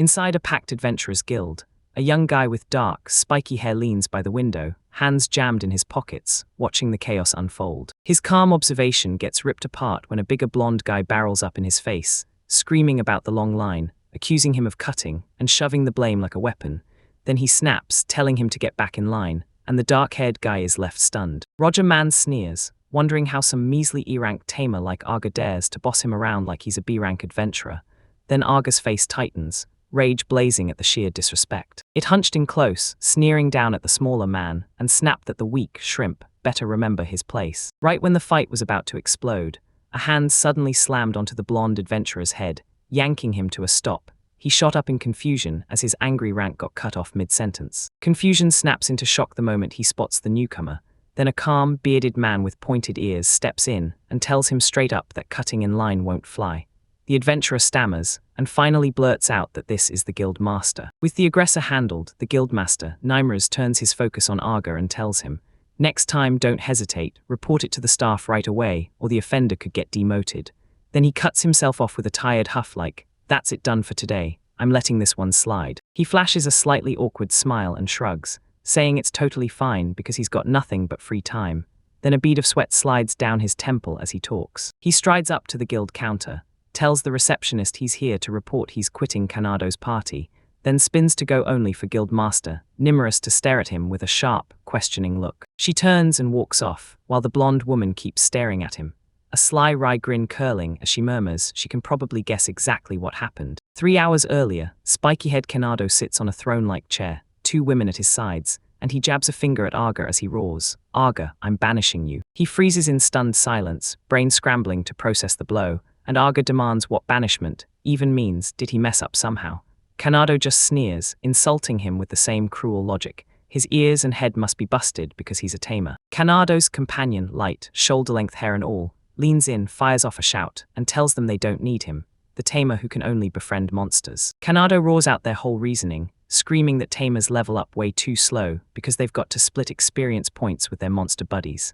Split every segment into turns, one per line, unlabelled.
Inside a packed adventurers guild, a young guy with dark, spiky hair leans by the window, hands jammed in his pockets, watching the chaos unfold. His calm observation gets ripped apart when a bigger blonde guy barrels up in his face, screaming about the long line, accusing him of cutting and shoving the blame like a weapon. Then he snaps, telling him to get back in line, and the dark-haired guy is left stunned. Roger Mann sneers, wondering how some measly E-rank tamer like Arga dares to boss him around like he's a B-rank adventurer. Then Arga's face tightens, rage blazing at the sheer disrespect. It hunched in close, sneering down at the smaller man, and snapped that the weak shrimp better remember his place. Right when the fight was about to explode, a hand suddenly slammed onto the blonde adventurer's head, yanking him to a stop. He shot up in confusion as his angry rant got cut off mid-sentence. Confusion snaps into shock the moment he spots the newcomer. Then a calm, bearded man with pointed ears steps in and tells him straight up that cutting in line won't fly. The adventurer stammers, and finally blurts out that this is the guild master. With the aggressor handled, the guild master, Nimruz, turns his focus on Arga and tells him, "Next time, don't hesitate, report it to the staff right away, or the offender could get demoted." Then he cuts himself off with a tired huff like, "That's it done for today, I'm letting this one slide." He flashes a slightly awkward smile and shrugs, saying it's totally fine because he's got nothing but free time. Then a bead of sweat slides down his temple as he talks. He strides up to the guild counter, tells the receptionist he's here to report he's quitting Kanado's party, then spins to go only for Guildmaster Nimruz to stare at him with a sharp, questioning look. She turns and walks off, while the blonde woman keeps staring at him, a sly wry grin curling as she murmurs she can probably guess exactly what happened. 3 hours earlier, spiky-head Kanado sits on a throne-like chair, 2 women at his sides, and he jabs a finger at Arga as he roars, "Arga, I'm banishing you." He freezes in stunned silence, brain scrambling to process the blow, and Arga demands what banishment even means. Did he mess up somehow? Kanado just sneers, insulting him with the same cruel logic. His ears and head must be busted because he's a tamer. Kanado's companion, light, shoulder-length hair and all, leans in, fires off a shout, and tells them they don't need him, the tamer who can only befriend monsters. Kanado roars out their whole reasoning, screaming that tamers level up way too slow because they've got to split experience points with their monster buddies.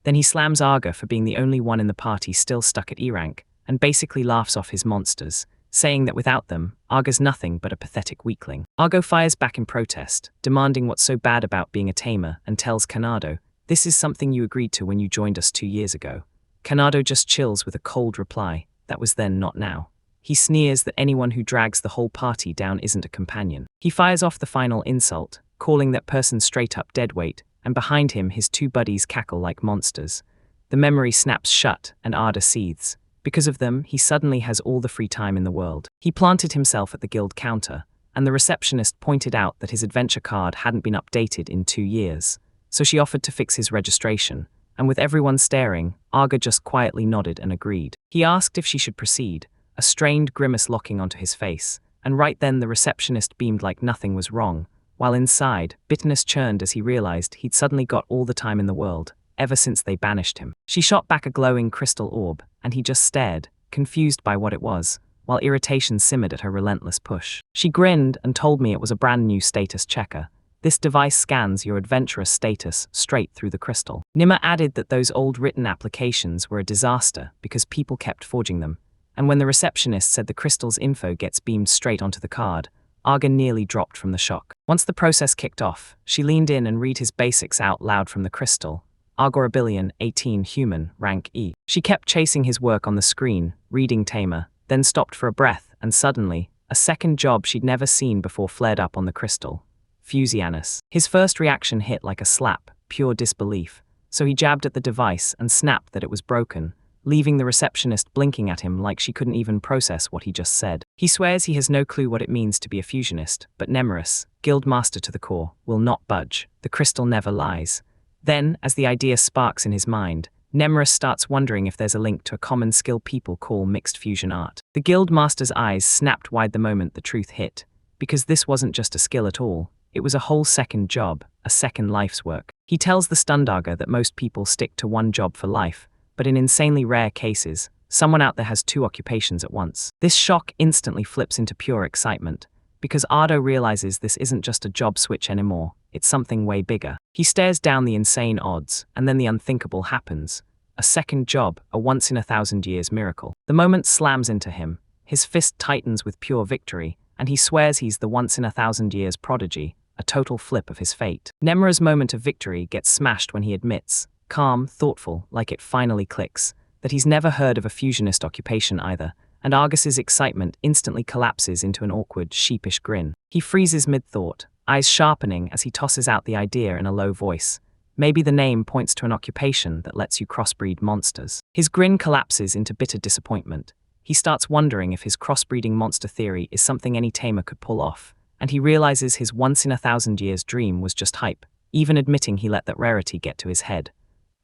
Then he slams Arga for being the only one in the party still stuck at E-rank, and basically laughs off his monsters, saying that without them, Arga's nothing but a pathetic weakling. Argo fires back in protest, demanding what's so bad about being a tamer, and tells Kanado, "This is something you agreed to when you joined us 2 years ago." Kanado just chills with a cold reply, "That was then, not now." He sneers that anyone who drags the whole party down isn't a companion. He fires off the final insult, calling that person straight up deadweight, and behind him his 2 buddies cackle like monsters. The memory snaps shut and Arda seethes. Because of them, he suddenly has all the free time in the world. He planted himself at the guild counter, and the receptionist pointed out that his adventure card hadn't been updated in 2 years, so she offered to fix his registration, and with everyone staring, Arga just quietly nodded and agreed. He asked if she should proceed, a strained grimace locking onto his face, and right then the receptionist beamed like nothing was wrong, while inside, bitterness churned as he realized he'd suddenly got all the time in the world, ever since they banished him. She shot back a glowing crystal orb, and he just stared, confused by what it was, while irritation simmered at her relentless push. She grinned and told me it was a brand new status checker. This device scans your adventurous status straight through the crystal. Nimmer added that those old written applications were a disaster because people kept forging them, and when the receptionist said the crystal's info gets beamed straight onto the card, Arga nearly dropped from the shock. Once the process kicked off, she leaned in and read his basics out loud from the crystal. Agorabilion, 18, human, rank E. She kept chasing his work on the screen, reading Tamer, then stopped for a breath, and suddenly, a second job she'd never seen before flared up on the crystal. Fusianus. His first reaction hit like a slap, pure disbelief, so he jabbed at the device and snapped that it was broken, leaving the receptionist blinking at him like she couldn't even process what he just said. He swears he has no clue what it means to be a fusionist, but Nimruz, guildmaster to the core, will not budge. The crystal never lies. Then, as the idea sparks in his mind, Nimruz starts wondering if there's a link to a common skill people call mixed fusion art. The guild master's eyes snapped wide the moment the truth hit, because this wasn't just a skill at all, it was a whole second job, a second life's work. He tells the Stundaga that most people stick to one job for life, but in insanely rare cases, someone out there has 2 occupations at once. This shock instantly flips into pure excitement, because Ardo realizes this isn't just a job switch anymore, it's something way bigger. He stares down the insane odds, and then the unthinkable happens. A second job, a once-in-a-thousand-years miracle. The moment slams into him, his fist tightens with pure victory, and he swears he's the once-in-a-thousand-years prodigy, a total flip of his fate. Nemura's moment of victory gets smashed when he admits, calm, thoughtful, like it finally clicks, that he's never heard of a fusionist occupation either, and Argus's excitement instantly collapses into an awkward, sheepish grin. He freezes mid-thought, eyes sharpening as he tosses out the idea in a low voice. Maybe the name points to an occupation that lets you crossbreed monsters. His grin collapses into bitter disappointment. He starts wondering if his crossbreeding monster theory is something any tamer could pull off, and he realizes his once-in-a-thousand-years dream was just hype, even admitting he let that rarity get to his head.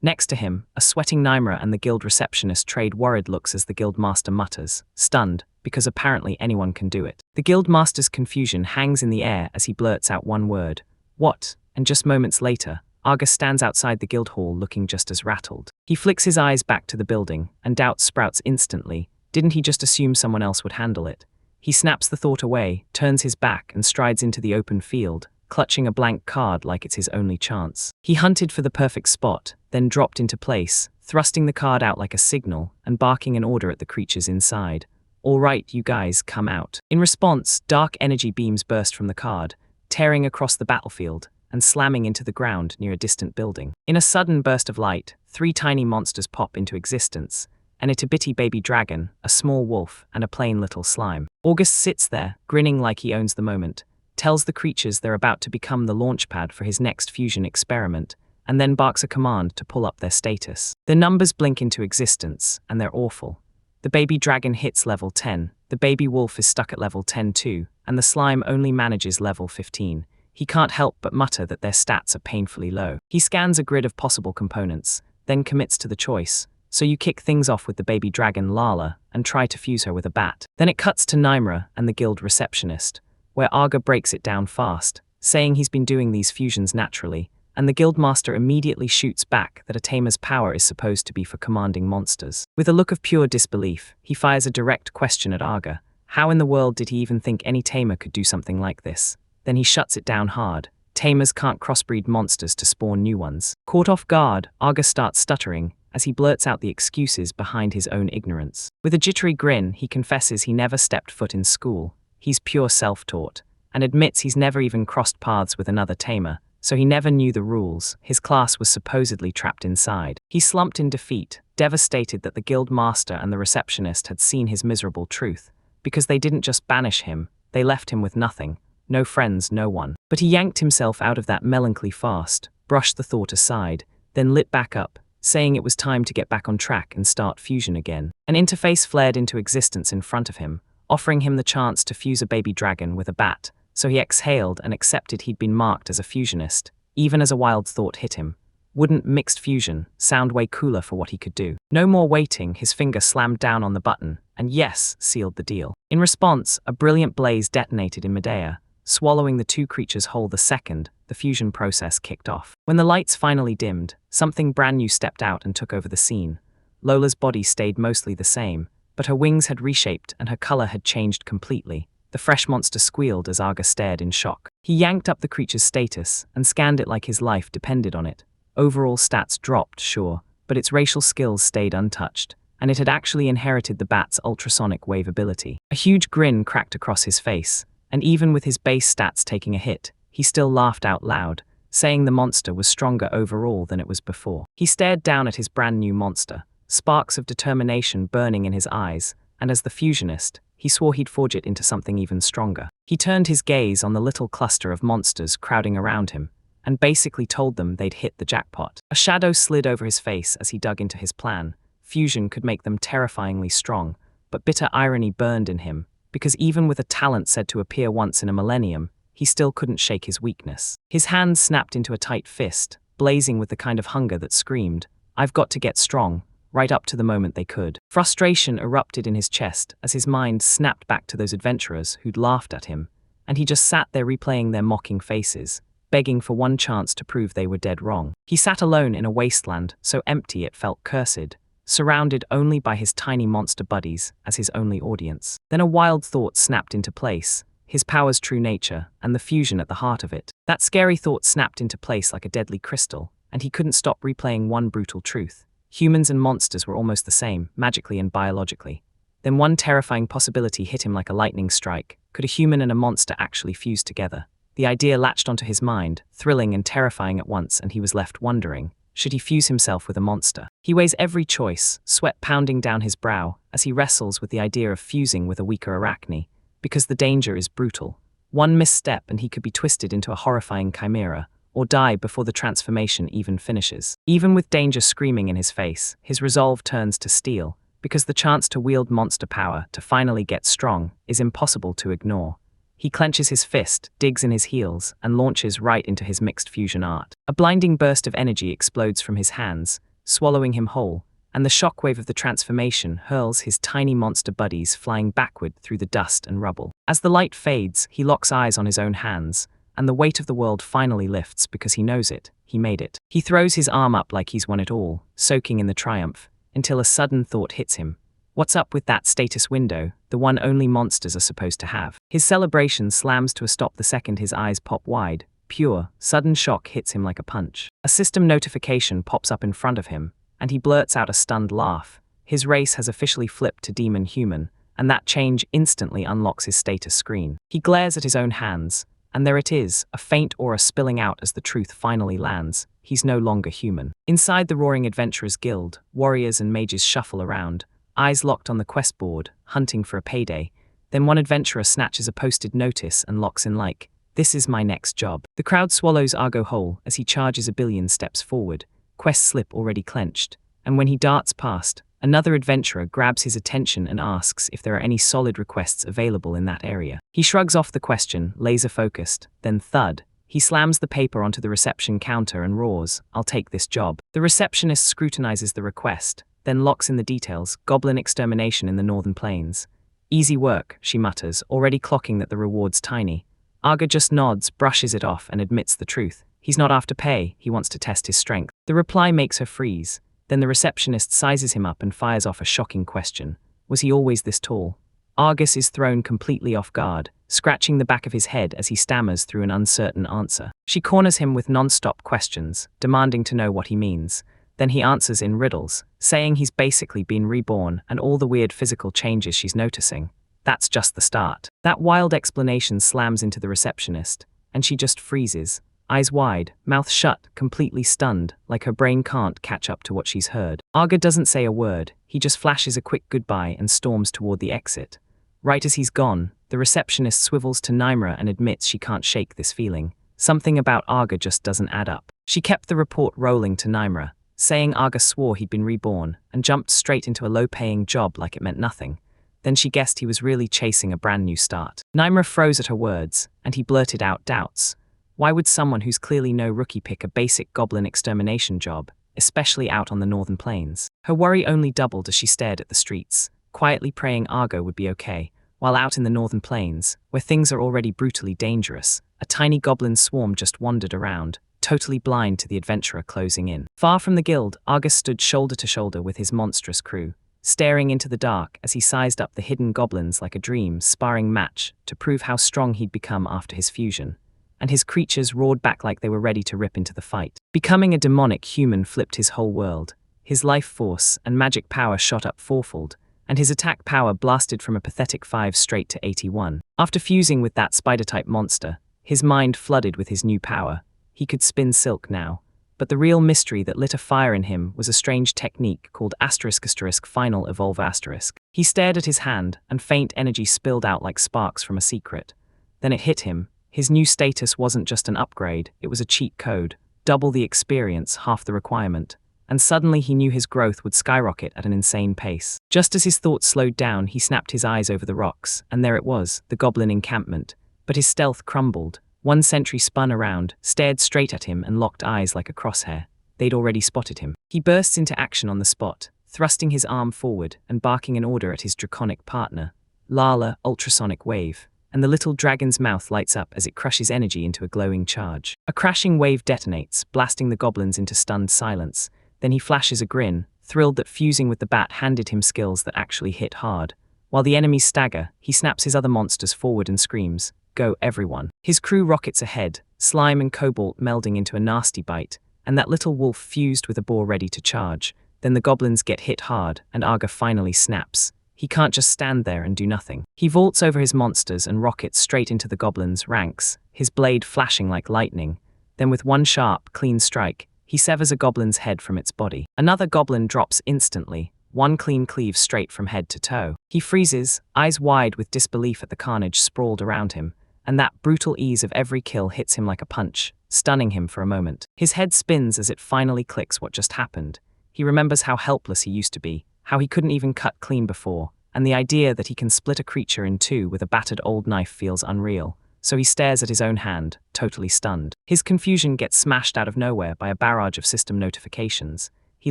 Next to him, a sweating Nymra and the guild receptionist trade worried looks as the guild master mutters, stunned, because apparently anyone can do it. The guild master's confusion hangs in the air as he blurts out one word, "What?" And just moments later, Argus stands outside the guild hall looking just as rattled. He flicks his eyes back to the building, and doubt sprouts instantly. Didn't he just assume someone else would handle it? He snaps the thought away, turns his back, and strides into the open field, clutching a blank card like it's his only chance. He hunted for the perfect spot, then dropped into place, thrusting the card out like a signal and barking an order at the creatures inside. "All right, you guys, come out." In response, dark energy beams burst from the card, tearing across the battlefield and slamming into the ground near a distant building. In a sudden burst of light, 3 tiny monsters pop into existence, an itty-bitty baby dragon, a small wolf, and a plain little slime. August sits there, grinning like he owns the moment, tells the creatures they're about to become the launchpad for his next fusion experiment, and then barks a command to pull up their status. The numbers blink into existence, and they're awful. The baby dragon hits level 10, the baby wolf is stuck at level 10 too, and the slime only manages level 15. He can't help but mutter that their stats are painfully low. He scans a grid of possible components, then commits to the choice. So you kick things off with the baby dragon Lala and try to fuse her with a bat. Then it cuts to Nymra and the guild receptionist, where Arga breaks it down fast, saying he's been doing these fusions naturally, and the guildmaster immediately shoots back that a tamer's power is supposed to be for commanding monsters. With a look of pure disbelief, he fires a direct question at Arga. How in the world did he even think any tamer could do something like this? Then he shuts it down hard. Tamers can't crossbreed monsters to spawn new ones. Caught off guard, Arga starts stuttering as he blurts out the excuses behind his own ignorance. With a jittery grin, he confesses he never stepped foot in school. He's pure self-taught, and admits he's never even crossed paths with another tamer, so he never knew the rules. His class was supposedly trapped inside. He slumped in defeat, devastated that the guild master and the receptionist had seen his miserable truth, because they didn't just banish him, they left him with nothing. No friends, no one. But he yanked himself out of that melancholy fast, brushed the thought aside, then lit back up, saying it was time to get back on track and start fusion again. An interface flared into existence in front of him, offering him the chance to fuse a baby dragon with a bat, so he exhaled and accepted he'd been marked as a fusionist, even as a wild thought hit him. Wouldn't mixed fusion sound way cooler for what he could do? No more waiting, his finger slammed down on the button, and yes, sealed the deal. In response, a brilliant blaze detonated in midair, swallowing the 2 creatures whole the second the fusion process kicked off. When the lights finally dimmed, something brand new stepped out and took over the scene. Lola's body stayed mostly the same, but her wings had reshaped and her color had changed completely. The fresh monster squealed as Arga stared in shock. He yanked up the creature's status and scanned it like his life depended on it. Overall stats dropped, sure, but its racial skills stayed untouched, and it had actually inherited the bat's ultrasonic wave ability. A huge grin cracked across his face, and even with his base stats taking a hit, he still laughed out loud, saying the monster was stronger overall than it was before. He stared down at his brand new monster, sparks of determination burning in his eyes, and as the fusionist, he swore he'd forge it into something even stronger. He turned his gaze on the little cluster of monsters crowding around him, and basically told them they'd hit the jackpot. A shadow slid over his face as he dug into his plan. Fusion could make them terrifyingly strong, but bitter irony burned in him, because even with a talent said to appear once in a millennium, he still couldn't shake his weakness. His hands snapped into a tight fist, blazing with the kind of hunger that screamed, "I've got to get strong," right up to the moment they could. Frustration erupted in his chest as his mind snapped back to those adventurers who'd laughed at him, and he just sat there replaying their mocking faces, begging for one chance to prove they were dead wrong. He sat alone in a wasteland so empty it felt cursed, surrounded only by his tiny monster buddies as his only audience. Then a wild thought snapped into place, his power's true nature, and the fusion at the heart of it. That scary thought snapped into place like a deadly crystal, and he couldn't stop replaying one brutal truth. Humans and monsters were almost the same, magically and biologically. Then one terrifying possibility hit him like a lightning strike. Could a human and a monster actually fuse together? The idea latched onto his mind, thrilling and terrifying at once, and he was left wondering, should he fuse himself with a monster? He weighs every choice, sweat pounding down his brow, as he wrestles with the idea of fusing with a weaker arachne, because the danger is brutal. One misstep and he could be twisted into a horrifying chimera, or die before the transformation even finishes. Even with danger screaming in his face, his resolve turns to steel, because the chance to wield monster power, to finally get strong, is impossible to ignore. He clenches his fist, digs in his heels, and launches right into his mixed fusion art. A blinding burst of energy explodes from his hands, swallowing him whole, and the shockwave of the transformation hurls his tiny monster buddies flying backward through the dust and rubble. As the light fades, he locks eyes on his own hands, and the weight of the world finally lifts because he knows it. He made it. He throws his arm up like he's won it all, soaking in the triumph, until a sudden thought hits him. What's up with that status window, the one only monsters are supposed to have? His celebration slams to a stop the second his eyes pop wide. Pure, sudden shock hits him like a punch. A system notification pops up in front of him, and he blurts out a stunned laugh. His race has officially flipped to demon-human, and that change instantly unlocks his status screen. He glares at his own hands, and there it is, a faint aura spilling out as the truth finally lands. He's no longer human. Inside the roaring adventurers guild, warriors and mages shuffle around, eyes locked on the quest board, hunting for a payday. Then one adventurer snatches a posted notice and locks in like, "This is my next job." The crowd swallows Argo whole as he charges a billion steps forward, quest slip already clenched, and when he darts past, another adventurer grabs his attention and asks if there are any solid requests available in that area. He shrugs off the question, laser-focused, then thud. He slams the paper onto the reception counter and roars, "I'll take this job." The receptionist scrutinizes the request, then locks in the details, goblin extermination in the northern plains. "Easy work," she mutters, already clocking that the reward's tiny. Arga just nods, brushes it off, and admits the truth. He's not after pay, he wants to test his strength. The reply makes her freeze. Then the receptionist sizes him up and fires off a shocking question. Was he always this tall? Argus is thrown completely off guard, scratching the back of his head as he stammers through an uncertain answer. She corners him with non-stop questions, demanding to know what he means. Then he answers in riddles, saying he's basically been reborn and all the weird physical changes she's noticing. That's just the start. That wild explanation slams into the receptionist, and she just freezes, eyes wide, mouth shut, completely stunned, like her brain can't catch up to what she's heard. Arga doesn't say a word, he just flashes a quick goodbye and storms toward the exit. Right as he's gone, the receptionist swivels to Nymra and admits she can't shake this feeling. Something about Arga just doesn't add up. She kept the report rolling to Nymra, saying Arga swore he'd been reborn and jumped straight into a low-paying job like it meant nothing. Then she guessed he was really chasing a brand new start. Nymra froze at her words, and he blurted out doubts. Why would someone who's clearly no rookie pick a basic goblin extermination job, especially out on the northern plains? Her worry only doubled as she stared at the streets, quietly praying Argo would be okay, while out in the northern plains, where things are already brutally dangerous, a tiny goblin swarm just wandered around, totally blind to the adventurer closing in. Far from the guild, Argus stood shoulder to shoulder with his monstrous crew, staring into the dark as he sized up the hidden goblins like a dream sparring match to prove how strong he'd become after his fusion. And his creatures roared back like they were ready to rip into the fight. Becoming a demonic human flipped his whole world. His life force and magic power shot up fourfold, and his attack power blasted from a pathetic 5 straight to 81. After fusing with that spider-type monster, his mind flooded with his new power. He could spin silk now, but the real mystery that lit a fire in him was a strange technique called *** final evolve ***. He stared at his hand, and faint energy spilled out like sparks from a secret. Then it hit him. His new status wasn't just an upgrade, it was a cheat code, double the experience, half the requirement. And suddenly he knew his growth would skyrocket at an insane pace. Just as his thoughts slowed down, he snapped his eyes over the rocks, and there it was, the goblin encampment. But his stealth crumbled. One sentry spun around, stared straight at him and locked eyes like a crosshair. They'd already spotted him. He bursts into action on the spot, thrusting his arm forward and barking an order at his draconic partner. Lala, ultrasonic wave. And the little dragon's mouth lights up as it crushes energy into a glowing charge. A crashing wave detonates, blasting the goblins into stunned silence. Then he flashes a grin, thrilled that fusing with the bat handed him skills that actually hit hard. While the enemies stagger, he snaps his other monsters forward and screams, "Go, everyone." His crew rockets ahead, slime and cobalt melding into a nasty bite, and that little wolf fused with a boar ready to charge. Then the goblins get hit hard, and Arga finally snaps. He can't just stand there and do nothing. He vaults over his monsters and rockets straight into the goblins' ranks, his blade flashing like lightning. Then with one sharp, clean strike, he severs a goblin's head from its body. Another goblin drops instantly, one clean cleave straight from head to toe. He freezes, eyes wide with disbelief at the carnage sprawled around him, and that brutal ease of every kill hits him like a punch, stunning him for a moment. His head spins as it finally clicks what just happened. He remembers how helpless he used to be, how he couldn't even cut clean before, and the idea that he can split a creature in two with a battered old knife feels unreal. So he stares at his own hand, totally stunned. His confusion gets smashed out of nowhere by a barrage of system notifications. He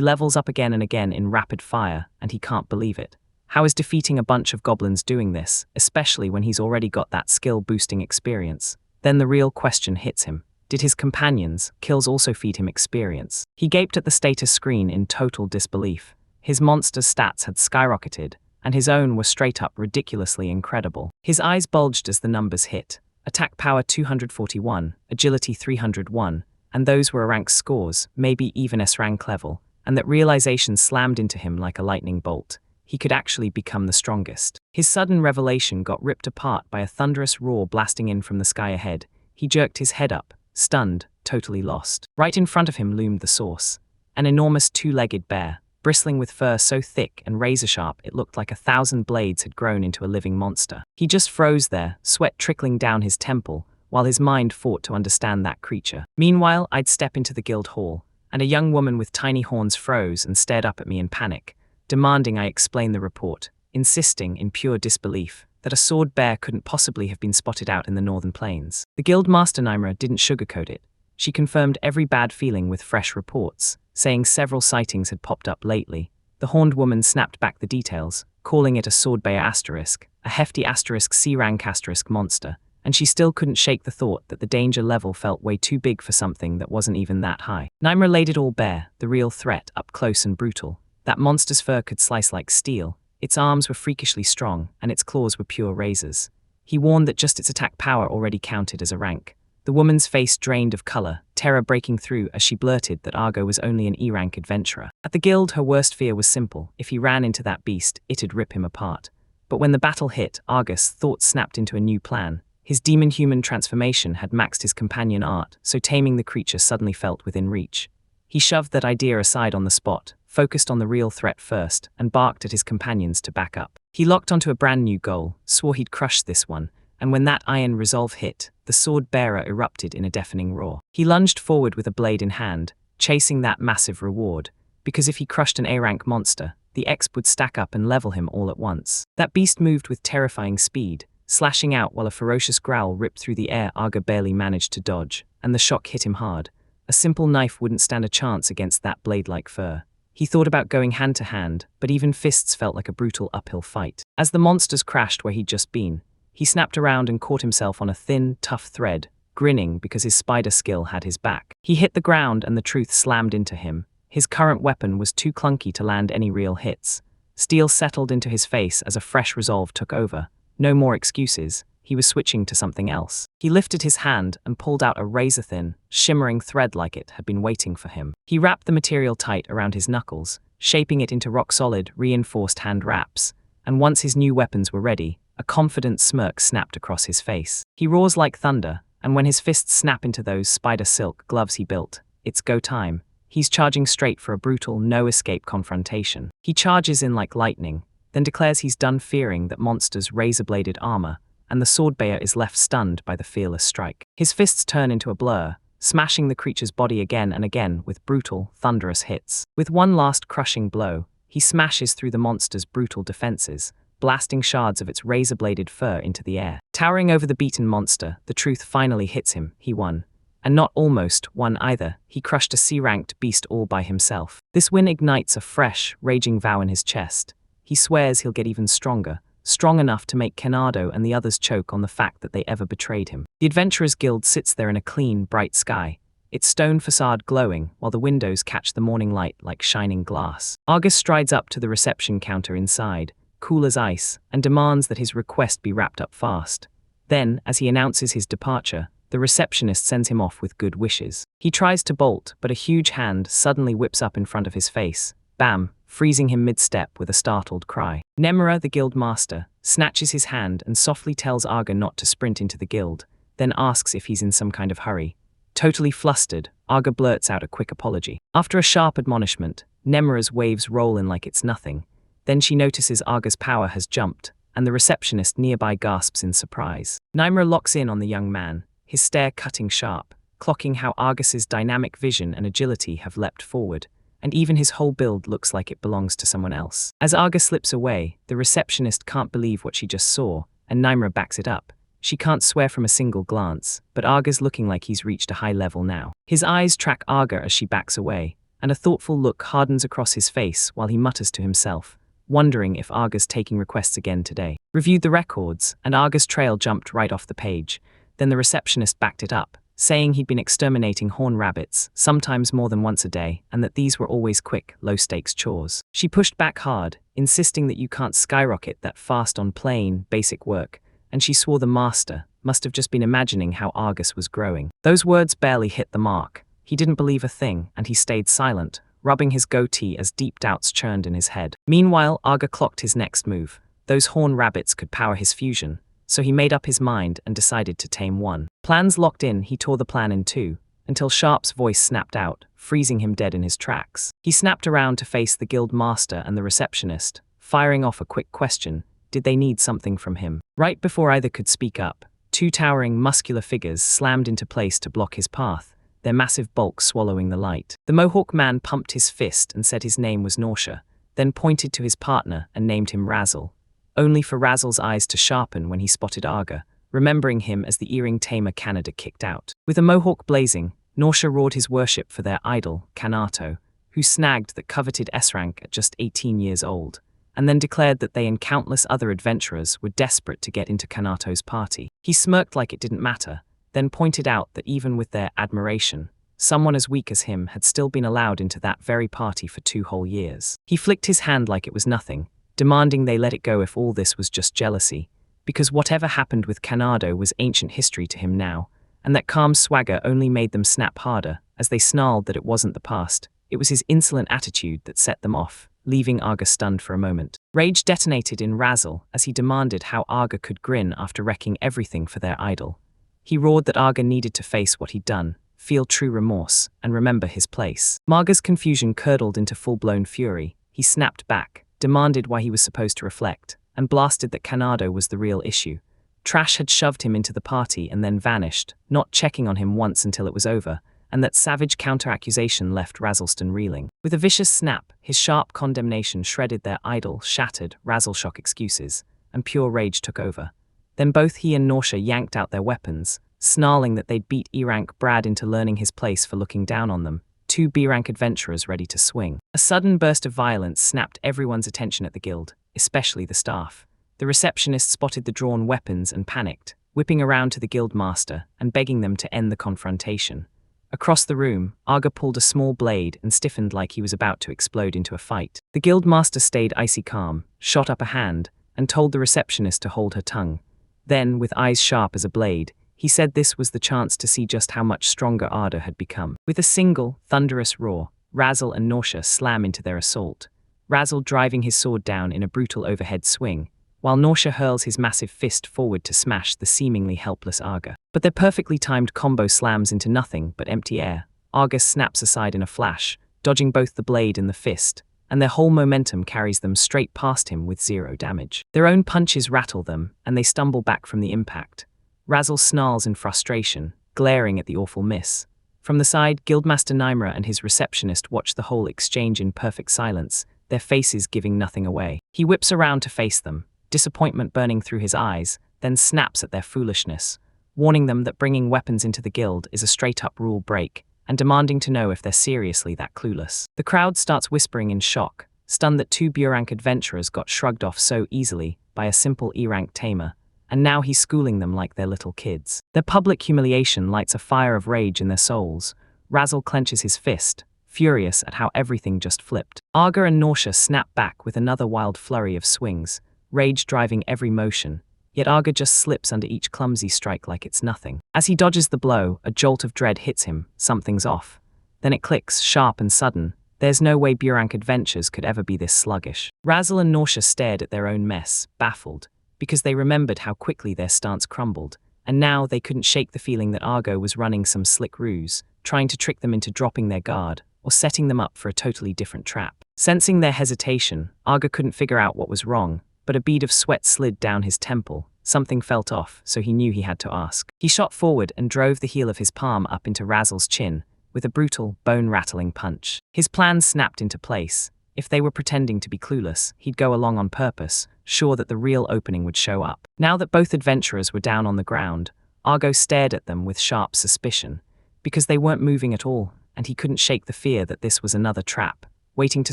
levels up again and again in rapid fire, and he can't believe it. How is defeating a bunch of goblins doing this, especially when he's already got that skill-boosting experience? Then the real question hits him. Did his companions' kills also feed him experience? He gaped at the status screen in total disbelief. His monster's stats had skyrocketed, and his own were straight up ridiculously incredible. His eyes bulged as the numbers hit. Attack power 241, agility 301, and those were rank scores, maybe even S-rank level, and that realization slammed into him like a lightning bolt. He could actually become the strongest. His sudden revelation got ripped apart by a thunderous roar blasting in from the sky ahead. He jerked his head up, stunned, totally lost. Right in front of him loomed the source, an enormous two-legged bear, bristling with fur so thick and razor-sharp it looked like 1,000 blades had grown into a living monster. He just froze there, sweat trickling down his temple, while his mind fought to understand that creature. Meanwhile, I'd step into the guild hall, and a young woman with tiny horns froze and stared up at me in panic, demanding I explain the report, insisting, in pure disbelief, that a sword bear couldn't possibly have been spotted out in the northern plains. The guild master Tamer didn't sugarcoat it. She confirmed every bad feeling with fresh reports, saying several sightings had popped up lately. The horned woman snapped back the details, calling it a swordbear asterisk, a hefty asterisk C-rank asterisk monster, and she still couldn't shake the thought that the danger level felt way too big for something that wasn't even that high. Tamer laid it all bare, the real threat, up close and brutal. That monster's fur could slice like steel, its arms were freakishly strong, and its claws were pure razors. He warned that just its attack power already counted as a rank. The woman's face drained of color, terror breaking through as she blurted that Argo was only an E-rank adventurer. At the guild, her worst fear was simple. If he ran into that beast, it'd rip him apart. But when the battle hit, Argus' thoughts snapped into a new plan. His demon-human transformation had maxed his companion art, so taming the creature suddenly felt within reach. He shoved that idea aside on the spot, focused on the real threat first, and barked at his companions to back up. He locked onto a brand new goal, swore he'd crush this one, and when that iron resolve hit, the sword-bearer erupted in a deafening roar. He lunged forward with a blade in hand, chasing that massive reward, because if he crushed an A-rank monster, the exp would stack up and level him all at once. That beast moved with terrifying speed, slashing out while a ferocious growl ripped through the air. Argo barely managed to dodge, and the shock hit him hard. A simple knife wouldn't stand a chance against that blade-like fur. He thought about going hand-to-hand, but even fists felt like a brutal uphill fight. As the monsters crashed where he'd just been, he snapped around and caught himself on a thin, tough thread, grinning because his spider skill had his back. He hit the ground and the truth slammed into him. His current weapon was too clunky to land any real hits. Steel settled into his face as a fresh resolve took over. No more excuses. He was switching to something else. He lifted his hand and pulled out a razor-thin, shimmering thread like it had been waiting for him. He wrapped the material tight around his knuckles, shaping it into rock-solid, reinforced hand wraps, and once his new weapons were ready, a confident smirk snapped across his face. He roars like thunder, and when his fists snap into those spider silk gloves he built, it's go time. He's charging straight for a brutal, no-escape confrontation. He charges in like lightning, then declares he's done fearing that monster's razor-bladed armor, and the swordbearer is left stunned by the fearless strike. His fists turn into a blur, smashing the creature's body again and again with brutal, thunderous hits. With one last crushing blow, he smashes through the monster's brutal defenses, blasting shards of its razor-bladed fur into the air. Towering over the beaten monster, the truth finally hits him. He won. And not almost won either. He crushed a C-ranked beast all by himself. This win ignites a fresh, raging vow in his chest. He swears he'll get even stronger, strong enough to make Kenado and the others choke on the fact that they ever betrayed him. The Adventurers Guild sits there in a clean, bright sky, its stone facade glowing while the windows catch the morning light like shining glass. Argus strides up to the reception counter inside, cool as ice, and demands that his request be wrapped up fast. Then, as he announces his departure, the receptionist sends him off with good wishes. He tries to bolt, but a huge hand suddenly whips up in front of his face, bam, freezing him mid-step with a startled cry. Nemura, the guild master, snatches his hand and softly tells Aga not to sprint into the guild, then asks if he's in some kind of hurry. Totally flustered, Aga blurts out a quick apology. After a sharp admonishment, Nemura's waves roll in like it's nothing. Then she notices Aga's power has jumped, and the receptionist nearby gasps in surprise. Nemura locks in on the young man, his stare cutting sharp, clocking how Argus's dynamic vision and agility have leapt forward, and even his whole build looks like it belongs to someone else. As Aga slips away, the receptionist can't believe what she just saw, and Nemura backs it up. She can't swear from a single glance, but Aga's looking like he's reached a high level now. His eyes track Aga as she backs away, and a thoughtful look hardens across his face while he mutters to himself, wondering if Aga's taking requests again today. Reviewed the records, and Aga's trail jumped right off the page. Then the receptionist backed it up, saying he'd been exterminating horn rabbits, sometimes more than once a day, and that these were always quick, low-stakes chores. She pushed back hard, insisting that you can't skyrocket that fast on plain, basic work, and she swore the master must have just been imagining how Argus was growing. Those words barely hit the mark. He didn't believe a thing, and he stayed silent, rubbing his goatee as deep doubts churned in his head. Meanwhile, Aga clocked his next move. Those horn rabbits could power his fusion, so he made up his mind and decided to tame one. Plans locked in, he tore the plan in two, until Sharp's voice snapped out, freezing him dead in his tracks. He snapped around to face the guild master and the receptionist, firing off a quick question. Did they need something from him? Right before either could speak up, two towering, muscular figures slammed into place to block his path, their massive bulk swallowing the light. The Mohawk man pumped his fist and said his name was Nausea, then pointed to his partner and named him Razzle, only for Razzle's eyes to sharpen when he spotted Aga, remembering him as the earring tamer Canada kicked out. With a Mohawk blazing, Nausea roared his worship for their idol, Kanato, who snagged that coveted S-rank at just 18 years old, and then declared that they and countless other adventurers were desperate to get into Kanato's party. He smirked like it didn't matter, then pointed out that even with their admiration, someone as weak as him had still been allowed into that very party for 2 whole years. He flicked his hand like it was nothing, demanding they let it go if all this was just jealousy, because whatever happened with Kanado was ancient history to him now, and that calm swagger only made them snap harder as they snarled that it wasn't the past, it was his insolent attitude that set them off, leaving Aga stunned for a moment. Rage detonated in Razzle as he demanded how Aga could grin after wrecking everything for their idol. He roared that Aga needed to face what he'd done, feel true remorse, and remember his place. Marga's confusion curdled into full-blown fury. He snapped back, demanded why he was supposed to reflect, and blasted that Kanado was the real issue. Trash had shoved him into the party and then vanished, not checking on him once until it was over, and that savage counter-accusation left Razzleston reeling. With a vicious snap, his sharp condemnation shredded their idle, shattered, Razzleshock excuses, and pure rage took over. Then both he and Nausea yanked out their weapons, snarling that they'd beat E-rank Brad into learning his place for looking down on them, 2 B-rank adventurers ready to swing. A sudden burst of violence snapped everyone's attention at the guild, especially the staff. The receptionist spotted the drawn weapons and panicked, whipping around to the guild master and begging them to end the confrontation. Across the room, Aga pulled a small blade and stiffened like he was about to explode into a fight. The guild master stayed icy calm, shot up a hand, and told the receptionist to hold her tongue. Then, with eyes sharp as a blade, he said this was the chance to see just how much stronger Ada had become. With a single, thunderous roar, Razzle and Nausea slam into their assault, Razzle driving his sword down in a brutal overhead swing, while Nausea hurls his massive fist forward to smash the seemingly helpless Aga. But their perfectly timed combo slams into nothing but empty air. Aga snaps aside in a flash, dodging both the blade and the fist, and their whole momentum carries them straight past him with 0 damage. Their own punches rattle them, and they stumble back from the impact. Razzle snarls in frustration, glaring at the awful miss. From the side, Guildmaster Nimra and his receptionist watch the whole exchange in perfect silence, their faces giving nothing away. He whips around to face them, disappointment burning through his eyes, then snaps at their foolishness, warning them that bringing weapons into the guild is a straight-up rule break, and demanding to know if they're seriously that clueless. The crowd starts whispering in shock, stunned that 2 B-rank adventurers got shrugged off so easily by a simple E-rank tamer, and now he's schooling them like they're little kids. Their public humiliation lights a fire of rage in their souls. Razzle clenches his fist, furious at how everything just flipped. Aga and Nausea snap back with another wild flurry of swings, rage driving every motion, yet Aga just slips under each clumsy strike like it's nothing. As he dodges the blow, a jolt of dread hits him, something's off. Then it clicks, sharp and sudden, There's no way Burank adventures could ever be this sluggish. Razzle and Nausea stared at their own mess, baffled, because they remembered how quickly their stance crumbled, and now they couldn't shake the feeling that Argo was running some slick ruse, trying to trick them into dropping their guard, or setting them up for a totally different trap. Sensing their hesitation, Argo couldn't figure out what was wrong, but a bead of sweat slid down his temple. Something felt off, so he knew he had to ask. He shot forward and drove the heel of his palm up into Razzle's chin, with a brutal, bone-rattling punch. His plan snapped into place. If they were pretending to be clueless, he'd go along on purpose, sure that the real opening would show up. Now that both adventurers were down on the ground, Argo stared at them with sharp suspicion, because they weren't moving at all, and he couldn't shake the fear that this was another trap, waiting to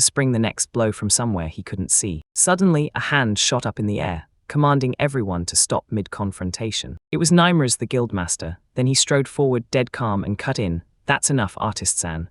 spring the next blow from somewhere he couldn't see. Suddenly, a hand shot up in the air, commanding everyone to stop mid-confrontation. It was Nymra's the guildmaster. Then he strode forward dead calm and cut in. "That's enough, artist-san."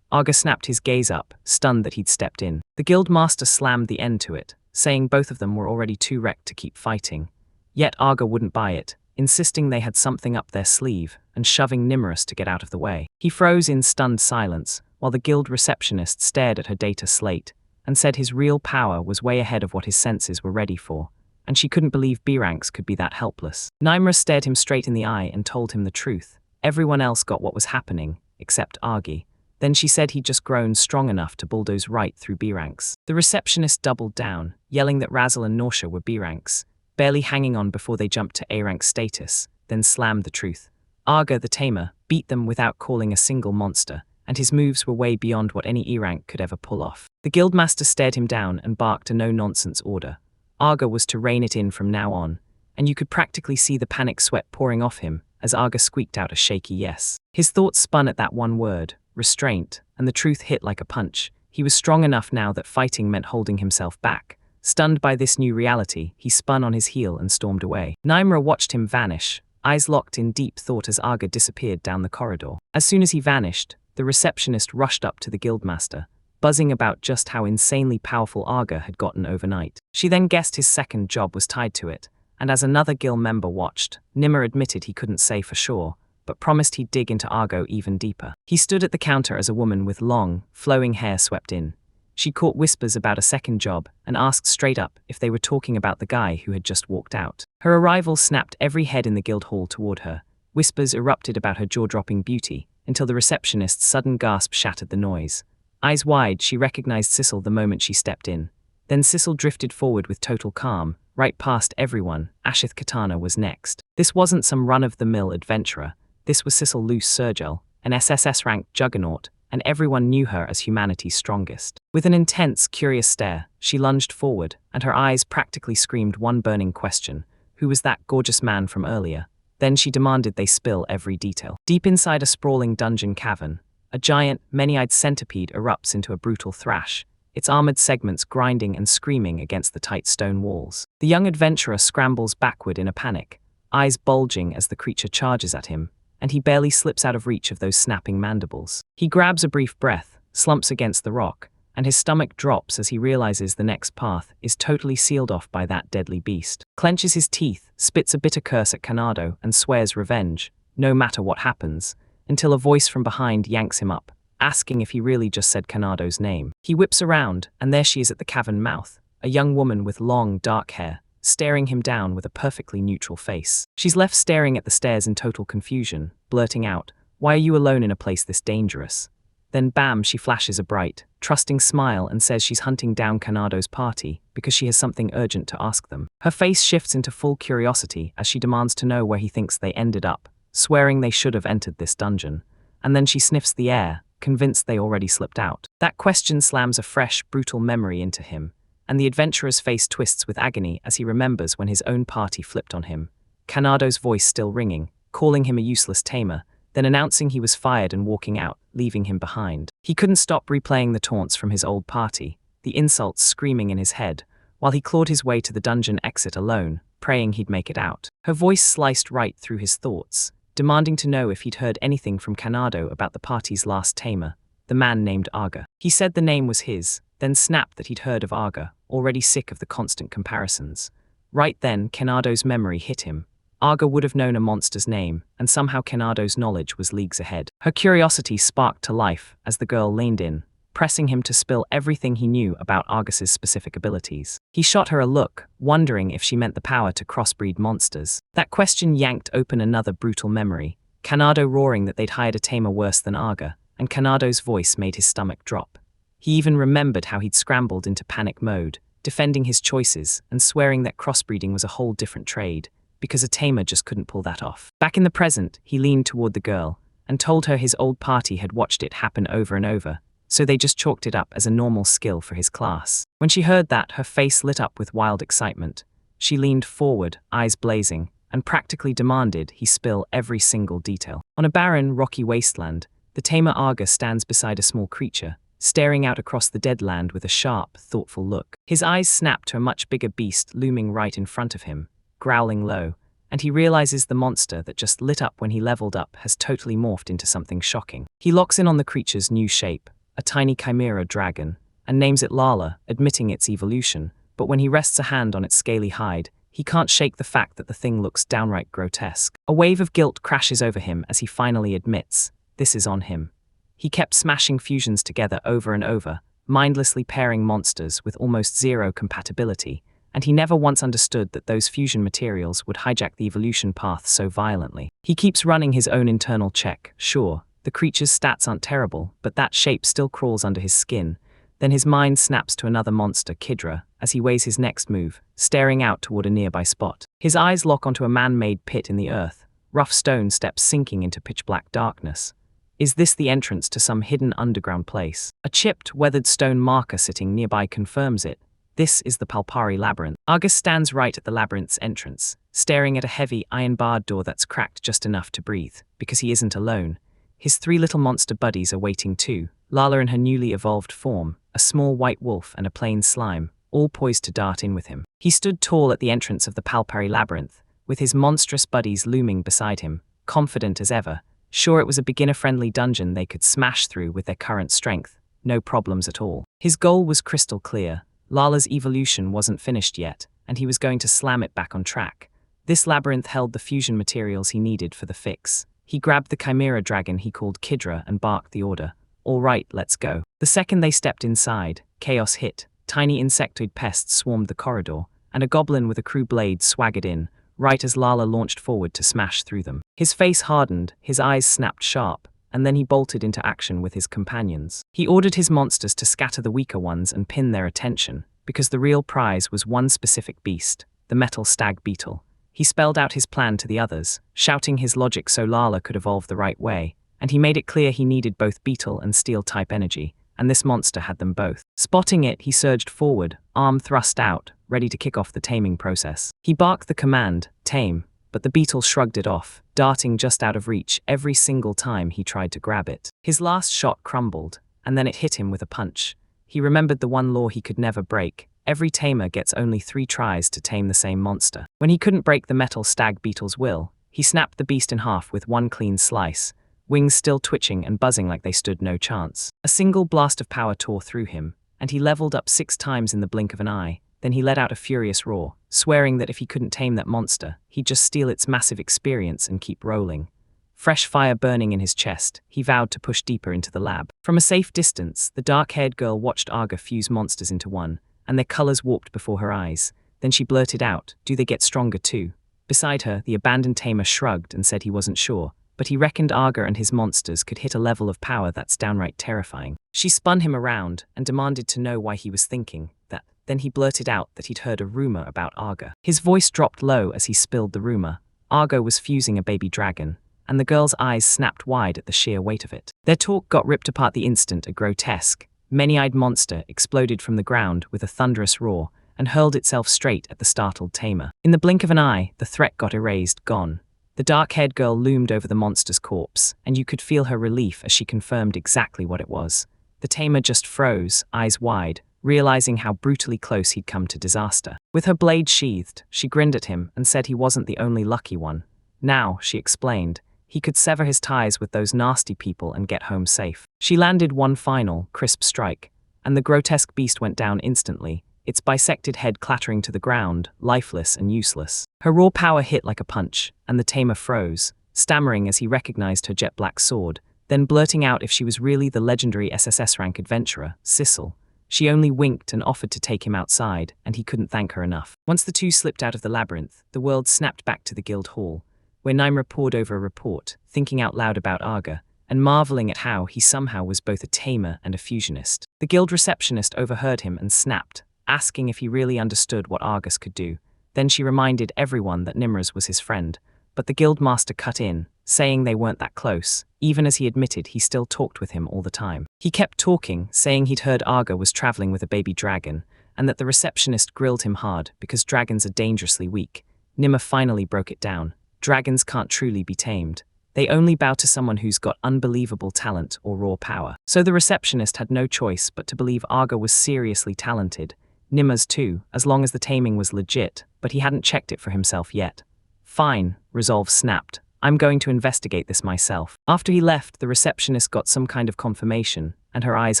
Argo snapped his gaze up, stunned that he'd stepped in. The guildmaster slammed the end to it, saying both of them were already too wrecked to keep fighting. Yet Argo wouldn't buy it, insisting they had something up their sleeve, and shoving Nimrus to get out of the way. He froze in stunned silence, while the guild receptionist stared at her data slate, and said his real power was way ahead of what his senses were ready for, and she couldn't believe B-ranks could be that helpless. Nymrus stared him straight in the eye and told him the truth. Everyone else got what was happening, except Argy. Then she said he'd just grown strong enough to bulldoze right through B-ranks. The receptionist doubled down, yelling that Razzle and Nausea were B-ranks, barely hanging on before they jumped to A-rank status, then slammed the truth. Arga, the Tamer, beat them without calling a single monster, and his moves were way beyond what any E-rank could ever pull off. The guildmaster stared him down and barked a no-nonsense order. Arga was to rein it in from now on, and you could practically see the panic sweat pouring off him as Arga squeaked out a shaky yes. His thoughts spun at that one word, restraint, and the truth hit like a punch. He was strong enough now that fighting meant holding himself back. Stunned by this new reality, he spun on his heel and stormed away. Nymra watched him vanish, eyes locked in deep thought as Arga disappeared down the corridor. As soon as he vanished, the receptionist rushed up to the guildmaster, buzzing about just how insanely powerful Arga had gotten overnight. She then guessed his second job was tied to it, and as another guild member watched, Nimmer admitted he couldn't say for sure, but promised he'd dig into Argo even deeper. He stood at the counter as a woman with long, flowing hair swept in. She caught whispers about a second job and asked straight up if they were talking about the guy who had just walked out. Her arrival snapped every head in the guild hall toward her. Whispers erupted about her jaw-dropping beauty, until the receptionist's sudden gasp shattered the noise. Eyes wide, she recognized Sissel the moment she stepped in. Then Sissel drifted forward with total calm, right past everyone. Ashith Katana was next. This wasn't some run-of-the-mill adventurer. This was Sissel Luce Sergel, an SSS-ranked juggernaut, and everyone knew her as humanity's strongest. With an intense, curious stare, she lunged forward, and her eyes practically screamed one burning question: who was that gorgeous man from earlier? Then she demanded they spill every detail. Deep inside a sprawling dungeon cavern, a giant, many-eyed centipede erupts into a brutal thrash, its armored segments grinding and screaming against the tight stone walls. The young adventurer scrambles backward in a panic, eyes bulging as the creature charges at him, and he barely slips out of reach of those snapping mandibles. He grabs a brief breath, slumps against the rock, and his stomach drops as he realizes the next path is totally sealed off by that deadly beast. Clenches his teeth, spits a bitter curse at Kanado, and swears revenge, no matter what happens, until a voice from behind yanks him up, asking if he really just said Kanado's name. He whips around, and there she is at the cavern mouth, a young woman with long, dark hair, staring him down with a perfectly neutral face. She's left staring at the stairs in total confusion, blurting out, "Why are you alone in a place this dangerous?" Then bam, she flashes a bright, trusting smile and says she's hunting down Kanado's party because she has something urgent to ask them. Her face shifts into full curiosity as she demands to know where he thinks they ended up, swearing they should have entered this dungeon. And then she sniffs the air, convinced they already slipped out. That question slams a fresh, brutal memory into him, and the adventurer's face twists with agony as he remembers when his own party flipped on him. Kanado's voice still ringing, calling him a useless tamer, then announcing he was fired and walking out, leaving him behind. He couldn't stop replaying the taunts from his old party, the insults screaming in his head, while he clawed his way to the dungeon exit alone, praying he'd make it out. Her voice sliced right through his thoughts, demanding to know if he'd heard anything from Kanado about the party's last tamer, the man named Arga. He said the name was his, then snapped that he'd heard of Arga, already sick of the constant comparisons. Right then, Kanado's memory hit him. Arga would have known a monster's name, and somehow Kanado's knowledge was leagues ahead. Her curiosity sparked to life as the girl leaned in, pressing him to spill everything he knew about Argus's specific abilities. He shot her a look, wondering if she meant the power to crossbreed monsters. That question yanked open another brutal memory, Kanado roaring that they'd hired a tamer worse than Arga, and Kanado's voice made his stomach drop. He even remembered how he'd scrambled into panic mode, defending his choices and swearing that crossbreeding was a whole different trade, because a tamer just couldn't pull that off. Back in the present, he leaned toward the girl and told her his old party had watched it happen over and over, so they just chalked it up as a normal skill for his class. When she heard that, her face lit up with wild excitement. She leaned forward, eyes blazing, and practically demanded he spill every single detail. On a barren, rocky wasteland, the tamer Arga stands beside a small creature, staring out across the dead land with a sharp, thoughtful look. His eyes snap to a much bigger beast looming right in front of him, growling low, and he realizes the monster that just lit up when he leveled up has totally morphed into something shocking. He locks in on the creature's new shape, a tiny chimera dragon, and names it Lala, admitting its evolution, but when he rests a hand on its scaly hide, he can't shake the fact that the thing looks downright grotesque. A wave of guilt crashes over him as he finally admits, this is on him. He kept smashing fusions together over and over, mindlessly pairing monsters with almost zero compatibility, and he never once understood that those fusion materials would hijack the evolution path so violently. He keeps running his own internal check, sure, the creature's stats aren't terrible, but that shape still crawls under his skin. Then his mind snaps to another monster, Kidra, as he weighs his next move, staring out toward a nearby spot. His eyes lock onto a man-made pit in the earth, rough stone steps sinking into pitch-black darkness. Is this the entrance to some hidden underground place? A chipped, weathered stone marker sitting nearby confirms it. This is the Palpari Labyrinth. Argus stands right at the labyrinth's entrance, staring at a heavy, iron-barred door that's cracked just enough to breathe, because he isn't alone. His three little monster buddies are waiting too, Lala in her newly evolved form, a small white wolf and a plain slime, all poised to dart in with him. He stood tall at the entrance of the Palpari Labyrinth, with his monstrous buddies looming beside him, confident as ever, sure it was a beginner-friendly dungeon they could smash through with their current strength, no problems at all. His goal was crystal clear. Lala's evolution wasn't finished yet, and he was going to slam it back on track. This labyrinth held the fusion materials he needed for the fix. He grabbed the chimera dragon he called Kidra and barked the order. All right, let's go. The second they stepped inside, chaos hit. Tiny insectoid pests swarmed the corridor, and a goblin with a crude blade swaggered in, right as Lala launched forward to smash through them. His face hardened, his eyes snapped sharp, and then he bolted into action with his companions. He ordered his monsters to scatter the weaker ones and pin their attention, because the real prize was one specific beast, the metal stag beetle. He spelled out his plan to the others, shouting his logic so Lala could evolve the right way, and he made it clear he needed both beetle and steel-type energy, and this monster had them both. Spotting it, he surged forward, arm thrust out, ready to kick off the taming process. He barked the command, tame, but the beetle shrugged it off, darting just out of reach every single time he tried to grab it. His last shot crumbled, and then it hit him with a punch. He remembered the one law he could never break. Every tamer gets only 3 tries to tame the same monster. When he couldn't break the metal stag beetle's will, he snapped the beast in half with one clean slice, wings still twitching and buzzing like they stood no chance. A single blast of power tore through him, and he leveled up 6 times in the blink of an eye. Then he let out a furious roar, swearing that if he couldn't tame that monster, he'd just steal its massive experience and keep rolling. Fresh fire burning in his chest, he vowed to push deeper into the lab. From a safe distance, the dark-haired girl watched Arga fuse monsters into one, and their colors warped before her eyes. Then she blurted out, "Do they get stronger too?" Beside her, the abandoned tamer shrugged and said he wasn't sure, but he reckoned Arga and his monsters could hit a level of power that's downright terrifying. She spun him around and demanded to know why he was thinking that. Then he blurted out that he'd heard a rumor about Arga. His voice dropped low as he spilled the rumor. Arga was fusing a baby dragon, and the girl's eyes snapped wide at the sheer weight of it. Their talk got ripped apart the instant a grotesque, many-eyed monster exploded from the ground with a thunderous roar and hurled itself straight at the startled tamer. In the blink of an eye, the threat got erased, gone. The dark-haired girl loomed over the monster's corpse, and you could feel her relief as she confirmed exactly what it was. The tamer just froze, eyes wide, realizing how brutally close he'd come to disaster. With her blade sheathed, she grinned at him and said he wasn't the only lucky one. Now, she explained, he could sever his ties with those nasty people and get home safe. She landed one final, crisp strike, and the grotesque beast went down instantly, its bisected head clattering to the ground, lifeless and useless. Her raw power hit like a punch, and the tamer froze, stammering as he recognized her jet-black sword. then blurting out if she was really the legendary SSS rank adventurer, Sissel. She only winked and offered to take him outside, and he couldn't thank her enough. Once the two slipped out of the labyrinth, the world snapped back to the guild hall, where Naimra pored over a report, thinking out loud about Arga, and marveling at how he somehow was both a tamer and a fusionist. The guild receptionist overheard him and snapped, asking if he really understood what Argus could do. Then she reminded everyone that Nimruz was his friend, but the guild master cut in, saying they weren't that close, even as he admitted he still talked with him all the time. He kept talking, saying he'd heard Arga was traveling with a baby dragon, and that the receptionist grilled him hard because dragons are dangerously weak. Nimmer finally broke it down. Dragons can't truly be tamed. They only bow to someone who's got unbelievable talent or raw power. So the receptionist had no choice but to believe Arga was seriously talented. Nimmer's too, as long as the taming was legit, but he hadn't checked it for himself yet. Fine, Resolve snapped. I'm going to investigate this myself. After he left, the receptionist got some kind of confirmation, and her eyes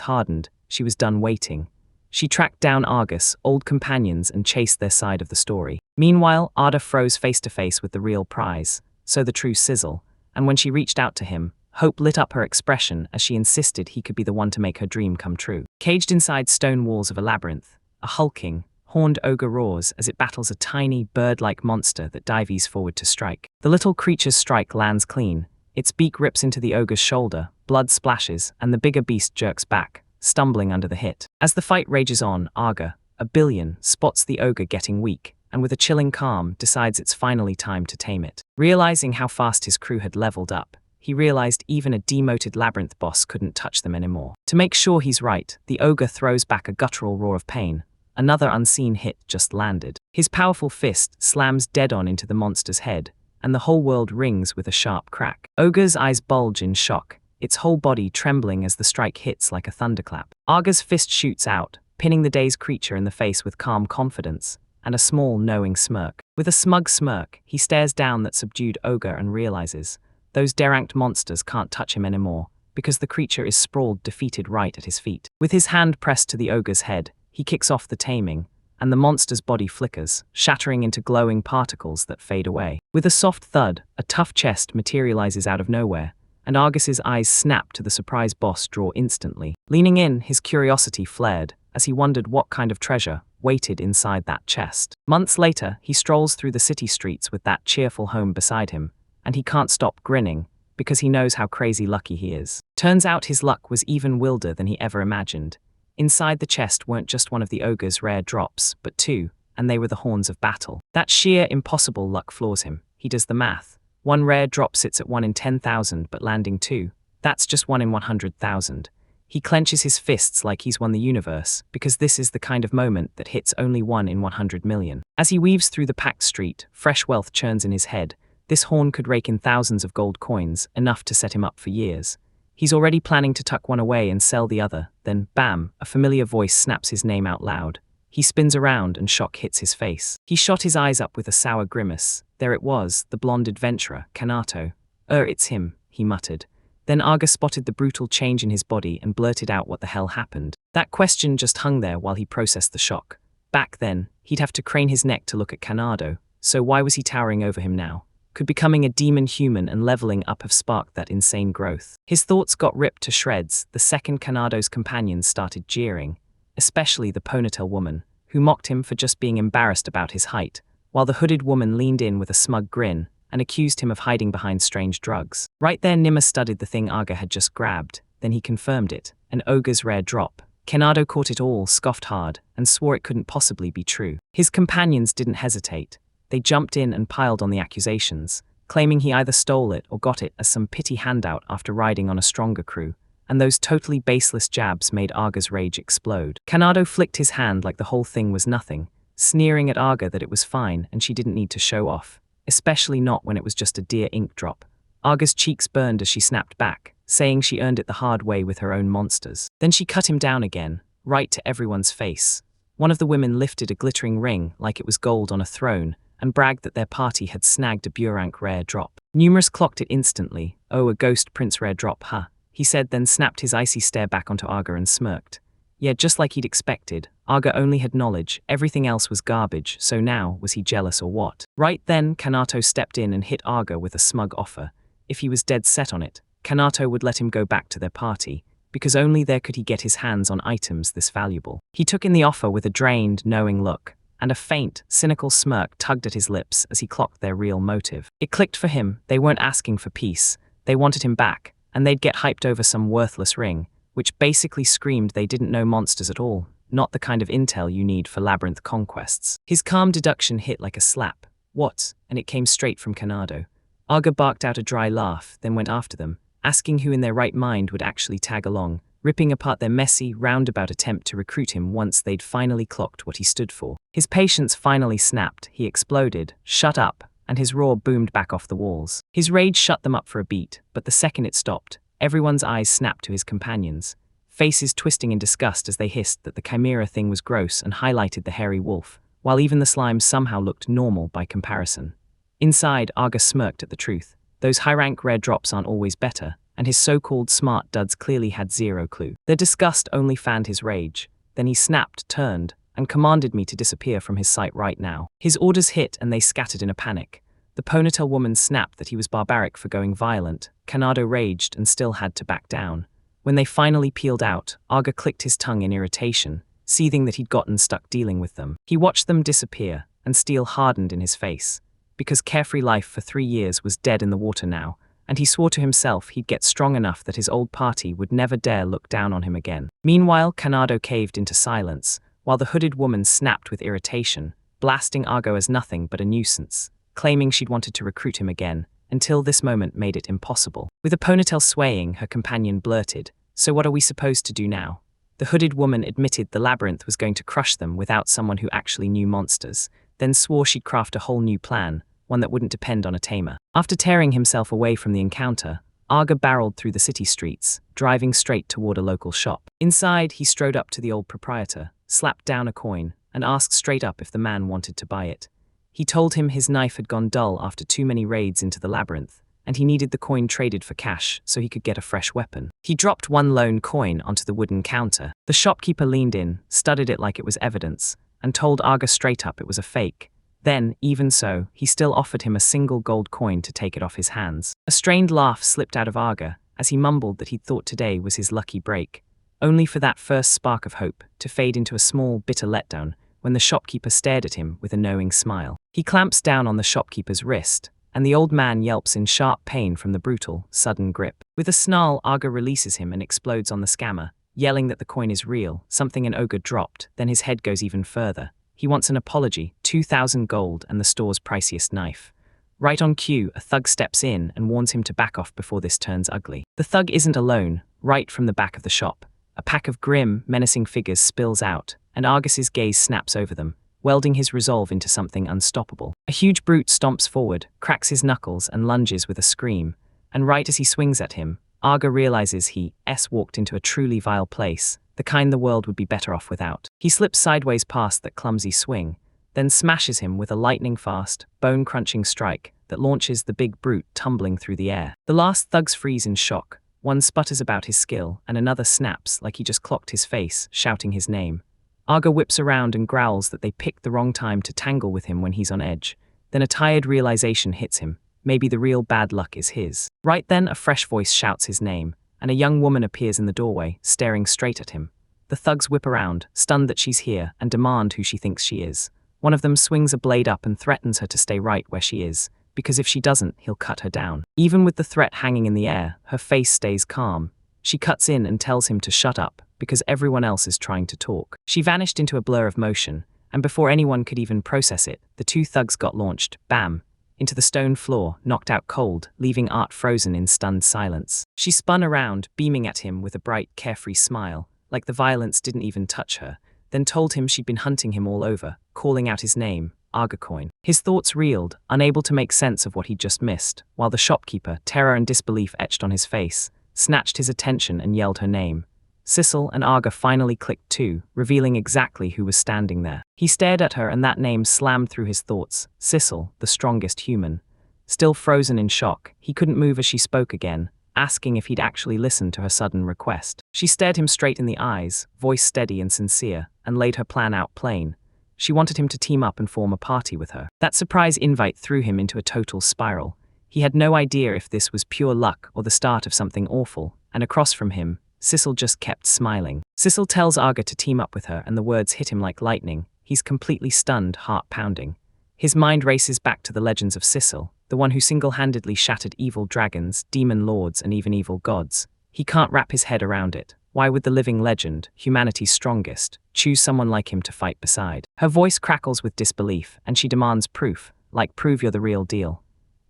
hardened. She was done waiting. She tracked down Argus, old companions, and chased their side of the story. Meanwhile, Arda froze face to face with the real prize, so the true Sizzle, and when she reached out to him, hope lit up her expression as she insisted he could be the one to make her dream come true. Caged inside stone walls of a labyrinth, a hulking, horned ogre roars as it battles a tiny, bird-like monster that dives forward to strike. The little creature's strike lands clean. Its beak rips into the ogre's shoulder, blood splashes, and the bigger beast jerks back, stumbling under the hit. As the fight rages on, Arga, a billion, spots the ogre getting weak, and with a chilling calm, decides it's finally time to tame it. Realizing how fast his crew had leveled up, he realized even a demoted labyrinth boss couldn't touch them anymore. To make sure he's right, the ogre throws back a guttural roar of pain. Another unseen hit just landed. His powerful fist slams dead-on into the monster's head, and the whole world rings with a sharp crack. Ogre's eyes bulge in shock, its whole body trembling as the strike hits like a thunderclap. Arga's fist shoots out, pinning the dazed creature in the face with calm confidence, and a small, knowing smirk. With a smug smirk, he stares down that subdued ogre and realizes those deranged monsters can't touch him anymore, because the creature is sprawled defeated right at his feet. With his hand pressed to the ogre's head, he kicks off the taming, and the monster's body flickers, shattering into glowing particles that fade away. With a soft thud, a tough chest materializes out of nowhere, and Argus's eyes snap to the surprise boss draw instantly. Leaning in, his curiosity flared, as he wondered what kind of treasure waited inside that chest. Months later, he strolls through the city streets with that cheerful home beside him, and he can't stop grinning, because he knows how crazy lucky he is. Turns out his luck was even wilder than he ever imagined. Inside the chest weren't just one of the ogre's rare drops, but two, and they were the horns of battle. That sheer impossible luck floors him. He does the math. One rare drop sits at 1 in 10,000, but landing two, that's just 1 in 100,000. He clenches his fists like he's won the universe, because this is the kind of moment that hits only 1 in 100 million. As he weaves through the packed street, fresh wealth churns in his head. This horn could rake in thousands of gold coins, enough to set him up for years. He's already planning to tuck one away and sell the other, then, bam, a familiar voice snaps his name out loud. He spins around and shock hits his face. He shot his eyes up with a sour grimace. There it was, the blonde adventurer, Kanato. It's him, he muttered. Then Arga spotted the brutal change in his body and blurted out what the hell happened. That question just hung there while he processed the shock. Back then, he'd have to crane his neck to look at Kanado, so why was he towering over him now? Could becoming a demon human and leveling up have sparked that insane growth? His thoughts got ripped to shreds the second Kanado's companions started jeering, especially the ponytail woman, who mocked him for just being embarrassed about his height, while the hooded woman leaned in with a smug grin and accused him of hiding behind strange drugs. Right there, Nimmer studied the thing Arga had just grabbed, then he confirmed it, an ogre's rare drop. Kanado caught it all, scoffed hard, and swore it couldn't possibly be true. His companions didn't hesitate. They jumped in and piled on the accusations, claiming he either stole it or got it as some pity handout after riding on a stronger crew, and those totally baseless jabs made Arga's rage explode. Kanado flicked his hand like the whole thing was nothing, sneering at Arga that it was fine and she didn't need to show off, especially not when it was just a dear ink drop. Arga's cheeks burned as she snapped back, saying she earned it the hard way with her own monsters. Then she cut him down again, right to everyone's face. One of the women lifted a glittering ring like it was gold on a throne, and bragged that their party had snagged a Burank rare drop. Numerous clocked it instantly. Oh, a ghost prince rare drop, huh? He said, then snapped his icy stare back onto Arga and smirked. Yeah, just like he'd expected, Arga only had knowledge, everything else was garbage, so now, was he jealous or what? Right then, Kanato stepped in and hit Arga with a smug offer. If he was dead set on it, Kanato would let him go back to their party, because only there could he get his hands on items this valuable. He took in the offer with a drained, knowing look, and a faint, cynical smirk tugged at his lips as he clocked their real motive. It clicked for him. They weren't asking for peace. They wanted him back, and they'd get hyped over some worthless ring, which basically screamed they didn't know monsters at all, not the kind of intel you need for labyrinth conquests. His calm deduction hit like a slap. What? And it came straight from Kanado. Aga barked out a dry laugh, then went after them, asking who in their right mind would actually tag along, ripping apart their messy, roundabout attempt to recruit him once they'd finally clocked what he stood for. His patience finally snapped. He exploded, "Shut up," and his roar boomed back off the walls. His rage shut them up for a beat, but the second it stopped, everyone's eyes snapped to his companions, faces twisting in disgust as they hissed that the chimera thing was gross and highlighted the hairy wolf, while even the slime somehow looked normal by comparison. Inside, Aga smirked at the truth. Those high-rank rare drops aren't always better, and his so-called smart duds clearly had zero clue. Their disgust only fanned his rage. Then he snapped, turned, and commanded me to disappear from his sight right now. His orders hit and they scattered in a panic. The ponytail woman snapped that he was barbaric for going violent. Kanado raged and still had to back down. When they finally peeled out, Aga clicked his tongue in irritation, seething that he'd gotten stuck dealing with them. He watched them disappear, and steel hardened in his face, because carefree life for 3 years was dead in the water now, and he swore to himself he'd get strong enough that his old party would never dare look down on him again. Meanwhile, Kanado caved into silence, while the hooded woman snapped with irritation, blasting Argo as nothing but a nuisance, claiming she'd wanted to recruit him again, until this moment made it impossible. With a ponytail swaying, her companion blurted, "So what are we supposed to do now?" The hooded woman admitted the labyrinth was going to crush them without someone who actually knew monsters, then swore she'd craft a whole new plan, one that wouldn't depend on a tamer. After tearing himself away from the encounter, Aga barreled through the city streets, driving straight toward a local shop. Inside, he strode up to the old proprietor, slapped down a coin, and asked straight up if the man wanted to buy it. He told him his knife had gone dull after too many raids into the labyrinth, and he needed the coin traded for cash so he could get a fresh weapon. He dropped one lone coin onto the wooden counter. The shopkeeper leaned in, studied it like it was evidence, and told Aga straight up it was a fake. Then, even so, he still offered him a single gold coin to take it off his hands. A strained laugh slipped out of Aga as he mumbled that he'd thought today was his lucky break, only for that first spark of hope to fade into a small, bitter letdown when the shopkeeper stared at him with a knowing smile. He clamps down on the shopkeeper's wrist, and the old man yelps in sharp pain from the brutal, sudden grip. With a snarl, Aga releases him and explodes on the scammer, yelling that the coin is real, something an ogre dropped. Then his head goes even further. He wants an apology, 2,000 gold and the store's priciest knife. Right on cue, a thug steps in and warns him to back off before this turns ugly. The thug isn't alone. Right from the back of the shop, a pack of grim, menacing figures spills out, and Argus's gaze snaps over them, welding his resolve into something unstoppable. A huge brute stomps forward, cracks his knuckles and lunges with a scream, and right as he swings at him, Arga realizes he's walked into a truly vile place, the kind the world would be better off without. He slips sideways past that clumsy swing, then smashes him with a lightning-fast, bone-crunching strike that launches the big brute tumbling through the air. The last thugs freeze in shock. One sputters about his skill, and another snaps like he just clocked his face, shouting his name. Arga whips around and growls that they picked the wrong time to tangle with him when he's on edge. Then a tired realization hits him. Maybe the real bad luck is his. Right then, a fresh voice shouts his name, and a young woman appears in the doorway, staring straight at him. The thugs whip around, stunned that she's here, and demand who she thinks she is. One of them swings a blade up and threatens her to stay right where she is, because if she doesn't, he'll cut her down. Even with the threat hanging in the air, her face stays calm. She cuts in and tells him to shut up, because everyone else is trying to talk. She vanished into a blur of motion, and before anyone could even process it, the two thugs got launched, bam, into the stone floor, knocked out cold, leaving Art frozen in stunned silence. She spun around, beaming at him with a bright, carefree smile, like the violence didn't even touch her, then told him she'd been hunting him all over, calling out his name, Argacoin. His thoughts reeled, unable to make sense of what he'd just missed, while the shopkeeper, terror and disbelief etched on his face, snatched his attention and yelled her name. Sissel and Arga finally clicked too, revealing exactly who was standing there. He stared at her and that name slammed through his thoughts. Sissel, the strongest human. Still frozen in shock, he couldn't move as she spoke again, asking if he'd actually listened to her sudden request. She stared him straight in the eyes, voice steady and sincere, and laid her plan out plain. She wanted him to team up and form a party with her. That surprise invite threw him into a total spiral. He had no idea if this was pure luck or the start of something awful, and across from him, Sissel just kept smiling. Sissel tells Aga to team up with her, and the words hit him like lightning. He's completely stunned, heart pounding. His mind races back to the legends of Sissel, the one who single-handedly shattered evil dragons, demon lords, and even evil gods. He can't wrap his head around it. Why would the living legend, humanity's strongest, choose someone like him to fight beside? Her voice crackles with disbelief, and she demands proof, like prove you're the real deal.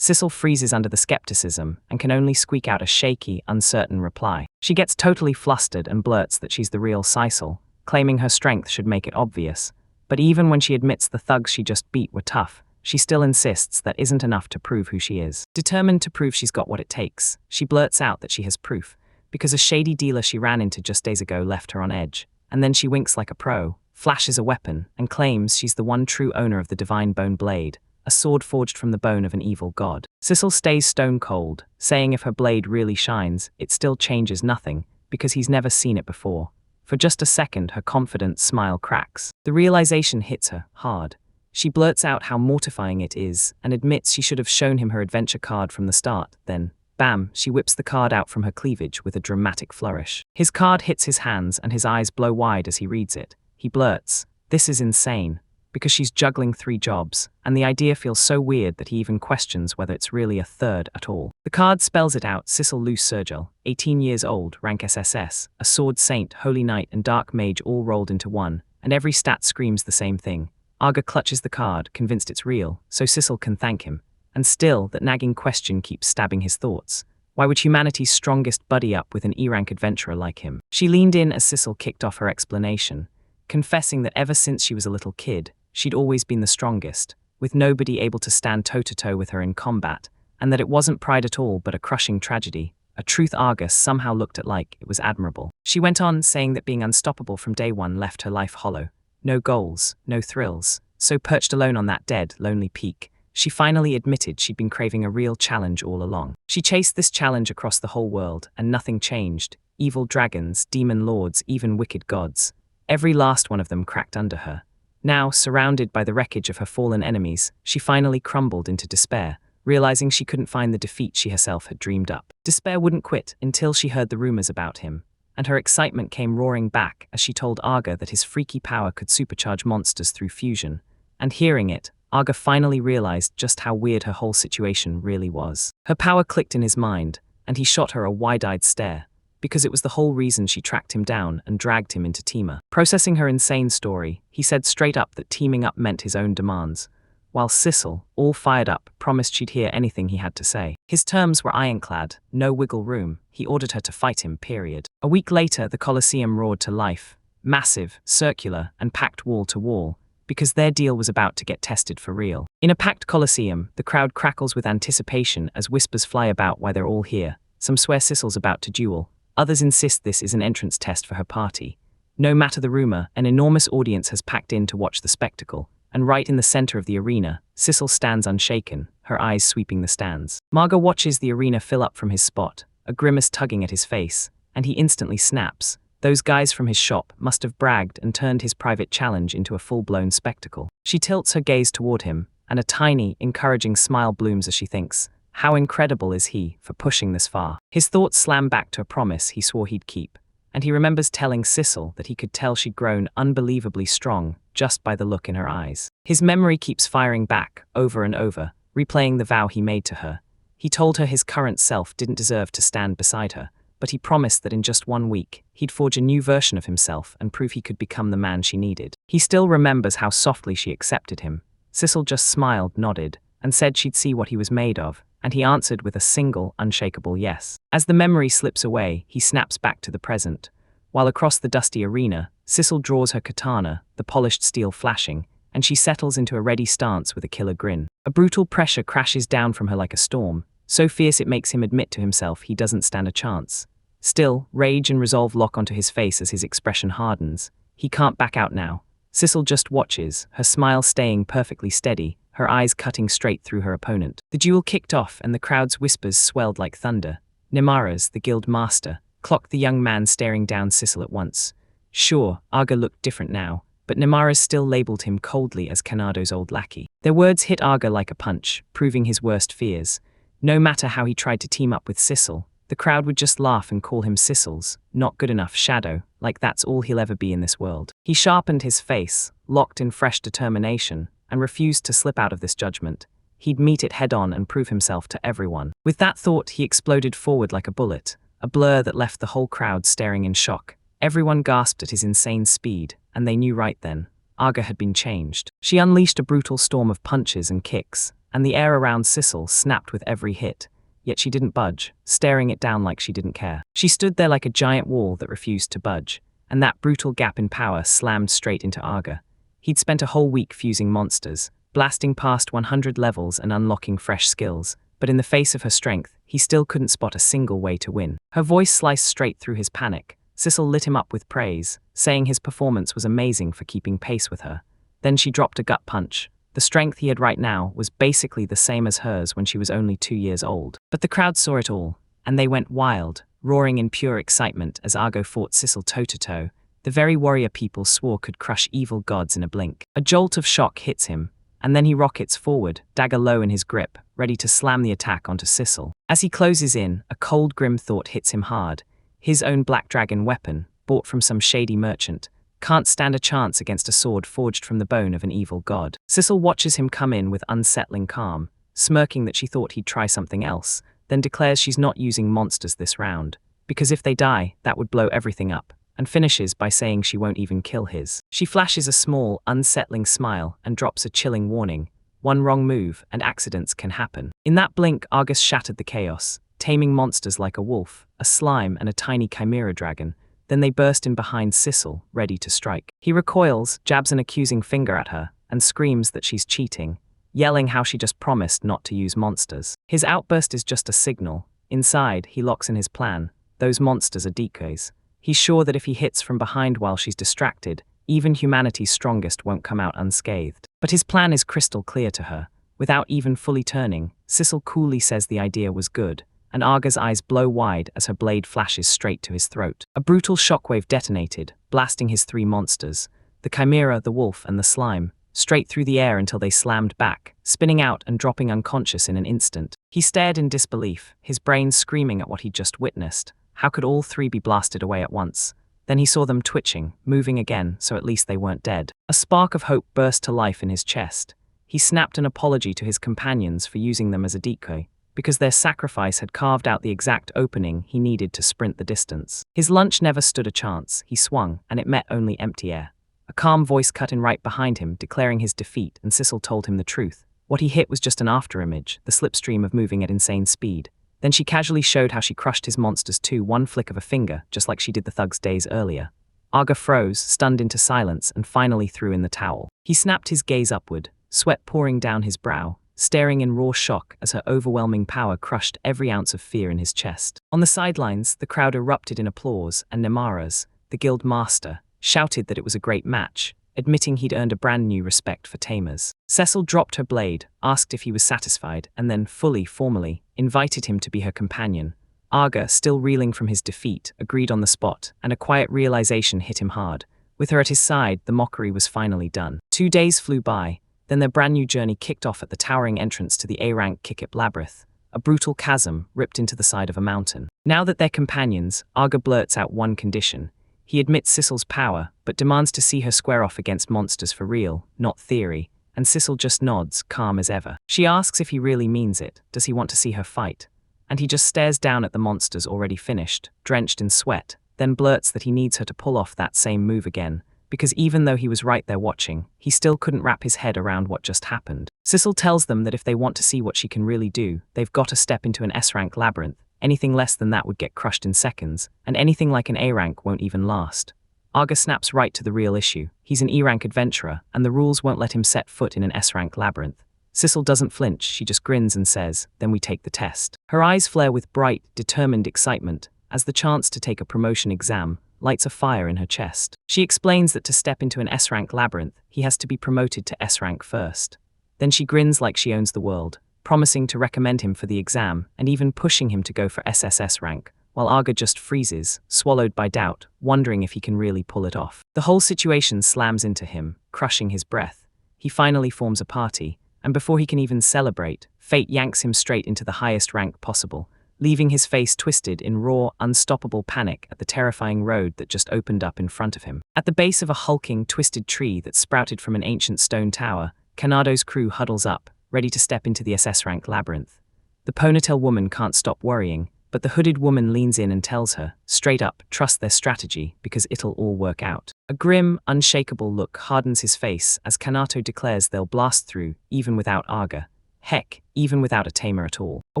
Sissel freezes under the skepticism and can only squeak out a shaky, uncertain reply. She gets totally flustered and blurts that she's the real Sissel, claiming her strength should make it obvious. But even when she admits the thugs she just beat were tough, she still insists that isn't enough to prove who she is. Determined to prove she's got what it takes, she blurts out that she has proof, because a shady dealer she ran into just days ago left her on edge. And then she winks like a pro, flashes a weapon, and claims she's the one true owner of the divine bone blade, a sword forged from the bone of an evil god. Sissel stays stone cold, saying if her blade really shines, it still changes nothing, because he's never seen it before. For just a second, her confident smile cracks. The realization hits her hard. She blurts out how mortifying it is, and admits she should have shown him her adventure card from the start. Then, bam, she whips the card out from her cleavage with a dramatic flourish. His card hits his hands, and his eyes blow wide as he reads it. He blurts, "This is insane," because she's juggling 3 jobs, and the idea feels so weird that he even questions whether it's really a third at all. The card spells it out: Sissel Luce Sergel, 18 years old, rank SSS, a sword saint, holy knight, and dark mage all rolled into one, and every stat screams the same thing. Aga clutches the card, convinced it's real, so Sissel can thank him. And still, that nagging question keeps stabbing his thoughts. Why would humanity's strongest buddy up with an E-rank adventurer like him? She leaned in as Sissel kicked off her explanation, confessing that ever since she was a little kid, she'd always been the strongest, with nobody able to stand toe-to-toe with her in combat, and that it wasn't pride at all but a crushing tragedy, a truth Aga somehow looked at like it was admirable. She went on, saying that being unstoppable from day one left her life hollow. No goals, no thrills, so perched alone on that dead, lonely peak, she finally admitted she'd been craving a real challenge all along. She chased this challenge across the whole world, and nothing changed. Evil dragons, demon lords, even wicked gods. Every last one of them cracked under her. Now, surrounded by the wreckage of her fallen enemies, she finally crumbled into despair, realizing she couldn't find the defeat she herself had dreamed up. Despair wouldn't quit until she heard the rumors about him, and her excitement came roaring back as she told Aga that his freaky power could supercharge monsters through fusion. And hearing it, Aga finally realized just how weird her whole situation really was. Her power clicked in his mind, and he shot her a wide-eyed stare, because it was the whole reason she tracked him down and dragged him into Tamer. Processing her insane story, he said straight up that teaming up meant his own demands, while Sissel, all fired up, promised she'd hear anything he had to say. His terms were ironclad, no wiggle room. He ordered her to fight him, period. A week later, the Colosseum roared to life, massive, circular, and packed wall to wall, because their deal was about to get tested for real. In a packed Colosseum, the crowd crackles with anticipation as whispers fly about why they're all here. Some swear Sissel's about to duel. Others insist this is an entrance test for her party. No matter the rumor, an enormous audience has packed in to watch the spectacle, and right in the center of the arena, Sissel stands unshaken, her eyes sweeping the stands. Manga watches the arena fill up from his spot, a grimace tugging at his face, and he instantly snaps. Those guys from his shop must have bragged and turned his private challenge into a full-blown spectacle. She tilts her gaze toward him, and a tiny, encouraging smile blooms as she thinks, how incredible is he for pushing this far? His thoughts slam back to a promise he swore he'd keep, and he remembers telling Sissel that he could tell she'd grown unbelievably strong just by the look in her eyes. His memory keeps firing back, over and over, replaying the vow he made to her. He told her his current self didn't deserve to stand beside her, but he promised that in just 1 week, he'd forge a new version of himself and prove he could become the man she needed. He still remembers how softly she accepted him. Sissel just smiled, nodded, and said she'd see what he was made of, and he answered with a single, unshakable yes. As the memory slips away, he snaps back to the present. While across the dusty arena, Sissel draws her katana, the polished steel flashing, and she settles into a ready stance with a killer grin. A brutal pressure crashes down from her like a storm, so fierce it makes him admit to himself he doesn't stand a chance. Still, rage and resolve lock onto his face as his expression hardens. He can't back out now. Sissel just watches, her smile staying perfectly steady, her eyes cutting straight through her opponent. The duel kicked off and the crowd's whispers swelled like thunder. Nemaras, the guild master, clocked the young man staring down Sissel at once. Sure, Aga looked different now, but Nemaras still labeled him coldly as Kanado's old lackey. Their words hit Aga like a punch, proving his worst fears. No matter how he tried to team up with Sissel, the crowd would just laugh and call him Sissel's not good enough shadow, like that's all he'll ever be in this world. He sharpened his face, locked in fresh determination, and refused to slip out of this judgment. He'd meet it head-on and prove himself to everyone. With that thought, he exploded forward like a bullet, a blur that left the whole crowd staring in shock. Everyone gasped at his insane speed, and they knew right then, Aga had been changed. She unleashed a brutal storm of punches and kicks, and the air around Sissel snapped with every hit. Yet she didn't budge, staring it down like she didn't care. She stood there like a giant wall that refused to budge, and that brutal gap in power slammed straight into Aga. He'd spent a whole week fusing monsters, blasting past 100 levels and unlocking fresh skills, but in the face of her strength, he still couldn't spot a single way to win. Her voice sliced straight through his panic. Sissel lit him up with praise, saying his performance was amazing for keeping pace with her. Then she dropped a gut punch. The strength he had right now was basically the same as hers when she was only 2 years old. But the crowd saw it all, and they went wild, roaring in pure excitement as Argo fought Sissel toe-to-toe. The very warrior people swore could crush evil gods in a blink. A jolt of shock hits him, and then he rockets forward, dagger low in his grip, ready to slam the attack onto Sissel. As he closes in, a cold, grim thought hits him hard. His own black dragon weapon, bought from some shady merchant, can't stand a chance against a sword forged from the bone of an evil god. Sissel watches him come in with unsettling calm, smirking that she thought he'd try something else, then declares she's not using monsters this round, because if they die, that would blow everything up, and finishes by saying she won't even kill his. She flashes a small, unsettling smile and drops a chilling warning. One wrong move, and accidents can happen. In that blink, Argus shattered the chaos, taming monsters like a wolf, a slime, and a tiny chimera dragon. Then they burst in behind Sissel, ready to strike. He recoils, jabs an accusing finger at her, and screams that she's cheating, yelling how she just promised not to use monsters. His outburst is just a signal. Inside, he locks in his plan. Those monsters are decoys. He's sure that if he hits from behind while she's distracted, even humanity's strongest won't come out unscathed. But his plan is crystal clear to her. Without even fully turning, Sissel coolly says the idea was good, and Arga's eyes blow wide as her blade flashes straight to his throat. A brutal shockwave detonated, blasting his 3 monsters, the chimera, the wolf, and the slime, straight through the air until they slammed back, spinning out and dropping unconscious in an instant. He stared in disbelief, his brain screaming at what he'd just witnessed. How could all 3 be blasted away at once? Then he saw them twitching, moving again, so at least they weren't dead. A spark of hope burst to life in his chest. He snapped an apology to his companions for using them as a decoy, because their sacrifice had carved out the exact opening he needed to sprint the distance. His lunch never stood a chance. He swung, and it met only empty air. A calm voice cut in right behind him, declaring his defeat, and Sissel told him the truth. What he hit was just an afterimage, the slipstream of moving at insane speed. Then she casually showed how she crushed his monsters too, one flick of a finger, just like she did the thugs days earlier. Arga froze, stunned into silence, and finally threw in the towel. He snapped his gaze upward, sweat pouring down his brow, staring in raw shock as her overwhelming power crushed every ounce of fear in his chest. On the sidelines, the crowd erupted in applause, and Nemaras, the guild master, shouted that it was a great match, admitting he'd earned a brand new respect for Tamers. Cecil dropped her blade, asked if he was satisfied, and then, formally, invited him to be her companion. Arga, still reeling from his defeat, agreed on the spot, and a quiet realization hit him hard. With her at his side, the mockery was finally done. 2 days flew by. Then their brand new journey kicked off at the towering entrance to the A-rank Kikip Labyrinth, a brutal chasm ripped into the side of a mountain. Now that they're companions, Arga blurts out one condition. He admits Sissel's power, but demands to see her square off against monsters for real, not theory, and Sissel just nods, calm as ever. She asks if he really means it, does he want to see her fight? And he just stares down at the monsters already finished, drenched in sweat, then blurts that he needs her to pull off that same move again, because even though he was right there watching, he still couldn't wrap his head around what just happened. Sissel tells them that if they want to see what she can really do, they've got to step into an S-rank labyrinth. Anything less than that would get crushed in seconds, and anything like an A-rank won't even last. Arga snaps right to the real issue. He's an E-rank adventurer, and the rules won't let him set foot in an S-rank labyrinth. Sissel doesn't flinch, she just grins and says, then we take the test. Her eyes flare with bright, determined excitement, as the chance to take a promotion exam lights a fire in her chest. She explains that to step into an S-rank labyrinth, he has to be promoted to S-rank first. Then she grins like she owns the world, promising to recommend him for the exam and even pushing him to go for SSS rank, while Arga just freezes, swallowed by doubt, wondering if he can really pull it off. The whole situation slams into him, crushing his breath. He finally forms a party, and before he can even celebrate, fate yanks him straight into the highest rank possible, leaving his face twisted in raw, unstoppable panic at the terrifying road that just opened up in front of him. At the base of a hulking, twisted tree that sprouted from an ancient stone tower, Kanado's crew huddles up, ready to step into the SS rank labyrinth. The ponytail woman can't stop worrying, but the hooded woman leans in and tells her, straight up, trust their strategy, because it'll all work out. A grim, unshakable look hardens his face as Kanato declares they'll blast through, even without Aga. Heck, even without a Tamer at all. A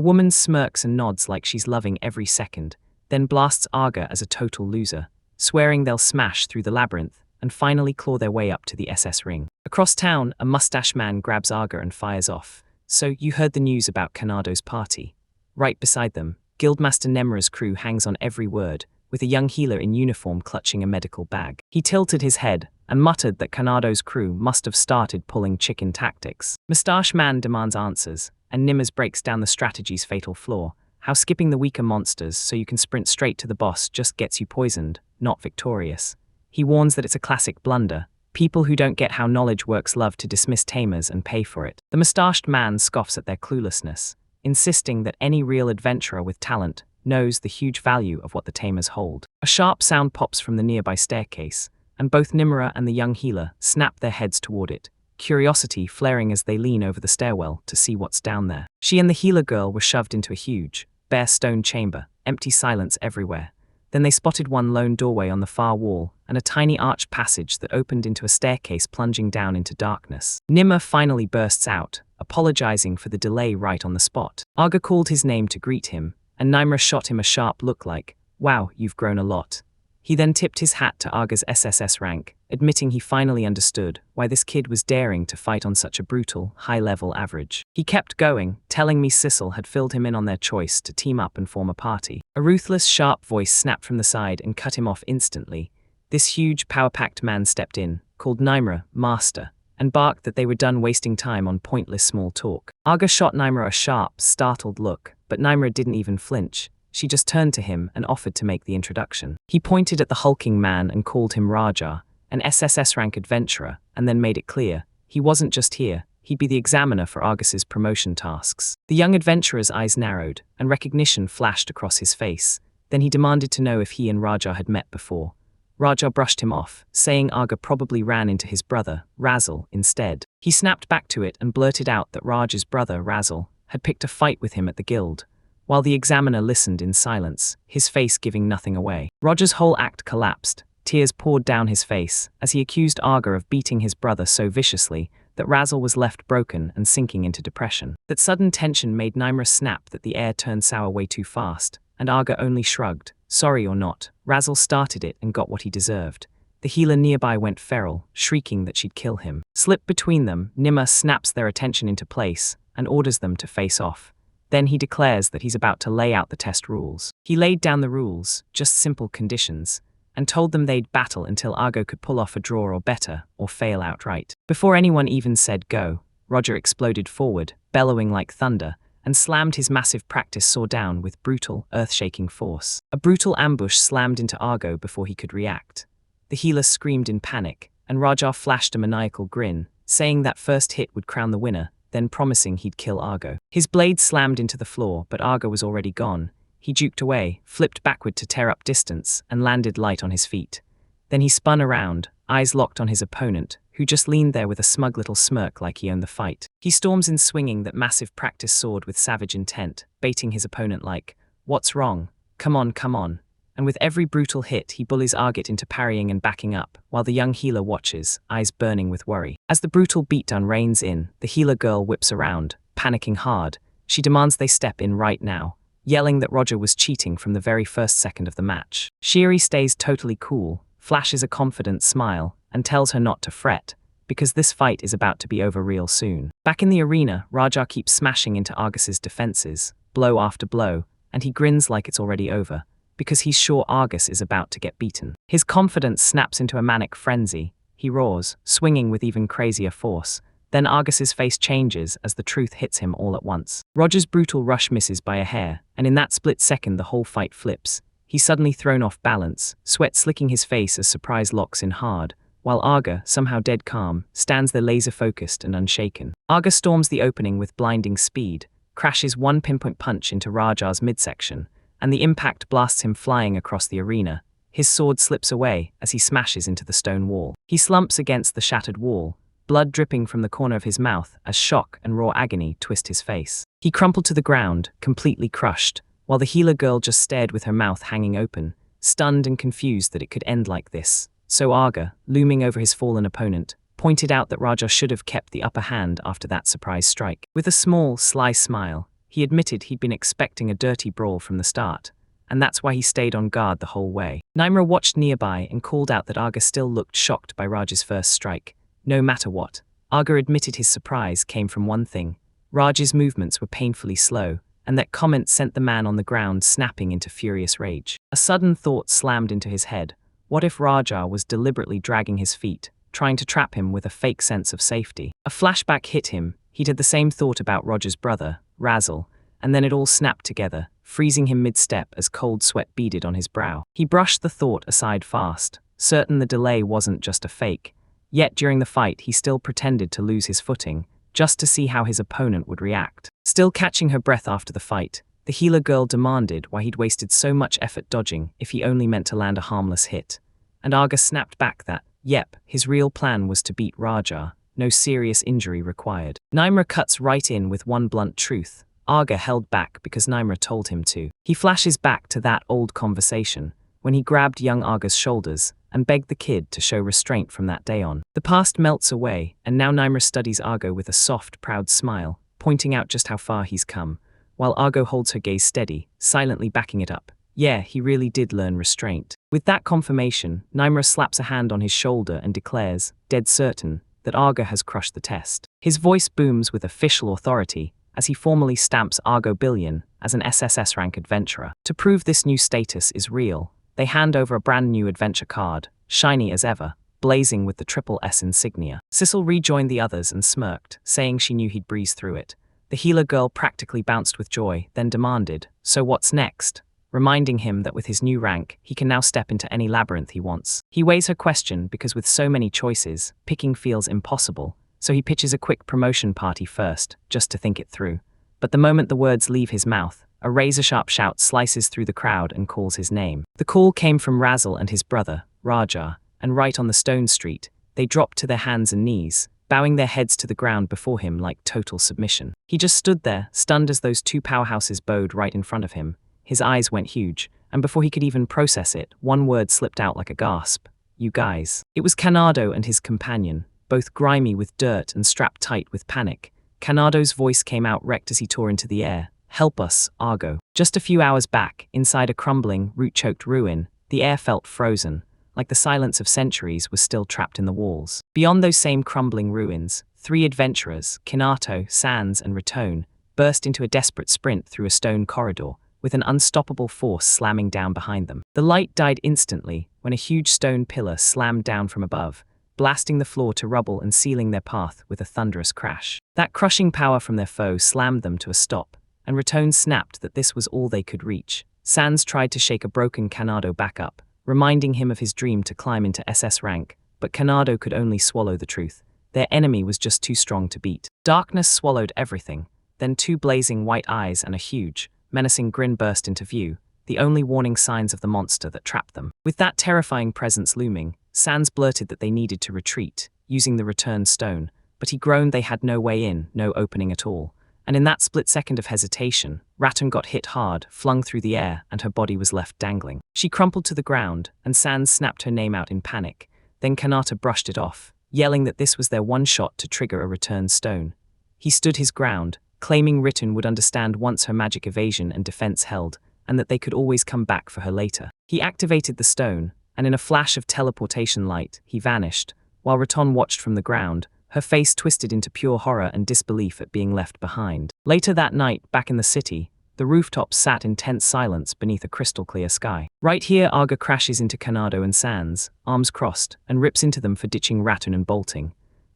woman smirks and nods like she's loving every second, then blasts Aga as a total loser, swearing they'll smash through the labyrinth and finally claw their way up to the SS ring. Across town, a mustache man grabs Aga and fires off. So, you heard the news about Kanado's party. Right beside them, Guildmaster Nemura's crew hangs on every word, with a young healer in uniform clutching a medical bag. He tilted his head and muttered that Kanado's crew must have started pulling chicken tactics. Mustache Man demands answers, and Nimmers breaks down the strategy's fatal flaw, how skipping the weaker monsters so you can sprint straight to the boss just gets you poisoned, not victorious. He warns that it's a classic blunder. People who don't get how knowledge works love to dismiss Tamers and pay for it. The mustached man scoffs at their cluelessness, insisting that any real adventurer with talent knows the huge value of what the Tamers hold. A sharp sound pops from the nearby staircase, and both Nimura and the young healer snap their heads toward it, curiosity flaring as they lean over the stairwell to see what's down there. She and the healer girl were shoved into a huge, bare stone chamber, empty silence everywhere. Then they spotted one lone doorway on the far wall and a tiny arched passage that opened into a staircase plunging down into darkness. Nimmer finally bursts out, apologizing for the delay right on the spot. Aga called his name to greet him, and Nimra shot him a sharp look like, "Wow, you've grown a lot." He then tipped his hat to Aga's SSS rank, admitting he finally understood why this kid was daring to fight on such a brutal, high-level average. He kept going, telling me Sissel had filled him in on their choice to team up and form a party. A ruthless, sharp voice snapped from the side and cut him off instantly. This huge, power-packed man stepped in, called Nimra Master, and barked that they were done wasting time on pointless small talk. Aga shot Nimra a sharp, startled look, but Nimra didn't even flinch. She just turned to him and offered to make the introduction. He pointed at the hulking man and called him Raja, an SSS rank adventurer, and then made it clear he wasn't just here, he'd be the examiner for Argus's promotion tasks. The young adventurer's eyes narrowed, and recognition flashed across his face. Then he demanded to know if he and Raja had met before. Raja brushed him off, saying Aga probably ran into his brother, Razzle, instead. He snapped back to it and blurted out that Raj's brother, Razzle, had picked a fight with him at the guild. While the examiner listened in silence, his face giving nothing away. Roger's whole act collapsed. Tears poured down his face as he accused Aga of beating his brother so viciously that Razzle was left broken and sinking into depression. That sudden tension made Nimra snap that the air turned sour way too fast, and Aga only shrugged. Sorry or not, Razzle started it and got what he deserved. The healer nearby went feral, shrieking that she'd kill him. Slipped between them, Nimmer snaps their attention into place and orders them to face off. Then he declares that he's about to lay out the test rules. He laid down the rules, just simple conditions, and told them they'd battle until Argo could pull off a draw or better, or fail outright. Before anyone even said go, Roger exploded forward, bellowing like thunder, and slammed his massive practice saw down with brutal, earth-shaking force. A brutal ambush slammed into Argo before he could react. The healer screamed in panic, and Raja flashed a maniacal grin, saying that first hit would crown the winner, then promising he'd kill Argo. His blade slammed into the floor, but Argo was already gone. He juked away, flipped backward to tear up distance, and landed light on his feet. Then he spun around, eyes locked on his opponent, who just leaned there with a smug little smirk like he owned the fight. He storms in swinging that massive practice sword with savage intent, baiting his opponent like, "What's wrong? Come on, come on." And with every brutal hit, he bullies Argit into parrying and backing up, while the young healer watches, eyes burning with worry. As the brutal beatdown reigns in, the healer girl whips around, panicking hard. She demands they step in right now, yelling that Roger was cheating from the very first second of the match. Shiri stays totally cool, flashes a confident smile, and tells her not to fret, because this fight is about to be over real soon. Back in the arena, Raja keeps smashing into Argus's defenses, blow after blow, and he grins like it's already over, because he's sure Argus is about to get beaten. His confidence snaps into a manic frenzy. He roars, swinging with even crazier force. Then Argus's face changes as the truth hits him all at once. Roger's brutal rush misses by a hair, and in that split second the whole fight flips. He's suddenly thrown off balance, sweat slicking his face as surprise locks in hard, while Aga, somehow dead calm, stands there laser-focused and unshaken. Aga storms the opening with blinding speed, crashes one pinpoint punch into Raja's midsection, and the impact blasts him flying across the arena. His sword slips away as he smashes into the stone wall. He slumps against the shattered wall, blood dripping from the corner of his mouth as shock and raw agony twist his face. He crumpled to the ground, completely crushed, while the healer girl just stared with her mouth hanging open, stunned and confused that it could end like this. So Aga, looming over his fallen opponent, pointed out that Raja should have kept the upper hand after that surprise strike. With a small, sly smile, he admitted he'd been expecting a dirty brawl from the start, and that's why he stayed on guard the whole way. Naimra watched nearby and called out that Aga still looked shocked by Raj's first strike. No matter what, Aga admitted his surprise came from one thing: Raj's movements were painfully slow, and that comment sent the man on the ground snapping into furious rage. A sudden thought slammed into his head. What if Raja was deliberately dragging his feet, trying to trap him with a fake sense of safety? A flashback hit him. He'd had the same thought about Roger's brother, Razzle, and then it all snapped together, freezing him mid-step as cold sweat beaded on his brow. He brushed the thought aside fast, certain the delay wasn't just a fake. Yet during the fight he still pretended to lose his footing, just to see how his opponent would react. Still catching her breath after the fight, the healer girl demanded why he'd wasted so much effort dodging if he only meant to land a harmless hit. And Aga snapped back that, yep, his real plan was to beat Raja, no serious injury required. Naimra cuts right in with one blunt truth. Aga held back because Naimra told him to. He flashes back to that old conversation, when he grabbed young Aga's shoulders and begged the kid to show restraint from that day on. The past melts away, and now Naimra studies Aga with a soft, proud smile, pointing out just how far he's come, while Aga holds her gaze steady, silently backing it up. Yeah, he really did learn restraint. With that confirmation, Naimra slaps a hand on his shoulder and declares, dead certain, that Aga has crushed the test. His voice booms with official authority as he formally stamps Argo Billion as an SSS rank adventurer. To prove this new status is real, they hand over a brand new adventure card, shiny as ever, blazing with the triple S insignia. Sissel rejoined the others and smirked, saying she knew he'd breeze through it. The healer girl practically bounced with joy, then demanded, so what's next? Reminding him that with his new rank, he can now step into any labyrinth he wants. He weighs her question because with so many choices, picking feels impossible, so he pitches a quick promotion party first, just to think it through. But the moment the words leave his mouth, a razor-sharp shout slices through the crowd and calls his name. The call came from Razzle and his brother, Raja, and right on the stone street, they dropped to their hands and knees, bowing their heads to the ground before him like total submission. He just stood there, stunned as those two powerhouses bowed right in front of him. His eyes went huge, and before he could even process it, one word slipped out like a gasp. You guys. It was Kanado and his companion, both grimy with dirt and strapped tight with panic. Kanado's voice came out wrecked as he tore into the air. Help us, Argo. Just a few hours back, inside a crumbling, root-choked ruin, the air felt frozen, like the silence of centuries was still trapped in the walls. Beyond those same crumbling ruins, three adventurers, Kinato, Sans, and Ratone, burst into a desperate sprint through a stone corridor, with an unstoppable force slamming down behind them. The light died instantly when a huge stone pillar slammed down from above, blasting the floor to rubble and sealing their path with a thunderous crash. That crushing power from their foe slammed them to a stop, and Ratone snapped that this was all they could reach. Sans tried to shake a broken Kanado back up, reminding him of his dream to climb into SS rank, but Kanado could only swallow the truth. Their enemy was just too strong to beat. Darkness swallowed everything, then two blazing white eyes and a huge, menacing grin burst into view, the only warning signs of the monster that trapped them. With that terrifying presence looming, Sans blurted that they needed to retreat, using the returned stone, but he groaned they had no way in, no opening at all. And in that split second of hesitation, Ratton got hit hard, flung through the air, and her body was left dangling. She crumpled to the ground, and Sans snapped her name out in panic. Then Kanata brushed it off, yelling that this was their one shot to trigger a returned stone. He stood his ground, claiming Riton would understand once her magic evasion and defense held, and that they could always come back for her later. He activated the stone, and in a flash of teleportation light, he vanished, while Riton watched from the ground, her face twisted into pure horror and disbelief at being left behind. Later that night, back in the city, the rooftops sat in tense silence beneath a crystal-clear sky. Right here, Arga crashes into Kanado and Sans, arms crossed, and rips into them for ditching Ratton and bolting.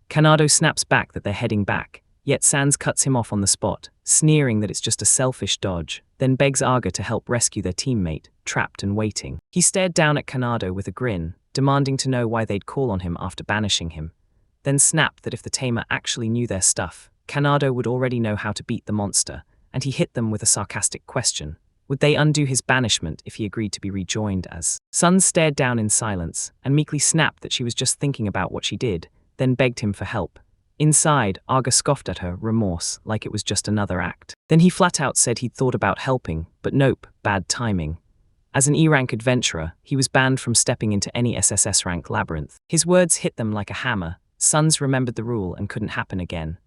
Kanado snaps back that they're heading back, yet Sans cuts him off on the spot, sneering that it's just a selfish dodge, then begs Arga to help rescue their teammate, trapped and waiting. He stared down at Kanado with a grin, demanding to know why they'd call on him after banishing him. Then snapped that if the Tamer actually knew their stuff, Kanado would already know how to beat the monster, and he hit them with a sarcastic question. Would they undo his banishment if he agreed to be rejoined as? Sun stared down in silence, and meekly snapped that she was just thinking about what she did, then begged him for help. Inside, Arga scoffed at her, remorse, like it was just another act. Then he flat out said he'd thought about helping, but nope, bad timing. As an E-rank adventurer, he was banned from stepping into any SSS rank labyrinth. His words hit them like a hammer. Suns remembered the rule and couldn't happen again.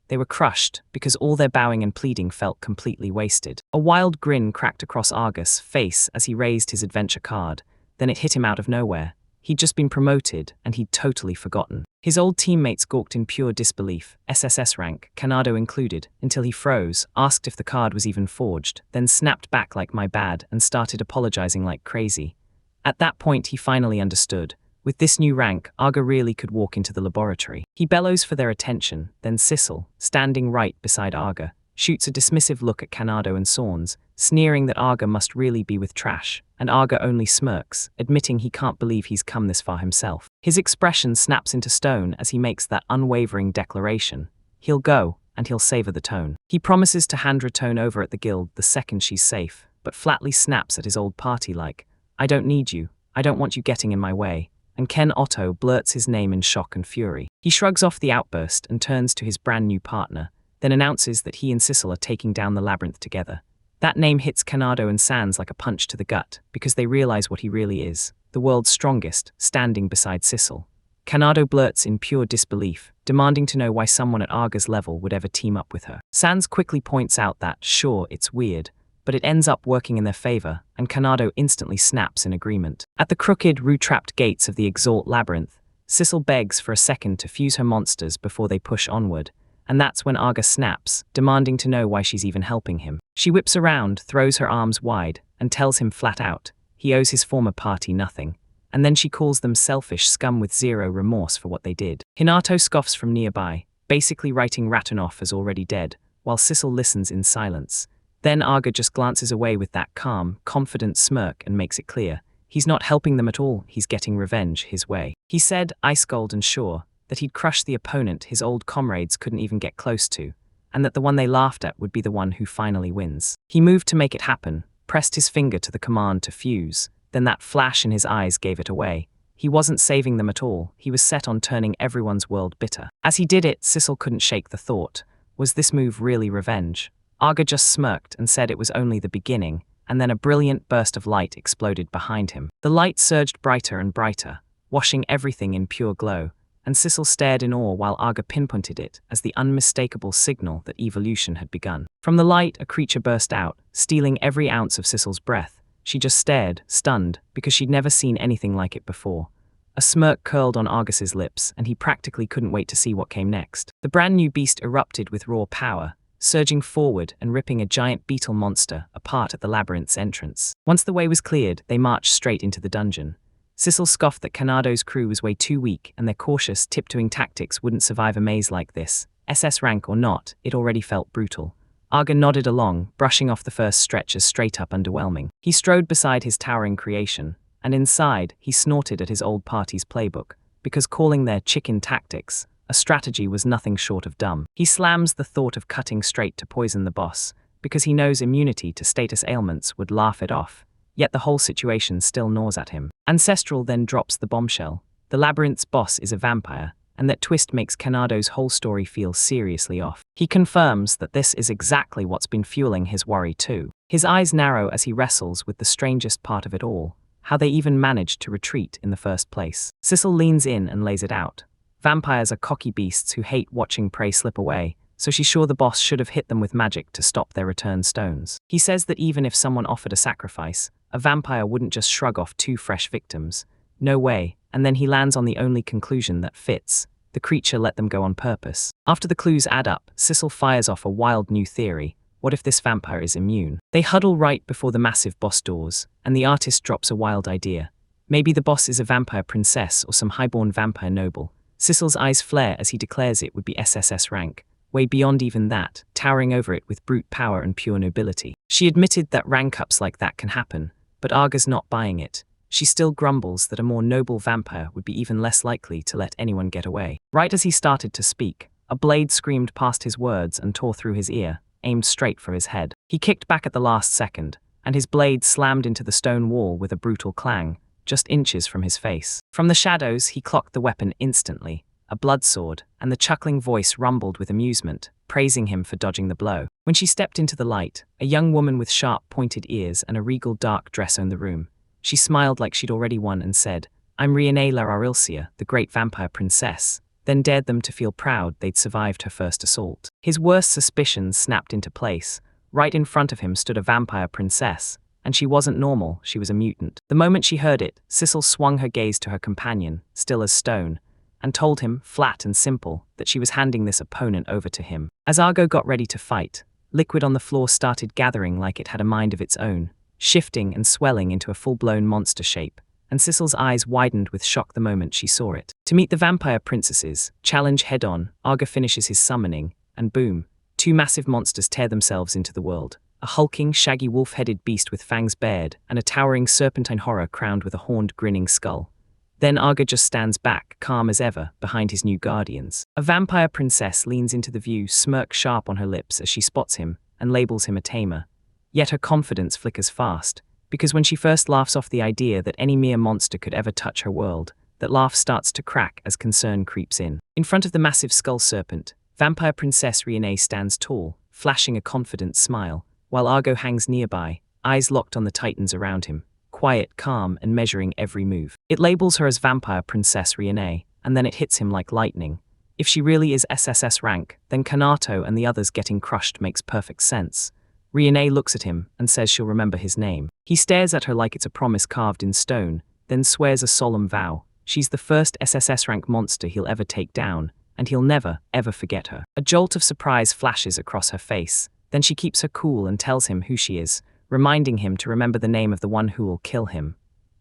They were crushed, because all their bowing and pleading felt completely wasted. A wild grin cracked across Argus' face as he raised his adventure card. Then it hit him out of nowhere. He'd just been promoted, and he'd totally forgotten. His old teammates gawked in pure disbelief, SSS rank, Kanado included, until he froze, asked if the card was even forged, then snapped back like my bad and started apologizing like crazy. At that point he finally understood. With this new rank, Arga really could walk into the laboratory. He bellows for their attention, then Sissel, standing right beside Arga, shoots a dismissive look at Kanado and Sorns, sneering that Arga must really be with trash, and Arga only smirks, admitting he can't believe he's come this far himself. His expression snaps into stone as he makes that unwavering declaration. He'll go, and he'll savor the tone. He promises to hand Ratone over at the guild the second she's safe, but flatly snaps at his old party like, I don't need you, I don't want you getting in my way. And Ken Otto blurts his name in shock and fury. He shrugs off the outburst and turns to his brand new partner, then announces that he and Sissel are taking down the labyrinth together. That name hits Kanado and Sans like a punch to the gut, because they realize what he really is, the world's strongest, standing beside Sissel. Kanado blurts in pure disbelief, demanding to know why someone at Arga's level would ever team up with her. Sans quickly points out that, sure, it's weird, but it ends up working in their favor, and Kanado instantly snaps in agreement. At the crooked, rue-trapped gates of the Exalt Labyrinth, Sissel begs for a second to fuse her monsters before they push onward, and that's when Arga snaps, demanding to know why she's even helping him. She whips around, throws her arms wide, and tells him flat out, he owes his former party nothing, and then she calls them selfish scum with zero remorse for what they did. Hinato scoffs from nearby, basically writing Ratton off as already dead, while Sissel listens in silence. Then Arga just glances away with that calm, confident smirk and makes it clear, he's not helping them at all, he's getting revenge his way. He said, ice-cold and sure, that he'd crush the opponent his old comrades couldn't even get close to, and that the one they laughed at would be the one who finally wins. He moved to make it happen, pressed his finger to the command to fuse, then that flash in his eyes gave it away. He wasn't saving them at all, he was set on turning everyone's world bitter. As he did it, Sissel couldn't shake the thought, was this move really revenge? Arga just smirked and said it was only the beginning, and then a brilliant burst of light exploded behind him. The light surged brighter and brighter, washing everything in pure glow, and Sissel stared in awe while Arga pinpointed it as the unmistakable signal that evolution had begun. From the light, a creature burst out, stealing every ounce of Sissel's breath. She just stared, stunned, because she'd never seen anything like it before. A smirk curled on Argus's lips, and he practically couldn't wait to see what came next. The brand new beast erupted with raw power, surging forward and ripping a giant beetle monster apart at the labyrinth's entrance. Once the way was cleared, they marched straight into the dungeon. Sissel scoffed that Kanado's crew was way too weak and their cautious, tiptoeing tactics wouldn't survive a maze like this. SS rank or not, it already felt brutal. Arga nodded along, brushing off the first stretch as straight-up underwhelming. He strode beside his towering creation, and inside, he snorted at his old party's playbook, because calling their chicken tactics a strategy was nothing short of dumb. He slams the thought of cutting straight to poison the boss, because he knows immunity to status ailments would laugh it off, yet the whole situation still gnaws at him. Ancestral then drops the bombshell. The labyrinth's boss is a vampire, and that twist makes Kanado's whole story feel seriously off. He confirms that this is exactly what's been fueling his worry too. His eyes narrow as he wrestles with the strangest part of it all, how they even managed to retreat in the first place. Sissel leans in and lays it out. Vampires are cocky beasts who hate watching prey slip away, so she's sure the boss should have hit them with magic to stop their return stones. He says that even if someone offered a sacrifice, a vampire wouldn't just shrug off 2 fresh victims. No way, and then he lands on the only conclusion that fits. The creature let them go on purpose. After the clues add up, Sissel fires off a wild new theory. What if this vampire is immune? They huddle right before the massive boss doors, and the artist drops a wild idea. Maybe the boss is a vampire princess or some highborn vampire noble. Sissel's eyes flare as he declares it would be SSS rank, way beyond even that, towering over it with brute power and pure nobility. She admitted that rank ups like that can happen, but Arga's not buying it. she still grumbles that a more noble vampire would be even less likely to let anyone get away. Right as he started to speak, a blade screamed past his words and tore through his ear, aimed straight for his head. He kicked back at the last second, and his blade slammed into the stone wall with a brutal clang, just inches from his face. From the shadows, he clocked the weapon instantly, a blood sword, and the chuckling voice rumbled with amusement, praising him for dodging the blow. When she stepped into the light, a young woman with sharp, pointed ears and a regal dark dress owned the room. She smiled like she'd already won and said, "I'm Riene la Arilcia, the great vampire princess," then dared them to feel proud they'd survived her first assault. His worst suspicions snapped into place. Right in front of him stood a vampire princess, and she wasn't normal, she was a mutant. The moment she heard it, Sissel swung her gaze to her companion, still as stone, and told him, flat and simple, that she was handing this opponent over to him. As Argo got ready to fight, liquid on the floor started gathering like it had a mind of its own, shifting and swelling into a full-blown monster shape, and Sissel's eyes widened with shock the moment she saw it. To meet the vampire princesses, challenge head-on, Argo finishes his summoning, and boom, two massive monsters tear themselves into the world. A hulking, shaggy wolf-headed beast with fangs bared, and a towering serpentine horror crowned with a horned, grinning skull. Then Argo just stands back, calm as ever, behind his new guardians. A vampire princess leans into the view, smirk sharp on her lips as she spots him, and labels him a tamer. Yet her confidence flickers fast, because when she first laughs off the idea that any mere monster could ever touch her world, that laugh starts to crack as concern creeps in. In front of the massive skull serpent, Vampire Princess Riene stands tall, flashing a confident smile, while Argo hangs nearby, eyes locked on the titans around him, quiet, calm, and measuring every move. It labels her as Vampire Princess Riene, and then it hits him like lightning. If she really is SSS rank, then Kanato and the others getting crushed makes perfect sense. Riene looks at him and says she'll remember his name. He stares at her like it's a promise carved in stone, then swears a solemn vow. She's the first SSS rank monster he'll ever take down, and he'll never, ever forget her. A jolt of surprise flashes across her face. Then she keeps her cool and tells him who she is, reminding him to remember the name of the one who will kill him.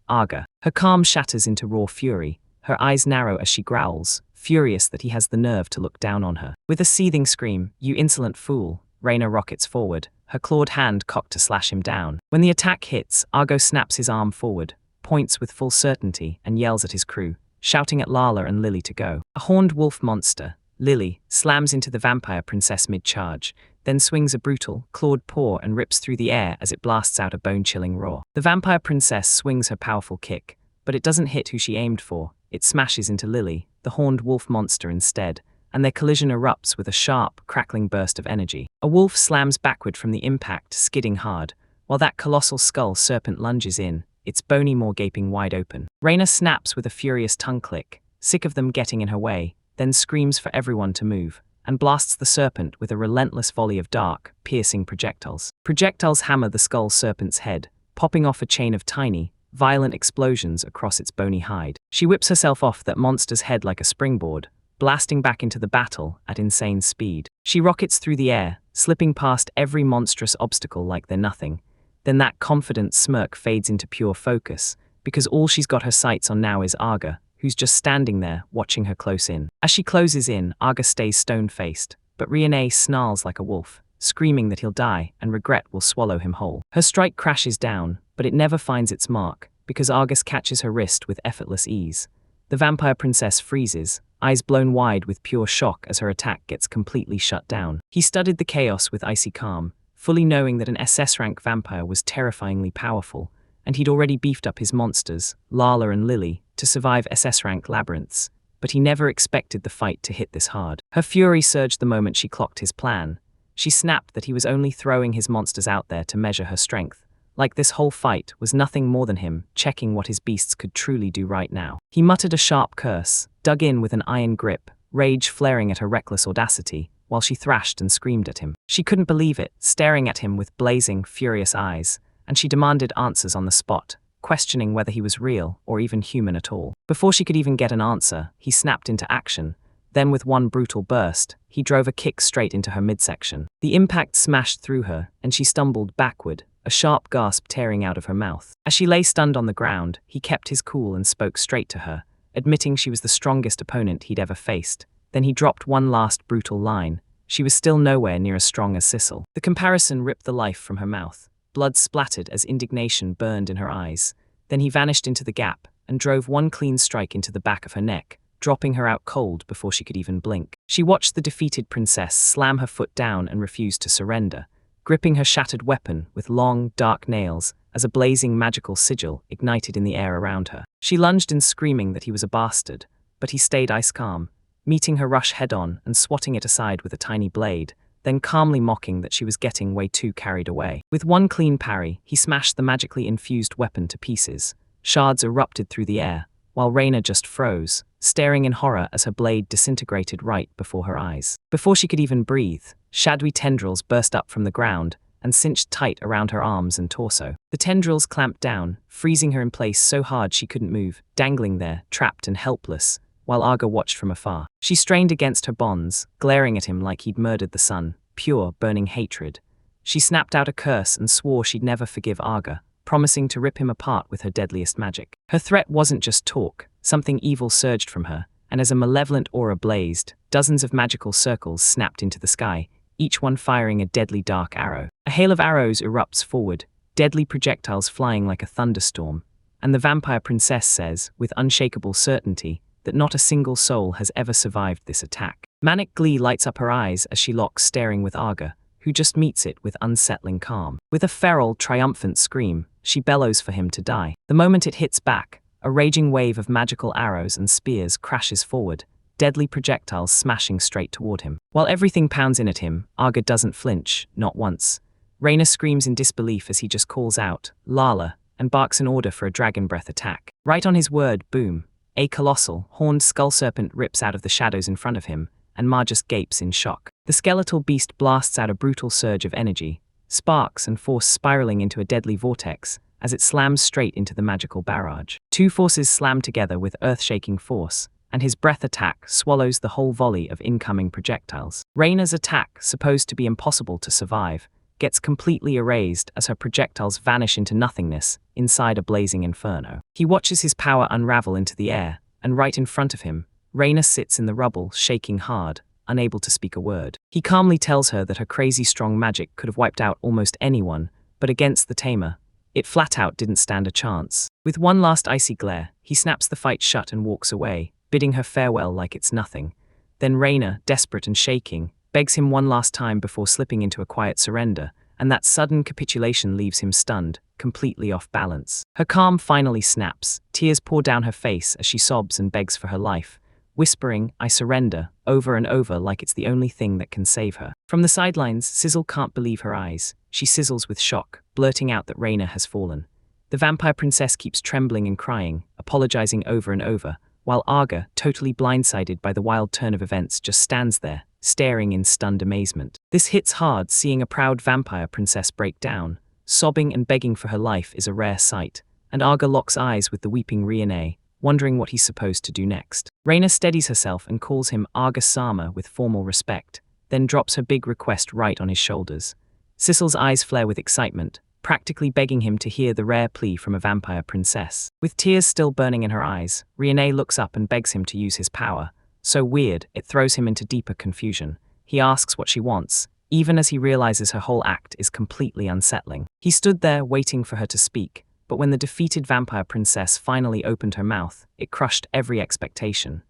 Arga. Her calm shatters into raw fury. Her eyes narrow as she growls, furious that he has the nerve to look down on her. With a seething scream, "You insolent fool," Reyna rockets forward, her clawed hand cocked to slash him down. When the attack hits, Argo snaps his arm forward, points with full certainty, and yells at his crew, shouting at Lala and Lily to go. A horned wolf monster, Lily, slams into the vampire princess mid-charge, then swings a brutal, clawed paw and rips through the air as it blasts out a bone-chilling roar. The vampire princess swings her powerful kick, but it doesn't hit who she aimed for. It smashes into Lily, the horned wolf monster instead, and their collision erupts with a sharp, crackling burst of energy. A wolf slams backward from the impact, skidding hard, while that colossal skull serpent lunges in, its bony maw gaping wide open. Reyna snaps with a furious tongue click, sick of them getting in her way, then screams for everyone to move, and blasts the serpent with a relentless volley of dark, piercing projectiles. Projectiles hammer the skull serpent's head, popping off a chain of tiny, violent explosions across its bony hide. She whips herself off that monster's head like a springboard, blasting back into the battle at insane speed. She rockets through the air, slipping past every monstrous obstacle like they're nothing. Then that confident smirk fades into pure focus, because all she's got her sights on now is Arga, who's just standing there, watching her close in. As she closes in, Arga stays stone-faced, but Riene snarls like a wolf, screaming that he'll die and regret will swallow him whole. Her strike crashes down, but it never finds its mark, because Argus catches her wrist with effortless ease. The vampire princess freezes, eyes blown wide with pure shock as her attack gets completely shut down. He studied the chaos with icy calm, fully knowing that an SS-rank vampire was terrifyingly powerful, and he'd already beefed up his monsters, Lala and Lily, to survive SS-rank labyrinths, but he never expected the fight to hit this hard. Her fury surged the moment she clocked his plan. She snapped that he was only throwing his monsters out there to measure her strength, like this whole fight was nothing more than him checking what his beasts could truly do right now. He muttered a sharp curse, dug in with an iron grip, rage flaring at her reckless audacity, while she thrashed and screamed at him. She couldn't believe it, staring at him with blazing, furious eyes, and she demanded answers on the spot, questioning whether he was real or even human at all. Before she could even get an answer, he snapped into action. Then with one brutal burst, he drove a kick straight into her midsection. The impact smashed through her, and she stumbled backward, a sharp gasp tearing out of her mouth. As she lay stunned on the ground, he kept his cool and spoke straight to her, admitting she was the strongest opponent he'd ever faced. Then he dropped one last brutal line. She was still nowhere near as strong as Sissel. The comparison ripped the life from her mouth. Blood splattered as indignation burned in her eyes. Then he vanished into the gap and drove one clean strike into the back of her neck, dropping her out cold before she could even blink. She watched the defeated princess slam her foot down and refuse to surrender, gripping her shattered weapon with long, dark nails as a blazing magical sigil ignited in the air around her. She lunged in, screaming that he was a bastard, but he stayed ice calm, meeting her rush head-on and swatting it aside with a tiny blade, then calmly mocking that she was getting way too carried away. With one clean parry, he smashed the magically infused weapon to pieces. Shards erupted through the air, while Reina just froze, staring in horror as her blade disintegrated right before her eyes. Before she could even breathe, shadowy tendrils burst up from the ground and cinched tight around her arms and torso. The tendrils clamped down, freezing her in place so hard she couldn't move, dangling there, trapped and helpless, while Aga watched from afar. She strained against her bonds, glaring at him like he'd murdered the sun, pure, burning hatred. She snapped out a curse and swore she'd never forgive Aga, promising to rip him apart with her deadliest magic. Her threat wasn't just talk. Something evil surged from her, and as a malevolent aura blazed, dozens of magical circles snapped into the sky, each one firing a deadly dark arrow. A hail of arrows erupts forward, deadly projectiles flying like a thunderstorm, and the vampire princess says, with unshakable certainty, that not a single soul has ever survived this attack. Manic glee lights up her eyes as she locks staring with Aga, who just meets it with unsettling calm. With a feral, triumphant scream, she bellows for him to die. The moment it hits back, a raging wave of magical arrows and spears crashes forward, deadly projectiles smashing straight toward him. While everything pounds in at him, Aga doesn't flinch, not once. Reina screams in disbelief as he just calls out, Lala, and barks an order for a dragon breath attack. Right on his word, boom, a colossal, horned skull serpent rips out of the shadows in front of him, and Ma just gapes in shock. The skeletal beast blasts out a brutal surge of energy, sparks and force spiraling into a deadly vortex, as it slams straight into the magical barrage. Two forces slam together with earth-shaking force, and his breath attack swallows the whole volley of incoming projectiles. Reina's attack, supposed to be impossible to survive, gets completely erased as her projectiles vanish into nothingness inside a blazing inferno. He watches his power unravel into the air, and right in front of him, Reina sits in the rubble, shaking hard, unable to speak a word. He calmly tells her that her crazy strong magic could have wiped out almost anyone, but against the Tamer, it flat out didn't stand a chance. With one last icy glare, he snaps the fight shut and walks away, bidding her farewell like it's nothing. Then Reina, desperate and shaking, begs him one last time before slipping into a quiet surrender, and that sudden capitulation leaves him stunned, completely off balance. Her calm finally snaps, tears pour down her face as she sobs and begs for her life, whispering, I surrender, over and over like it's the only thing that can save her. From the sidelines, Sizzle can't believe her eyes. She sizzles with shock, blurting out that Reina has fallen. The vampire princess keeps trembling and crying, apologizing over and over, while Aga, totally blindsided by the wild turn of events, just stands there, staring in stunned amazement. This hits hard. Seeing a proud vampire princess break down, sobbing and begging for her life is a rare sight, and Aga locks eyes with the weeping Riene, wondering what he's supposed to do next. Reina steadies herself and calls him Aga-sama with formal respect, then drops her big request right on his shoulders. Sissel's eyes flare with excitement, practically begging him to hear the rare plea from a vampire princess. With tears still burning in her eyes, Riene looks up and begs him to use his power. So weird, it throws him into deeper confusion. He asks what she wants, even as he realizes her whole act is completely unsettling. He stood there waiting for her to speak, but when the defeated vampire princess finally opened her mouth, it crushed every expectation.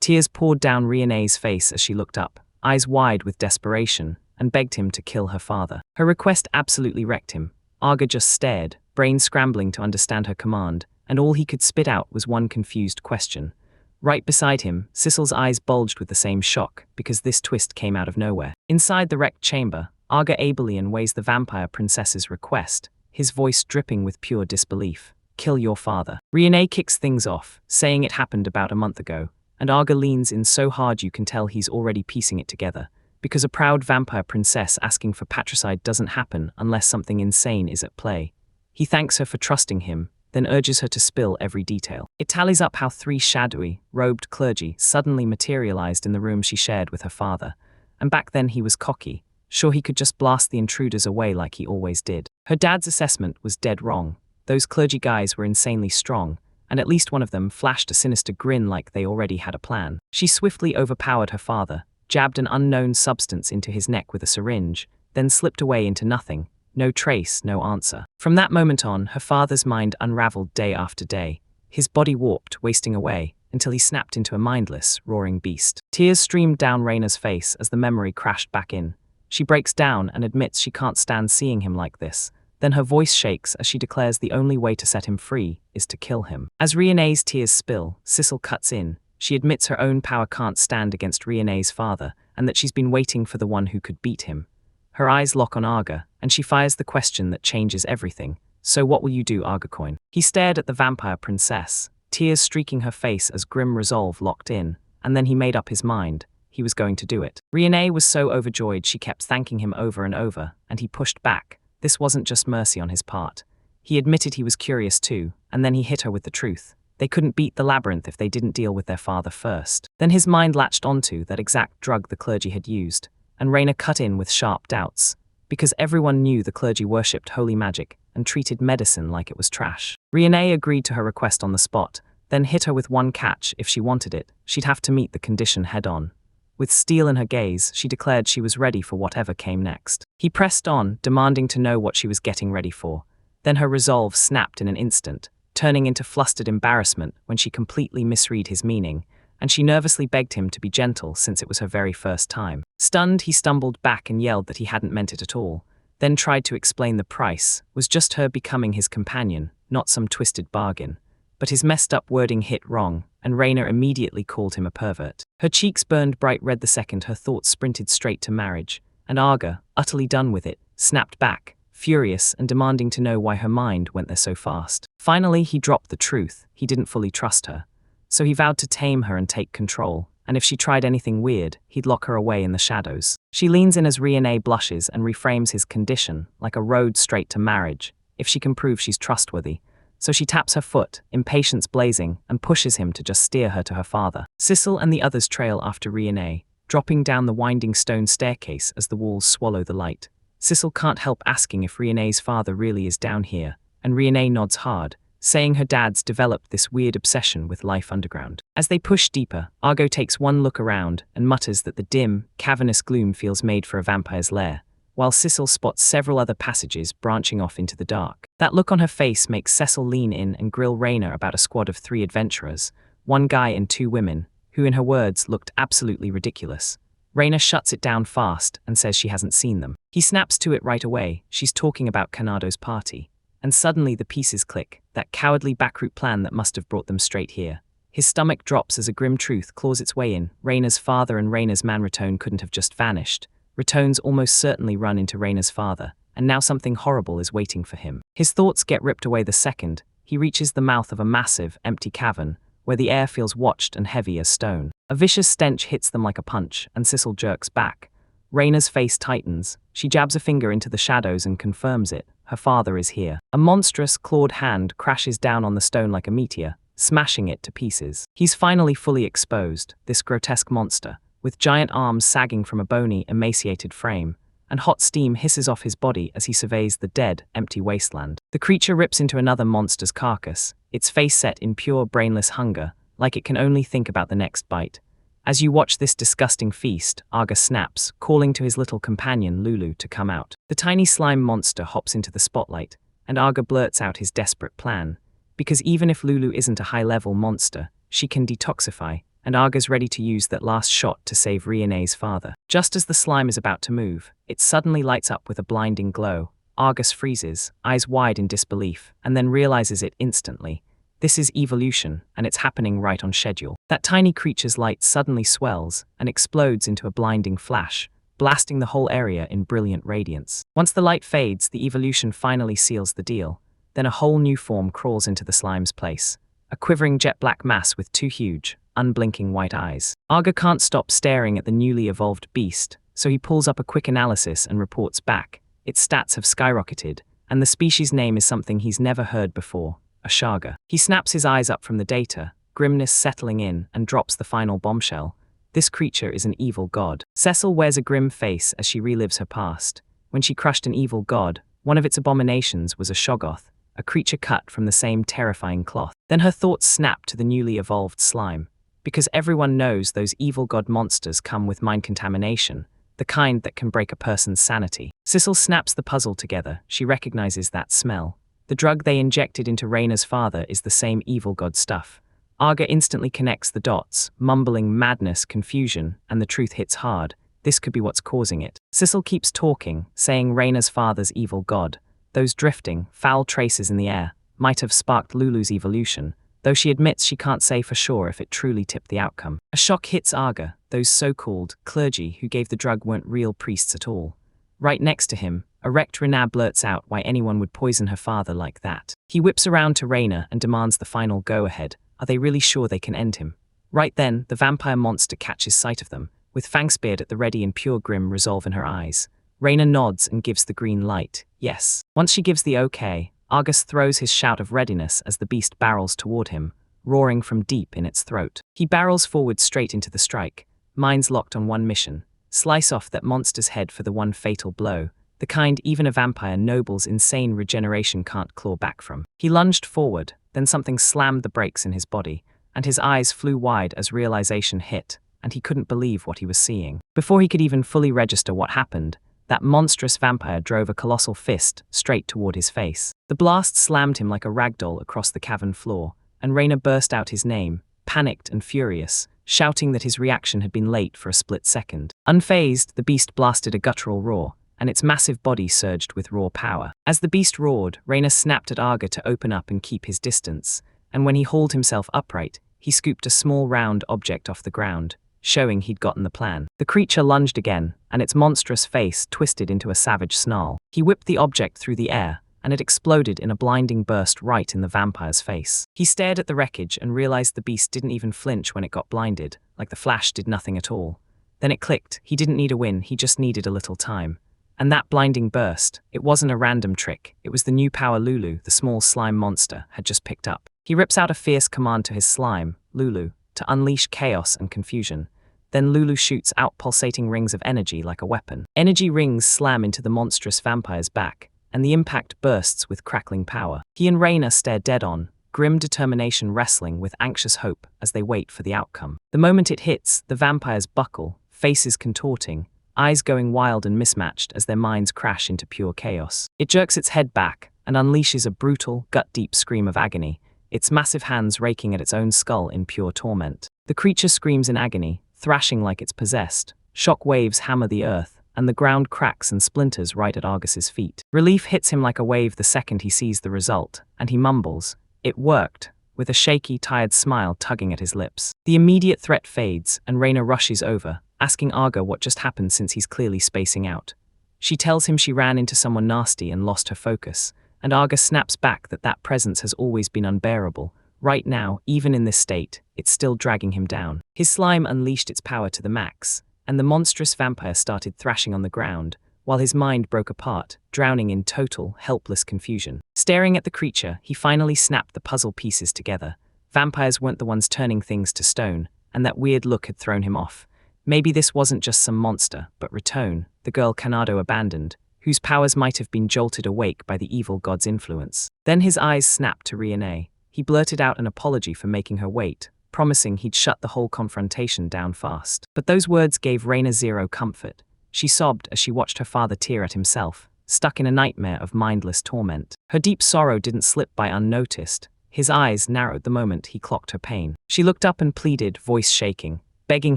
Tears poured down Riene's face as she looked up, eyes wide with desperation, and begged him to kill her father. Her request absolutely wrecked him. Aga just stared, brain scrambling to understand her command, and all he could spit out was one confused question. Right beside him, Sissel's eyes bulged with the same shock, because this twist came out of nowhere. Inside the wrecked chamber, Aga Abelian weighs the vampire princess's request, his voice dripping with pure disbelief. Kill your father. Riene kicks things off, saying it happened about a month ago, and Aga leans in so hard you can tell he's already piecing it together, because a proud vampire princess asking for patricide doesn't happen unless something insane is at play. He thanks her for trusting him, then urges her to spill every detail. It tallies up how 3 shadowy, robed clergy suddenly materialized in the room she shared with her father, and back then he was cocky, sure he could just blast the intruders away like he always did. Her dad's assessment was dead wrong. Those clergy guys were insanely strong, and at least one of them flashed a sinister grin like they already had a plan. She swiftly overpowered her father, jabbed an unknown substance into his neck with a syringe, then slipped away into nothing, No trace, no answer. From that moment on, her father's mind unraveled day after day. His body warped, wasting away, until he snapped into a mindless, roaring beast. Tears streamed down Raina's face as the memory crashed back in. She breaks down and admits she can't stand seeing him like this. Then her voice shakes as she declares the only way to set him free is to kill him. As Rione's tears spill, Sissel cuts in. She admits her own power can't stand against Rione's father, and that she's been waiting for the one who could beat him. Her eyes lock on Arga, and she fires the question that changes everything. So what will you do, Argacoin? He stared at the vampire princess, tears streaking her face as grim resolve locked in, and then he made up his mind. He was going to do it. Rione was so overjoyed she kept thanking him over and over, and he pushed back. This wasn't just mercy on his part. He admitted he was curious too, and then he hit her with the truth. They couldn't beat the labyrinth if they didn't deal with their father first. Then his mind latched onto that exact drug the clergy had used, and Raina cut in with sharp doubts, because everyone knew the clergy worshipped holy magic and treated medicine like it was trash. Rione agreed to her request on the spot, then hit her with one catch: if she wanted it, she'd have to meet the condition head-on. With steel in her gaze, she declared she was ready for whatever came next. He pressed on, demanding to know what she was getting ready for. Then her resolve snapped in an instant, turning into flustered embarrassment when she completely misread his meaning, and she nervously begged him to be gentle since it was her very first time. Stunned, he stumbled back and yelled that he hadn't meant it at all, then tried to explain the price was just her becoming his companion, not some twisted bargain. But his messed up wording hit wrong, and Raina immediately called him a pervert. Her cheeks burned bright red the second her thoughts sprinted straight to marriage, and Arga, utterly done with it, snapped back, furious and demanding to know why her mind went there so fast. Finally, he dropped the truth. He didn't fully trust her. So he vowed to tame her and take control, and if she tried anything weird, he'd lock her away in the shadows. She leans in as Rione blushes and reframes his condition like a road straight to marriage, if she can prove she's trustworthy. So she taps her foot, impatience blazing, and pushes him to just steer her to her father. Sissel and the others trail after Rione, dropping down the winding stone staircase as the walls swallow the light. Sissel can't help asking if Rione's father really is down here, and Rione nods hard, saying her dad's developed this weird obsession with life underground. As they push deeper, Argo takes one look around and mutters that the dim, cavernous gloom feels made for a vampire's lair, while Sissel spots several other passages branching off into the dark. That look on her face makes Cecil lean in and grill Raina about a squad of 3 adventurers, 1 guy and 2 women, who in her words looked absolutely ridiculous. Raina shuts it down fast and says she hasn't seen them. He snaps to it right away. She's talking about Canado's party. And suddenly the pieces click, that cowardly backroute plan that must have brought them straight here. His stomach drops as a grim truth claws its way in. Raina's father and Raina's man Ratone couldn't have just vanished. Ratone's almost certainly run into Raina's father, and now something horrible is waiting for him. His thoughts get ripped away the second he reaches the mouth of a massive, empty cavern, where the air feels watched and heavy as stone. A vicious stench hits them like a punch, and Sissel jerks back. Raina's face tightens. She jabs a finger into the shadows and confirms it. Her father is here. A monstrous, clawed hand crashes down on the stone like a meteor, smashing it to pieces. He's finally fully exposed, this grotesque monster, with giant arms sagging from a bony, emaciated frame, and hot steam hisses off his body as he surveys the dead, empty wasteland. The creature rips into another monster's carcass, its face set in pure, brainless hunger, like it can only think about the next bite. As you watch this disgusting feast, Arga snaps, calling to his little companion Lulu to come out. The tiny slime monster hops into the spotlight, and Arga blurts out his desperate plan. Because even if Lulu isn't a high-level monster, she can detoxify, and Arga's ready to use that last shot to save Rione's father. Just as the slime is about to move, it suddenly lights up with a blinding glow. Argus freezes, eyes wide in disbelief, and then realizes it instantly. This is evolution, and it's happening right on schedule. That tiny creature's light suddenly swells and explodes into a blinding flash, blasting the whole area in brilliant radiance. Once the light fades, the evolution finally seals the deal. Then a whole new form crawls into the slime's place. A quivering jet-black mass with 2 huge, unblinking white eyes. Arga can't stop staring at the newly evolved beast, so he pulls up a quick analysis and reports back. Its stats have skyrocketed, and the species name is something he's never heard before. A Shaga. He snaps his eyes up from the data, grimness settling in, and drops the final bombshell. This creature is an evil god. Cecil wears a grim face as she relives her past. When she crushed an evil god, one of its abominations was a Shoggoth, a creature cut from the same terrifying cloth. Then her thoughts snap to the newly evolved slime. Because everyone knows those evil god monsters come with mind contamination, the kind that can break a person's sanity. Sissel snaps the puzzle together. She recognizes that smell. The drug they injected into Reina's father is the same evil god stuff. Arga instantly connects the dots, mumbling madness, confusion, and the truth hits hard. This could be what's causing it. Sissel keeps talking, saying Reina's father's evil god. Those drifting, foul traces in the air might have sparked Lulu's evolution, though she admits she can't say for sure if it truly tipped the outcome. A shock hits Arga. Those so-called clergy who gave the drug weren't real priests at all. Right next to him, erect Rena blurts out why anyone would poison her father like that. He whips around to Reina and demands the final go-ahead. Are they really sure they can end him? Right then, the vampire monster catches sight of them, with Fangsbeard at the ready and pure grim resolve in her eyes. Reina nods and gives the green light. Yes. Once she gives the okay, Argus throws his shout of readiness as the beast barrels toward him, roaring from deep in its throat. He barrels forward straight into the strike, minds locked on one mission: slice off that monster's head for the one fatal blow, the kind even a vampire noble's insane regeneration can't claw back from. He lunged forward, then something slammed the brakes in his body, and his eyes flew wide as realization hit, and he couldn't believe what he was seeing. Before he could even fully register what happened, that monstrous vampire drove a colossal fist straight toward his face. The blast slammed him like a ragdoll across the cavern floor, and Reina burst out his name, panicked and furious, shouting that his reaction had been late for a split second. Unfazed, the beast blasted a guttural roar, and its massive body surged with raw power. As the beast roared, Reina snapped at Arga to open up and keep his distance, and when he hauled himself upright, he scooped a small round object off the ground, showing he'd gotten the plan. The creature lunged again, and its monstrous face twisted into a savage snarl. He whipped the object through the air, and it exploded in a blinding burst right in the vampire's face. He stared at the wreckage and realized the beast didn't even flinch when it got blinded, like the flash did nothing at all. Then it clicked. He didn't need a win, he just needed a little time. And that blinding burst, it wasn't a random trick, it was the new power Lulu, the small slime monster, had just picked up. He rips out a fierce command to his slime, Lulu, to unleash chaos and confusion. Then Lulu shoots out pulsating rings of energy like a weapon. Energy rings slam into the monstrous vampire's back, and the impact bursts with crackling power. He and Reina stare dead on, grim determination wrestling with anxious hope as they wait for the outcome. The moment it hits, the vampires buckle, faces contorting, eyes going wild and mismatched as their minds crash into pure chaos. It jerks its head back and unleashes a brutal, gut-deep scream of agony, its massive hands raking at its own skull in pure torment. The creature screams in agony, thrashing like it's possessed. Shock waves hammer the earth, and the ground cracks and splinters right at Argus's feet. Relief hits him like a wave the second he sees the result, and he mumbles, "It worked," with a shaky, tired smile tugging at his lips. The immediate threat fades, and Reina rushes over, asking Arga what just happened since he's clearly spacing out. She tells him she ran into someone nasty and lost her focus, and Arga snaps back that presence has always been unbearable. Right now, even in this state, it's still dragging him down. His slime unleashed its power to the max, and the monstrous vampire started thrashing on the ground, while his mind broke apart, drowning in total, helpless confusion. Staring at the creature, he finally snapped the puzzle pieces together. Vampires weren't the ones turning things to stone, and that weird look had thrown him off. Maybe this wasn't just some monster, but Ratone, the girl Kanado abandoned, whose powers might have been jolted awake by the evil god's influence. Then his eyes snapped to Riene. He blurted out an apology for making her wait, promising he'd shut the whole confrontation down fast. But those words gave Reina zero comfort. She sobbed as she watched her father tear at himself, stuck in a nightmare of mindless torment. Her deep sorrow didn't slip by unnoticed. His eyes narrowed the moment he clocked her pain. She looked up and pleaded, voice shaking, begging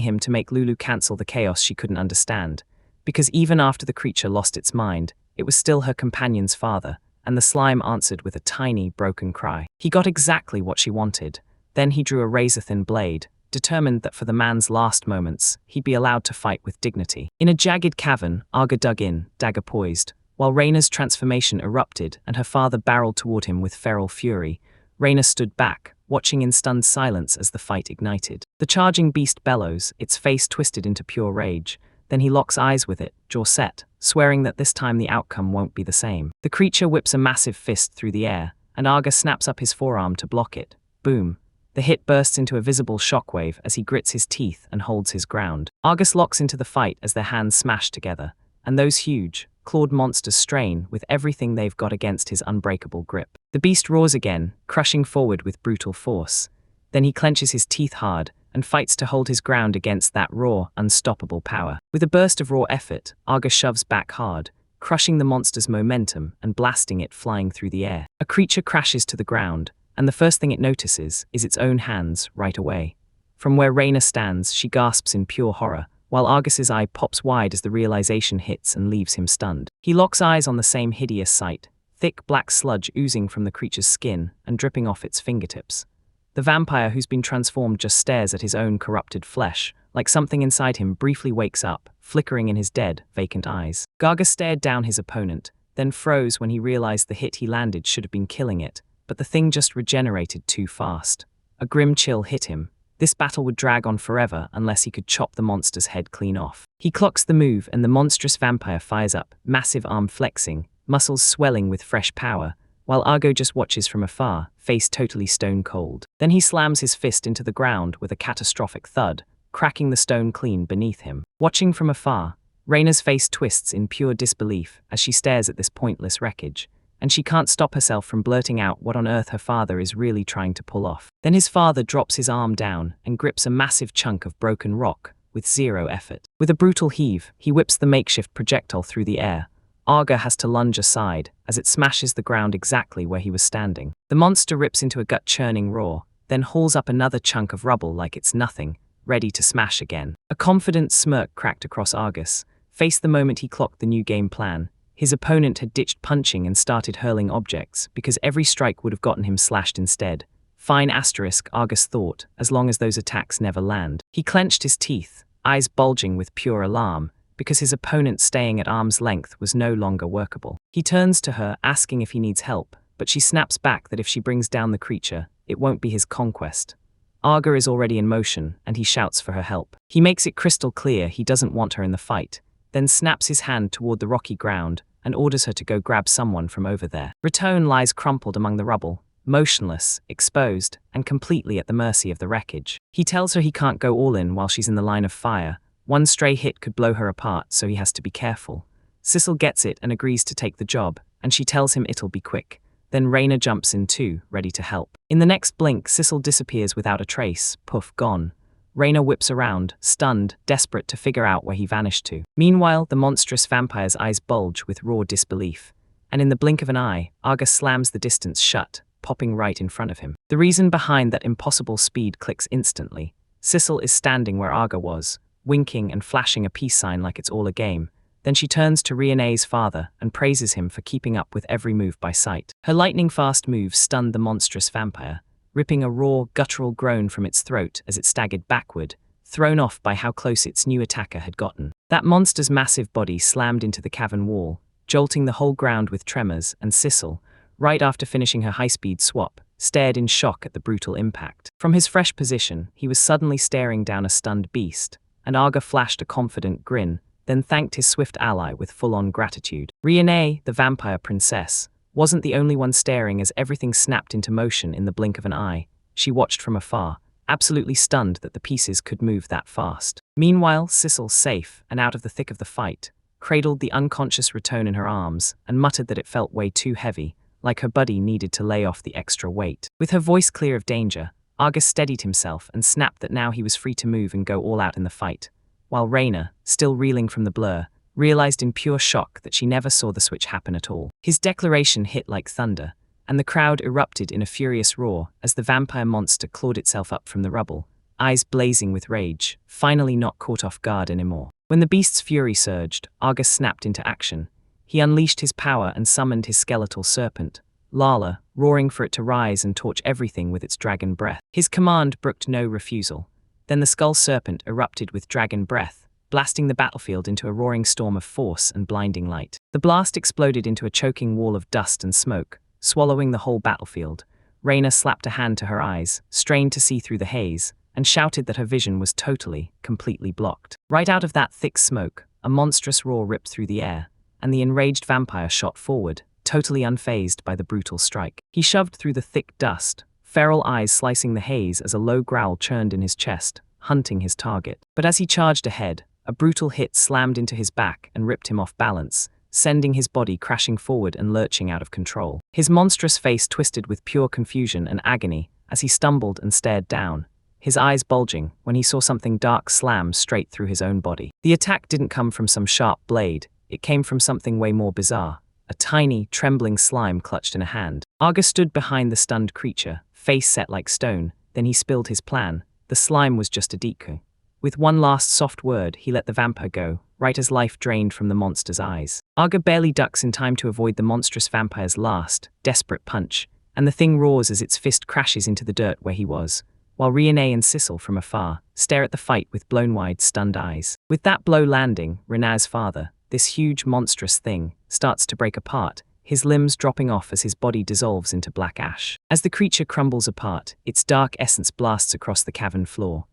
him to make Lulu cancel the chaos she couldn't understand. Because even after the creature lost its mind, it was still her companion's father, and the slime answered with a tiny, broken cry. He got exactly what she wanted. Then he drew a razor-thin blade, determined that for the man's last moments, he'd be allowed to fight with dignity. In a jagged cavern, Arga dug in, dagger poised. While Reina's transformation erupted and her father barreled toward him with feral fury, Reina stood back, watching in stunned silence as the fight ignited. The charging beast bellows, its face twisted into pure rage. Then he locks eyes with it, jaw set, swearing that this time the outcome won't be the same. The creature whips a massive fist through the air, and Arga snaps up his forearm to block it. Boom. The hit bursts into a visible shockwave as he grits his teeth and holds his ground. Argus locks into the fight as their hands smash together, and those huge, clawed monsters strain with everything they've got against his unbreakable grip. The beast roars again, crushing forward with brutal force. Then he clenches his teeth hard and fights to hold his ground against that raw, unstoppable power. With a burst of raw effort, Arga shoves back hard, crushing the monster's momentum and blasting it flying through the air. A creature crashes to the ground, and the first thing it notices is its own hands right away. From where Reina stands, she gasps in pure horror, while Argus's eye pops wide as the realization hits and leaves him stunned. He locks eyes on the same hideous sight, thick black sludge oozing from the creature's skin and dripping off its fingertips. The vampire who's been transformed just stares at his own corrupted flesh, like something inside him briefly wakes up, flickering in his dead, vacant eyes. Gaga stared down his opponent, then froze when he realized the hit he landed should have been killing it, but the thing just regenerated too fast. A grim chill hit him. This battle would drag on forever unless he could chop the monster's head clean off. He clocks the move and the monstrous vampire fires up, massive arm flexing, muscles swelling with fresh power, while Argo just watches from afar, face totally stone cold. Then he slams his fist into the ground with a catastrophic thud, cracking the stone clean beneath him. Watching from afar, Reina's face twists in pure disbelief as she stares at this pointless wreckage, and she can't stop herself from blurting out what on earth her father is really trying to pull off. Then his father drops his arm down and grips a massive chunk of broken rock with zero effort. With a brutal heave, he whips the makeshift projectile through the air. Arga has to lunge aside as it smashes the ground exactly where he was standing. The monster rips into a gut-churning roar, then hauls up another chunk of rubble like it's nothing, ready to smash again. A confident smirk cracked across Argus' face the moment he clocked the new game plan. His opponent had ditched punching and started hurling objects, because every strike would have gotten him slashed instead. Fine asterisk, Argus thought, as long as those attacks never land. He clenched his teeth, eyes bulging with pure alarm, because his opponent staying at arm's length was no longer workable. He turns to her, asking if he needs help, but she snaps back that if she brings down the creature, it won't be his conquest. Arga is already in motion, and he shouts for her help. He makes it crystal clear he doesn't want her in the fight, then snaps his hand toward the rocky ground and orders her to go grab someone from over there. Ratone lies crumpled among the rubble, motionless, exposed, and completely at the mercy of the wreckage. He tells her he can't go all in while she's in the line of fire. One stray hit could blow her apart, so he has to be careful. Sissel gets it and agrees to take the job, and she tells him it'll be quick. Then Reina jumps in too, ready to help. In the next blink, Sissel disappears without a trace, poof, gone. Reina whips around, stunned, desperate to figure out where he vanished to. Meanwhile, the monstrous vampire's eyes bulge with raw disbelief, and in the blink of an eye, Arga slams the distance shut, popping right in front of him. The reason behind that impossible speed clicks instantly. Sissel is standing where Arga was, winking and flashing a peace sign like it's all a game. Then she turns to Rione's father and praises him for keeping up with every move by sight. Her lightning-fast moves stunned the monstrous vampire, ripping a raw, guttural groan from its throat as it staggered backward, thrown off by how close its new attacker had gotten. That monster's massive body slammed into the cavern wall, jolting the whole ground with tremors, and Sissel, right after finishing her high-speed swap, stared in shock at the brutal impact. From his fresh position, he was suddenly staring down a stunned beast, and Arga flashed a confident grin, then thanked his swift ally with full-on gratitude. Rione, the vampire princess, wasn't the only one staring as everything snapped into motion in the blink of an eye. She watched from afar, absolutely stunned that the pieces could move that fast. Meanwhile, Sissel, safe and out of the thick of the fight, cradled the unconscious Ratone in her arms and muttered that it felt way too heavy, like her buddy needed to lay off the extra weight. With her voice clear of danger, Argus steadied himself and snapped that now he was free to move and go all out in the fight, while Reina, still reeling from the blur, realized in pure shock that she never saw the switch happen at all. His declaration hit like thunder, and the crowd erupted in a furious roar as the vampire monster clawed itself up from the rubble, eyes blazing with rage, finally not caught off guard anymore. When the beast's fury surged, Argus snapped into action. He unleashed his power and summoned his skeletal serpent, Lala, roaring for it to rise and torch everything with its dragon breath. His command brooked no refusal. Then the skull serpent erupted with dragon breath, blasting the battlefield into a roaring storm of force and blinding light. The blast exploded into a choking wall of dust and smoke, swallowing the whole battlefield. Reina slapped a hand to her eyes, strained to see through the haze, and shouted that her vision was totally, completely blocked. Right out of that thick smoke, a monstrous roar ripped through the air, and the enraged vampire shot forward, totally unfazed by the brutal strike. He shoved through the thick dust, feral eyes slicing the haze as a low growl churned in his chest, hunting his target. But as he charged ahead, a brutal hit slammed into his back and ripped him off balance, sending his body crashing forward and lurching out of control. His monstrous face twisted with pure confusion and agony as he stumbled and stared down, his eyes bulging, when he saw something dark slam straight through his own body. The attack didn't come from some sharp blade, it came from something way more bizarre. A tiny, trembling slime clutched in a hand. Aga stood behind the stunned creature, face set like stone, then he spilled his plan. The slime was just a decoy. With one last soft word, he let the vampire go, right as life drained from the monster's eyes. Aga barely ducks in time to avoid the monstrous vampire's last, desperate punch, and the thing roars as its fist crashes into the dirt where he was, while Renee and Sissel from afar stare at the fight with blown-wide, stunned eyes. With that blow landing, Rena's father, this huge, monstrous thing, starts to break apart, his limbs dropping off as his body dissolves into black ash. As the creature crumbles apart, its dark essence blasts across the cavern floor.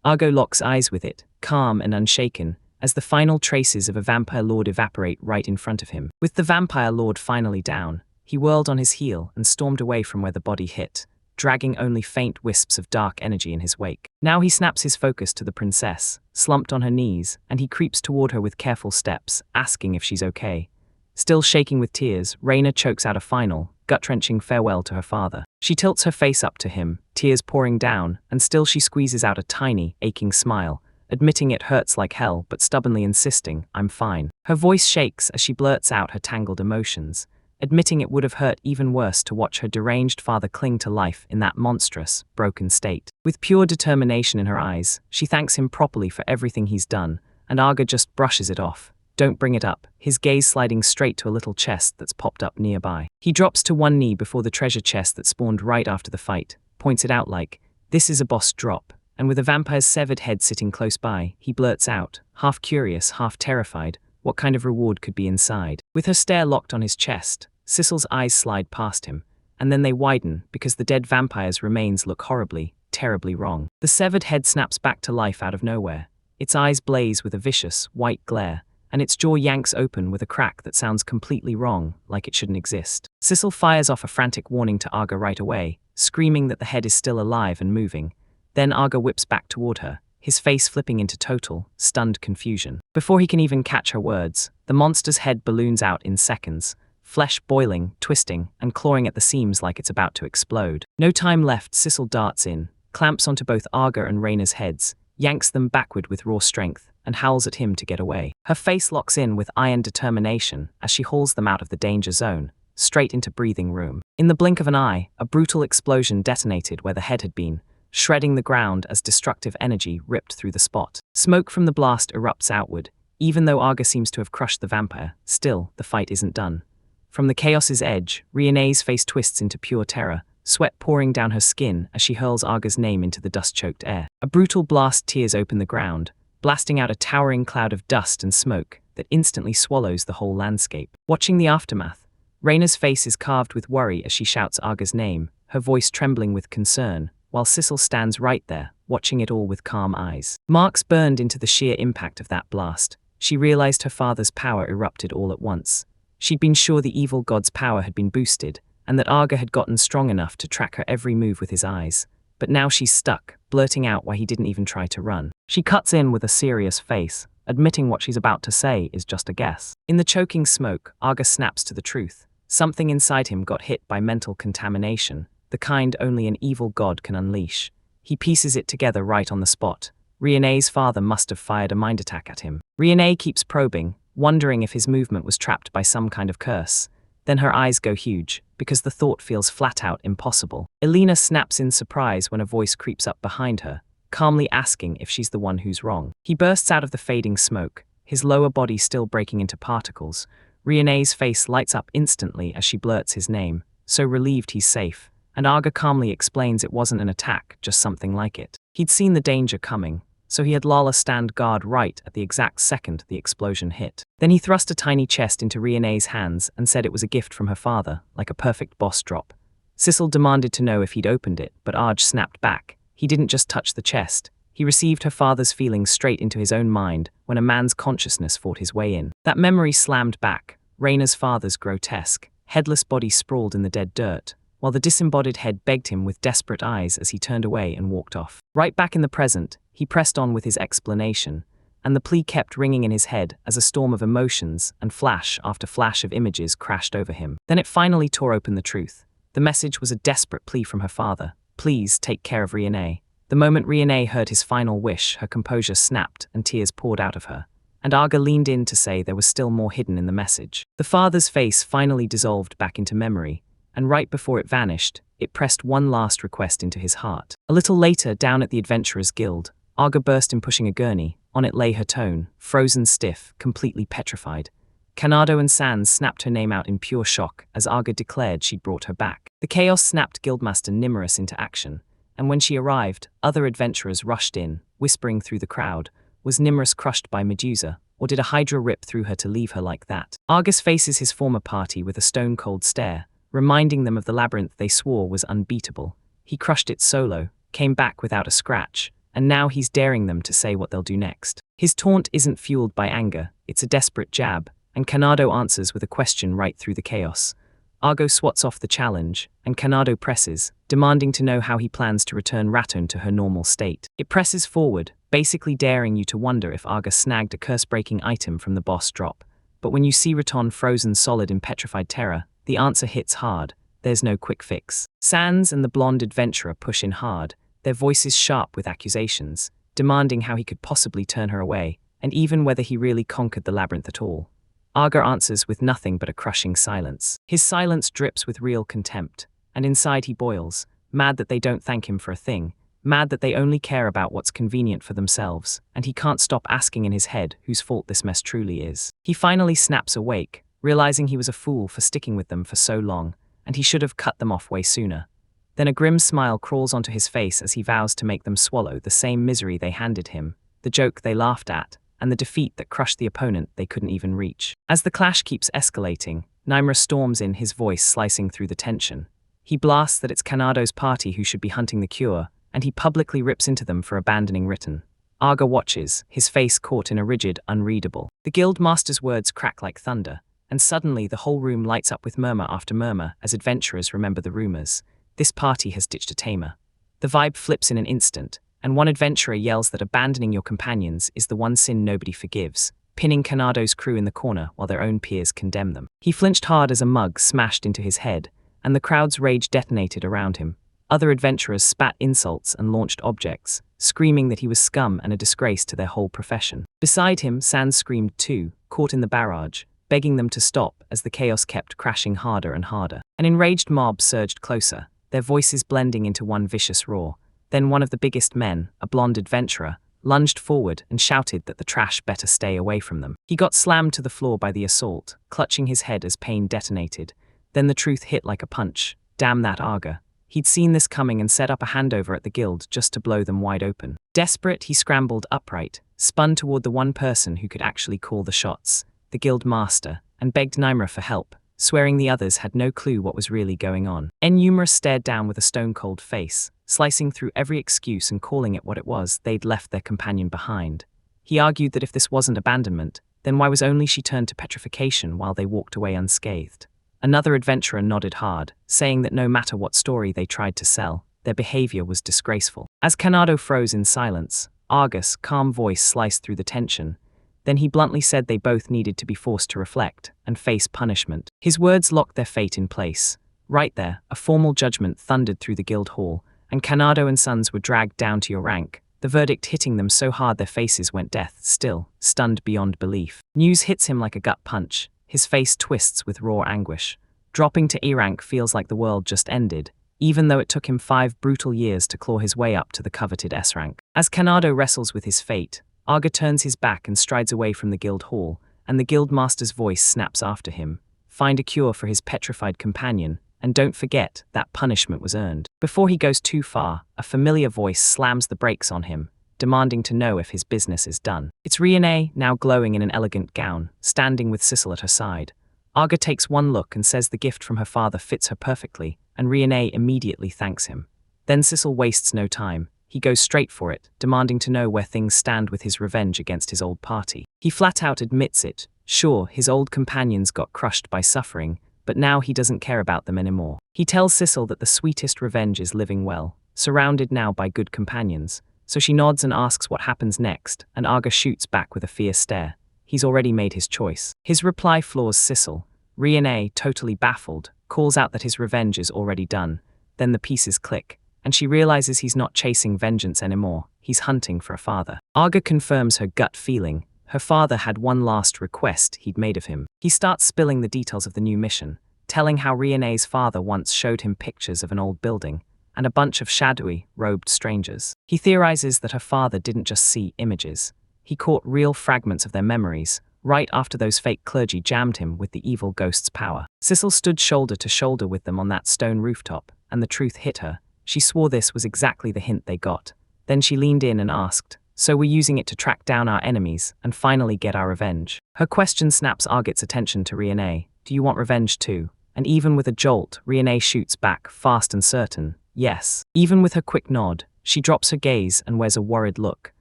Argo locks eyes with it, calm and unshaken, as the final traces of a vampire lord evaporate right in front of him. With the vampire lord finally down, he whirled on his heel and stormed away from where the body hit, dragging only faint wisps of dark energy in his wake. Now he snaps his focus to the princess, slumped on her knees, and he creeps toward her with careful steps, asking if she's okay. Still shaking with tears, Reina chokes out a final, gut-wrenching farewell to her father. She tilts her face up to him, tears pouring down, and still she squeezes out a tiny, aching smile, admitting it hurts like hell but stubbornly insisting, "I'm fine." Her voice shakes as she blurts out her tangled emotions, admitting it would have hurt even worse to watch her deranged father cling to life in that monstrous, broken state. With pure determination in her eyes, she thanks him properly for everything he's done, and Aga just brushes it off. "Don't bring it up," his gaze sliding straight to a little chest that's popped up nearby. He drops to one knee before the treasure chest that spawned right after the fight, points it out like, "This is a boss drop," and with a vampire's severed head sitting close by, he blurts out, half curious, half terrified, what kind of reward could be inside. With her stare locked on his chest, Sissel's eyes slide past him, and then they widen because the dead vampire's remains look horribly, terribly wrong. The severed head snaps back to life out of nowhere. Its eyes blaze with a vicious, white glare, and its jaw yanks open with a crack that sounds completely wrong, like it shouldn't exist. Sissel fires off a frantic warning to Aga right away, screaming that the head is still alive and moving. Then Aga whips back toward her, his face flipping into total, stunned confusion. Before he can even catch her words, the monster's head balloons out in seconds, flesh boiling, twisting, and clawing at the seams like it's about to explode. No time left, Sissel darts in, clamps onto both Aga and Reina's heads, yanks them backward with raw strength, and howls at him to get away. Her face locks in with iron determination as she hauls them out of the danger zone, straight into breathing room. In the blink of an eye, a brutal explosion detonated where the head had been, shredding the ground as destructive energy ripped through the spot. Smoke from the blast erupts outward. Even though Aga seems to have crushed the vampire, still, the fight isn't done. From the chaos's edge, Rione's face twists into pure terror, sweat pouring down her skin as she hurls Aga's name into the dust-choked air. A brutal blast tears open the ground, blasting out a towering cloud of dust and smoke that instantly swallows the whole landscape. Watching the aftermath, Reina's face is carved with worry as she shouts Aga's name, her voice trembling with concern, while Sissel stands right there, watching it all with calm eyes. Marks burned into the sheer impact of that blast. She realized her father's power erupted all at once. She'd been sure the evil god's power had been boosted, and that Aga had gotten strong enough to track her every move with his eyes. But now she's stuck, blurting out why he didn't even try to run. She cuts in with a serious face, admitting what she's about to say is just a guess. In the choking smoke, Aga snaps to the truth. Something inside him got hit by mental contamination, the kind only an evil god can unleash. He pieces it together right on the spot. Rione's father must have fired a mind attack at him. Rione keeps probing, wondering if his movement was trapped by some kind of curse. Then her eyes go huge, because the thought feels flat out impossible. Elena snaps in surprise when a voice creeps up behind her, calmly asking if she's the one who's wrong. He bursts out of the fading smoke, his lower body still breaking into particles. Rione's face lights up instantly as she blurts his name, so relieved he's safe, and Aga calmly explains it wasn't an attack, just something like it. He'd seen the danger coming, so he had Lala stand guard right at the exact second the explosion hit. Then he thrust a tiny chest into Rione's hands and said it was a gift from her father, like a perfect boss drop. Sissel demanded to know if he'd opened it, but Arj snapped back. He didn't just touch the chest. He received her father's feelings straight into his own mind when a man's consciousness fought his way in. That memory slammed back, Reina's father's grotesque, headless body sprawled in the dead dirt, while the disembodied head begged him with desperate eyes as he turned away and walked off. Right back in the present, he pressed on with his explanation, and the plea kept ringing in his head as a storm of emotions and flash after flash of images crashed over him. Then it finally tore open the truth. The message was a desperate plea from her father. Please take care of Rione. The moment Riene heard his final wish, her composure snapped and tears poured out of her, and Aga leaned in to say there was still more hidden in the message. The father's face finally dissolved back into memory, and right before it vanished, it pressed one last request into his heart. A little later, down at the Adventurers Guild, Aga burst in pushing a gurney. On it lay her tone, frozen stiff, completely petrified. Kanado and Sans snapped her name out in pure shock as Aga declared she'd brought her back. The chaos snapped Guildmaster Nimmerus into action, and when she arrived, other adventurers rushed in, whispering through the crowd, was Nimmerus crushed by Medusa, or did a Hydra rip through her to leave her like that? Argus faces his former party with a stone-cold stare, reminding them of the labyrinth they swore was unbeatable. He crushed it solo, came back without a scratch, and now he's daring them to say what they'll do next. His taunt isn't fueled by anger, it's a desperate jab, and Kanado answers with a question right through the chaos. Argo swats off the challenge, and Kanado presses, demanding to know how he plans to return Raton to her normal state. It presses forward, basically daring you to wonder if Arga snagged a curse-breaking item from the boss drop. But when you see Raton frozen solid in petrified terror, the answer hits hard. There's no quick fix. Sans and the blonde adventurer push in hard, their voices sharp with accusations, demanding how he could possibly turn her away, and even whether he really conquered the labyrinth at all. Arga answers with nothing but a crushing silence. His silence drips with real contempt, and inside he boils, mad that they don't thank him for a thing, mad that they only care about what's convenient for themselves, and he can't stop asking in his head whose fault this mess truly is. He finally snaps awake, realizing he was a fool for sticking with them for so long, and he should have cut them off way sooner. Then a grim smile crawls onto his face as he vows to make them swallow the same misery they handed him, the joke they laughed at, and the defeat that crushed the opponent they couldn't even reach. As the clash keeps escalating, Nimra storms in, his voice slicing through the tension. He blasts that it's Kanado's party who should be hunting the cure, and he publicly rips into them for abandoning Ritten. Arga watches, his face caught in a rigid, unreadable. The guild master's words crack like thunder, and suddenly the whole room lights up with murmur after murmur as adventurers remember the rumors. This party has ditched a Tamer. The vibe flips in an instant, and one adventurer yells that abandoning your companions is the one sin nobody forgives, pinning Kanado's crew in the corner while their own peers condemn them. He flinched hard as a mug smashed into his head, and the crowd's rage detonated around him. Other adventurers spat insults and launched objects, screaming that he was scum and a disgrace to their whole profession. Beside him, Sans screamed too, caught in the barrage, begging them to stop as the chaos kept crashing harder and harder. An enraged mob surged closer, their voices blending into one vicious roar. Then one of the biggest men, a blonde adventurer, lunged forward and shouted that the trash better stay away from them. He got slammed to the floor by the assault, clutching his head as pain detonated. Then the truth hit like a punch. Damn that Arga. He'd seen this coming and set up a handover at the guild just to blow them wide open. Desperate, he scrambled upright, spun toward the one person who could actually call the shots, the guild master, and begged Nimra for help, swearing the others had no clue what was really going on. Numerous stared down with a stone-cold face, slicing through every excuse and calling it what it was they'd left their companion behind. He argued that if this wasn't abandonment, then why was only she turned to petrification while they walked away unscathed? Another adventurer nodded hard, saying that no matter what story they tried to sell, their behavior was disgraceful. As Kanado froze in silence, Argus' calm voice sliced through the tension. Then he bluntly said they both needed to be forced to reflect and face punishment. His words locked their fate in place. Right there, a formal judgment thundered through the guild hall, and Kanado and Sons were dragged down to your rank, the verdict hitting them so hard their faces went death still, stunned beyond belief. News hits him like a gut punch. His face twists with raw anguish. Dropping to E rank feels like the world just ended, even though it took him 5 brutal years to claw his way up to the coveted S rank. As Kanado wrestles with his fate, Arga turns his back and strides away from the guild hall, and the guild master's voice snaps after him. Find a cure for his petrified companion, and don't forget that punishment was earned. Before he goes too far, a familiar voice slams the brakes on him, demanding to know if his business is done. It's Riene, now glowing in an elegant gown, standing with Sissel at her side. Arga takes one look and says the gift from her father fits her perfectly, and Riene immediately thanks him. Then Sissel wastes no time. He goes straight for it, demanding to know where things stand with his revenge against his old party. He flat out admits it. Sure, his old companions got crushed by suffering, but now he doesn't care about them anymore. He tells Sissel that the sweetest revenge is living well, surrounded now by good companions. So she nods and asks what happens next, and Arga shoots back with a fierce stare. He's already made his choice. His reply floors Sissel. Riene, totally baffled, calls out that his revenge is already done. Then the pieces click. and she realizes he's not chasing vengeance anymore, he's hunting for a father. Aga confirms her gut feeling. Her father had one last request he'd made of him. He starts spilling the details of the new mission, telling how Rione's father once showed him pictures of an old building and a bunch of shadowy, robed strangers. He theorizes that her father didn't just see images. He caught real fragments of their memories, right after those fake clergy jammed him with the evil ghost's power. Sissel stood shoulder to shoulder with them on that stone rooftop, and the truth hit her. She swore this was exactly the hint they got. Then she leaned in and asked, "So we're using it to track down our enemies and finally get our revenge?" Her question snaps Argit's attention to Rione. "Do you want revenge too?" And even with a jolt, Rione shoots back, fast and certain, "Yes." Even with her quick nod, she drops her gaze and wears a worried look,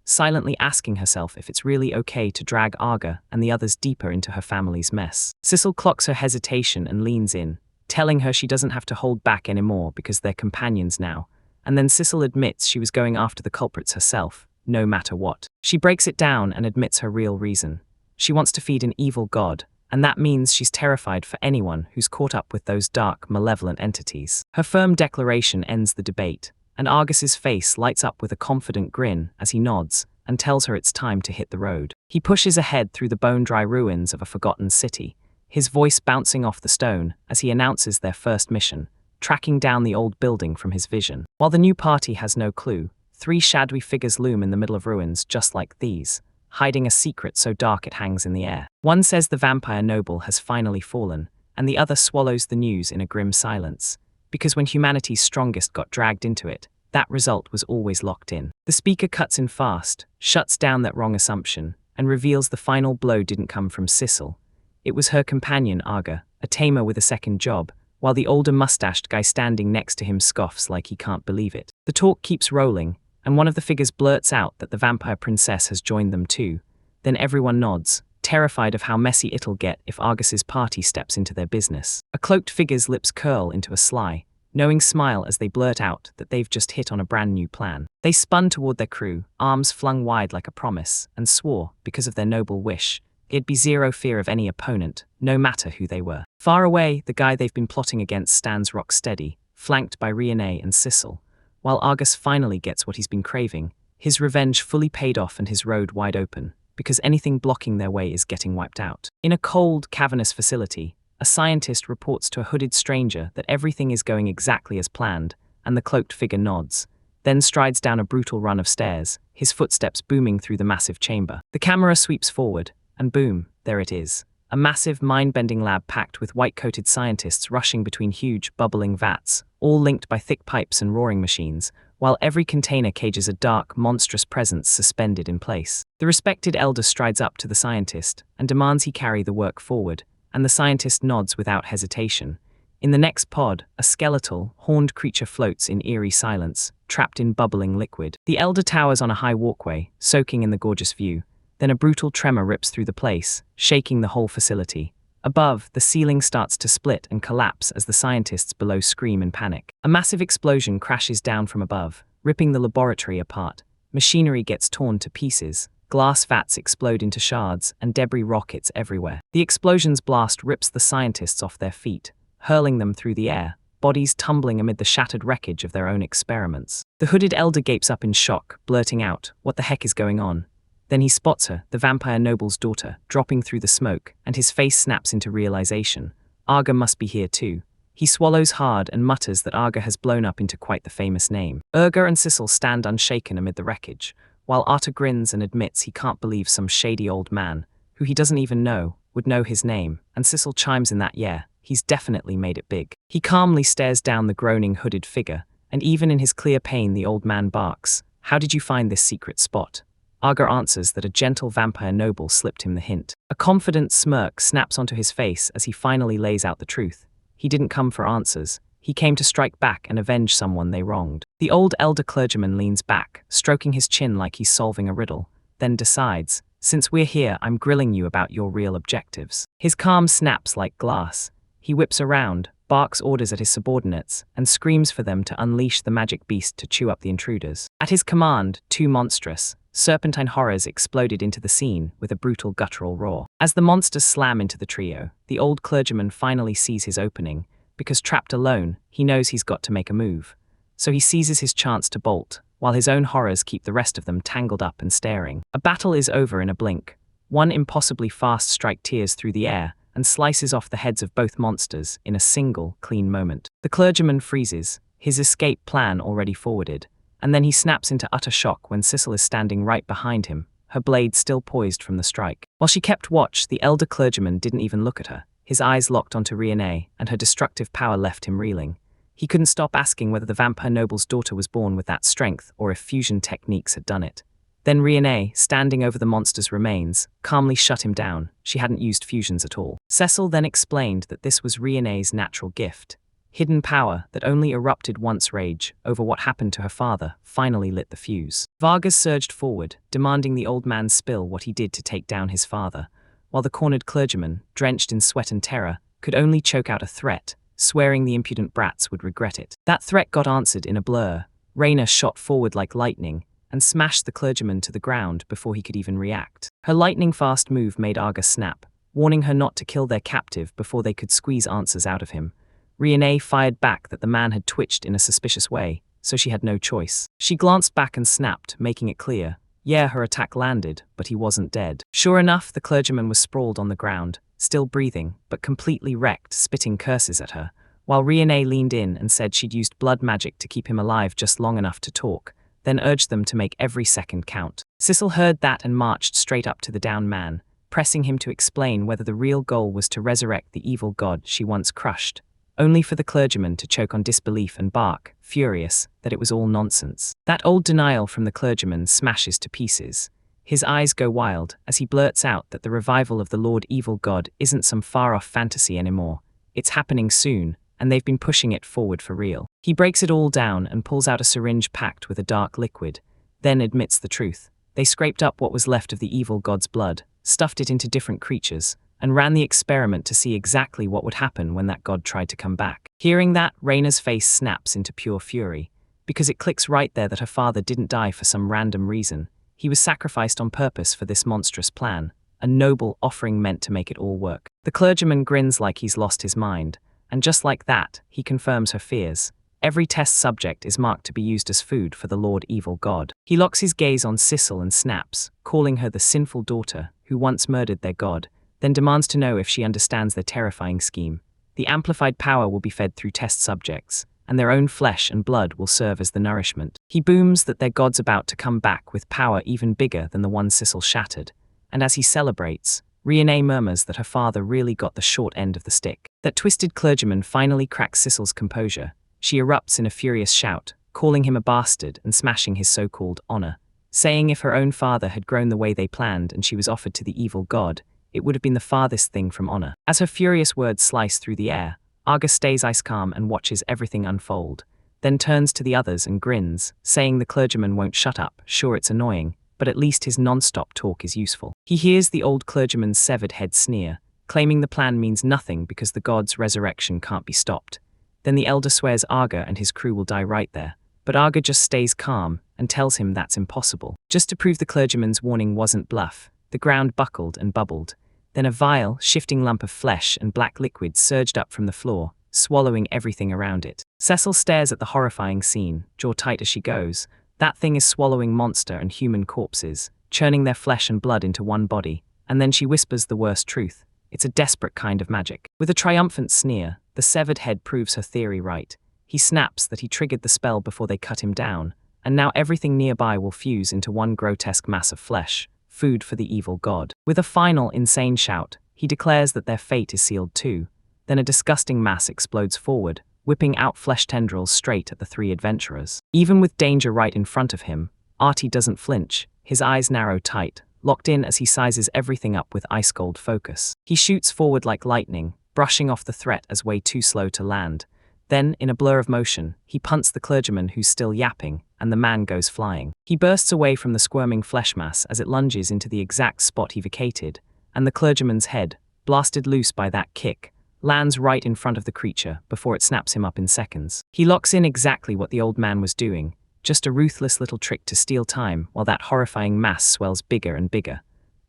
silently asking herself if it's really okay to drag Aga and the others deeper into her family's mess. Sissel clocks her hesitation and leans in, telling her she doesn't have to hold back anymore because they're companions now, and then Sissel admits she was going after the culprits herself, no matter what. She breaks it down and admits her real reason. She wants to feed an evil god, and that means she's terrified for anyone who's caught up with those dark, malevolent entities. Her firm declaration ends the debate, and Argus's face lights up with a confident grin as he nods and tells her it's time to hit the road. He pushes ahead through the bone-dry ruins of a forgotten city, his voice bouncing off the stone as he announces their first mission, tracking down the old building from his vision. While the new party has no clue, 3 shadowy figures loom in the middle of ruins just like these, hiding a secret so dark it hangs in the air. One says the vampire noble has finally fallen, and the other swallows the news in a grim silence, because when humanity's strongest got dragged into it, that result was always locked in. The speaker cuts in fast, shuts down that wrong assumption, and reveals the final blow didn't come from Sissel. It was her companion, Aga, a tamer with a second job, while the older mustached guy standing next to him scoffs like he can't believe it. The talk keeps rolling, and one of the figures blurts out that the vampire princess has joined them too. Then everyone nods, terrified of how messy it'll get if Argus's party steps into their business. A cloaked figure's lips curl into a sly, knowing smile as they blurt out that they've just hit on a brand new plan. They spun toward their crew, arms flung wide like a promise, and swore, because of their noble wish, it'd be zero fear of any opponent, no matter who they were. Far away, the guy they've been plotting against stands rock steady, flanked by Rione and Sissel. While Argus finally gets what he's been craving, his revenge fully paid off and his road wide open, because anything blocking their way is getting wiped out. In a cold, cavernous facility, a scientist reports to a hooded stranger that everything is going exactly as planned, and the cloaked figure nods, then strides down a brutal run of stairs, his footsteps booming through the massive chamber. The camera sweeps forward, and boom, there it is. A massive, mind-bending lab packed with white-coated scientists rushing between huge, bubbling vats, all linked by thick pipes and roaring machines, while every container cages a dark, monstrous presence suspended in place. The respected elder strides up to the scientist and demands he carry the work forward, and the scientist nods without hesitation. In the next pod, a skeletal, horned creature floats in eerie silence, trapped in bubbling liquid. The elder towers on a high walkway, soaking in the gorgeous view. Then a brutal tremor rips through the place, shaking the whole facility. Above, the ceiling starts to split and collapse as the scientists below scream in panic. A massive explosion crashes down from above, ripping the laboratory apart. Machinery gets torn to pieces, glass vats explode into shards, and debris rockets everywhere. The explosion's blast rips the scientists off their feet, hurling them through the air, bodies tumbling amid the shattered wreckage of their own experiments. The hooded elder gapes up in shock, blurting out, "What the heck is going on?" Then he spots her, the vampire noble's daughter, dropping through the smoke, and his face snaps into realization. Aga must be here too. He swallows hard and mutters that Aga has blown up into quite the famous name. Urga and Sissel stand unshaken amid the wreckage, while Arta grins and admits he can't believe some shady old man, who he doesn't even know, would know his name, and Sissel chimes in that yeah, he's definitely made it big. He calmly stares down the groaning hooded figure, and even in his clear pain the old man barks, "How did you find this secret spot?" Aga answers that a gentle vampire noble slipped him the hint. A confident smirk snaps onto his face as he finally lays out the truth. He didn't come for answers. He came to strike back and avenge someone they wronged. The old elder clergyman leans back, stroking his chin like he's solving a riddle, then decides, "Since we're here, I'm grilling you about your real objectives." His calm snaps like glass. He whips around, barks orders at his subordinates, and screams for them to unleash the magic beast to chew up the intruders. At his command, 2 monstrous, serpentine horrors exploded into the scene with a brutal guttural roar. As the monsters slam into the trio, the old clergyman finally sees his opening, because trapped alone, he knows he's got to make a move. so he seizes his chance to bolt, while his own horrors keep the rest of them tangled up and staring. A battle is over in a blink. One impossibly fast strike tears through the air and slices off the heads of both monsters in a single, clean moment. The clergyman freezes, his escape plan already forwarded, and then he snaps into utter shock when Sissel is standing right behind him, her blade still poised from the strike. While she kept watch, the elder clergyman didn't even look at her. His eyes locked onto Riene, and her destructive power left him reeling. He couldn't stop asking whether the vampire noble's daughter was born with that strength or if fusion techniques had done it. Then Riene, standing over the monster's remains, calmly shut him down. She hadn't used fusions at all. Cecil then explained that this was Riene's natural gift. Hidden power that only erupted once rage over what happened to her father finally lit the fuse. Vargas surged forward, demanding the old man spill what he did to take down his father, while the cornered clergyman, drenched in sweat and terror, could only choke out a threat, swearing the impudent brats would regret it. That threat got answered in a blur. Raina shot forward like lightning and smashed the clergyman to the ground before he could even react. Her lightning-fast move made Arga snap, warning her not to kill their captive before they could squeeze answers out of him. Riene fired back that the man had twitched in a suspicious way, so she had no choice. She glanced back and snapped, making it clear. Yeah, her attack landed, but he wasn't dead. Sure enough, the clergyman was sprawled on the ground, still breathing, but completely wrecked, spitting curses at her, while Riene leaned in and said she'd used blood magic to keep him alive just long enough to talk, then urged them to make every second count. Sissel heard that and marched straight up to the down man, pressing him to explain whether the real goal was to resurrect the evil god she once crushed, only for the clergyman to choke on disbelief and bark, furious, that it was all nonsense. That old denial from the clergyman smashes to pieces. His eyes go wild as he blurts out that the revival of the Lord Evil God isn't some far-off fantasy anymore. It's happening soon, and they've been pushing it forward for real. He breaks it all down and pulls out a syringe packed with a dark liquid, then admits the truth. They scraped up what was left of the evil god's blood, stuffed it into different creatures, and ran the experiment to see exactly what would happen when that god tried to come back. Hearing that, Raina's face snaps into pure fury, because it clicks right there that her father didn't die for some random reason. He was sacrificed on purpose for this monstrous plan, a noble offering meant to make it all work. The clergyman grins like he's lost his mind, and just like that, he confirms her fears. Every test subject is marked to be used as food for the Lord Evil God. He locks his gaze on Sissel and snaps, calling her the sinful daughter who once murdered their god, then demands to know if she understands their terrifying scheme. The amplified power will be fed through test subjects, and their own flesh and blood will serve as the nourishment. He booms that their god's about to come back with power even bigger than the one Sissel shattered, and as he celebrates, Riene murmurs that her father really got the short end of the stick. That twisted clergyman finally cracks Sissel's composure. She erupts in a furious shout, calling him a bastard and smashing his so-called honor, saying if her own father had grown the way they planned and she was offered to the evil god, it would have been the farthest thing from honor. As her furious words slice through the air, Arga stays ice calm and watches everything unfold, then turns to the others and grins, saying the clergyman won't shut up. Sure, it's annoying, but at least his non-stop talk is useful. He hears the old clergyman's severed head sneer, claiming the plan means nothing because the god's resurrection can't be stopped. Then the elder swears Arga and his crew will die right there, but Arga just stays calm and tells him that's impossible. Just to prove the clergyman's warning wasn't bluff, the ground buckled and bubbled. Then a vile, shifting lump of flesh and black liquid surged up from the floor, swallowing everything around it. Cecil stares at the horrifying scene, jaw tight as she goes. That thing is swallowing monster and human corpses, churning their flesh and blood into one body, and then she whispers the worst truth. It's a desperate kind of magic. With a triumphant sneer, the severed head proves her theory right. He snaps that he triggered the spell before they cut him down, and now everything nearby will fuse into one grotesque mass of flesh, food for the evil god. With a final, insane shout, he declares that their fate is sealed too. Then a disgusting mass explodes forward, whipping out flesh tendrils straight at the three adventurers. Even with danger right in front of him, Artie doesn't flinch, his eyes narrow tight, locked in as he sizes everything up with ice-cold focus. He shoots forward like lightning, brushing off the threat as way too slow to land. Then, in a blur of motion, he punts the clergyman who's still yapping, and the man goes flying. He bursts away from the squirming flesh mass as it lunges into the exact spot he vacated, and the clergyman's head, blasted loose by that kick, lands right in front of the creature before it snaps him up in seconds. He locks in exactly what the old man was doing, just a ruthless little trick to steal time while that horrifying mass swells bigger and bigger.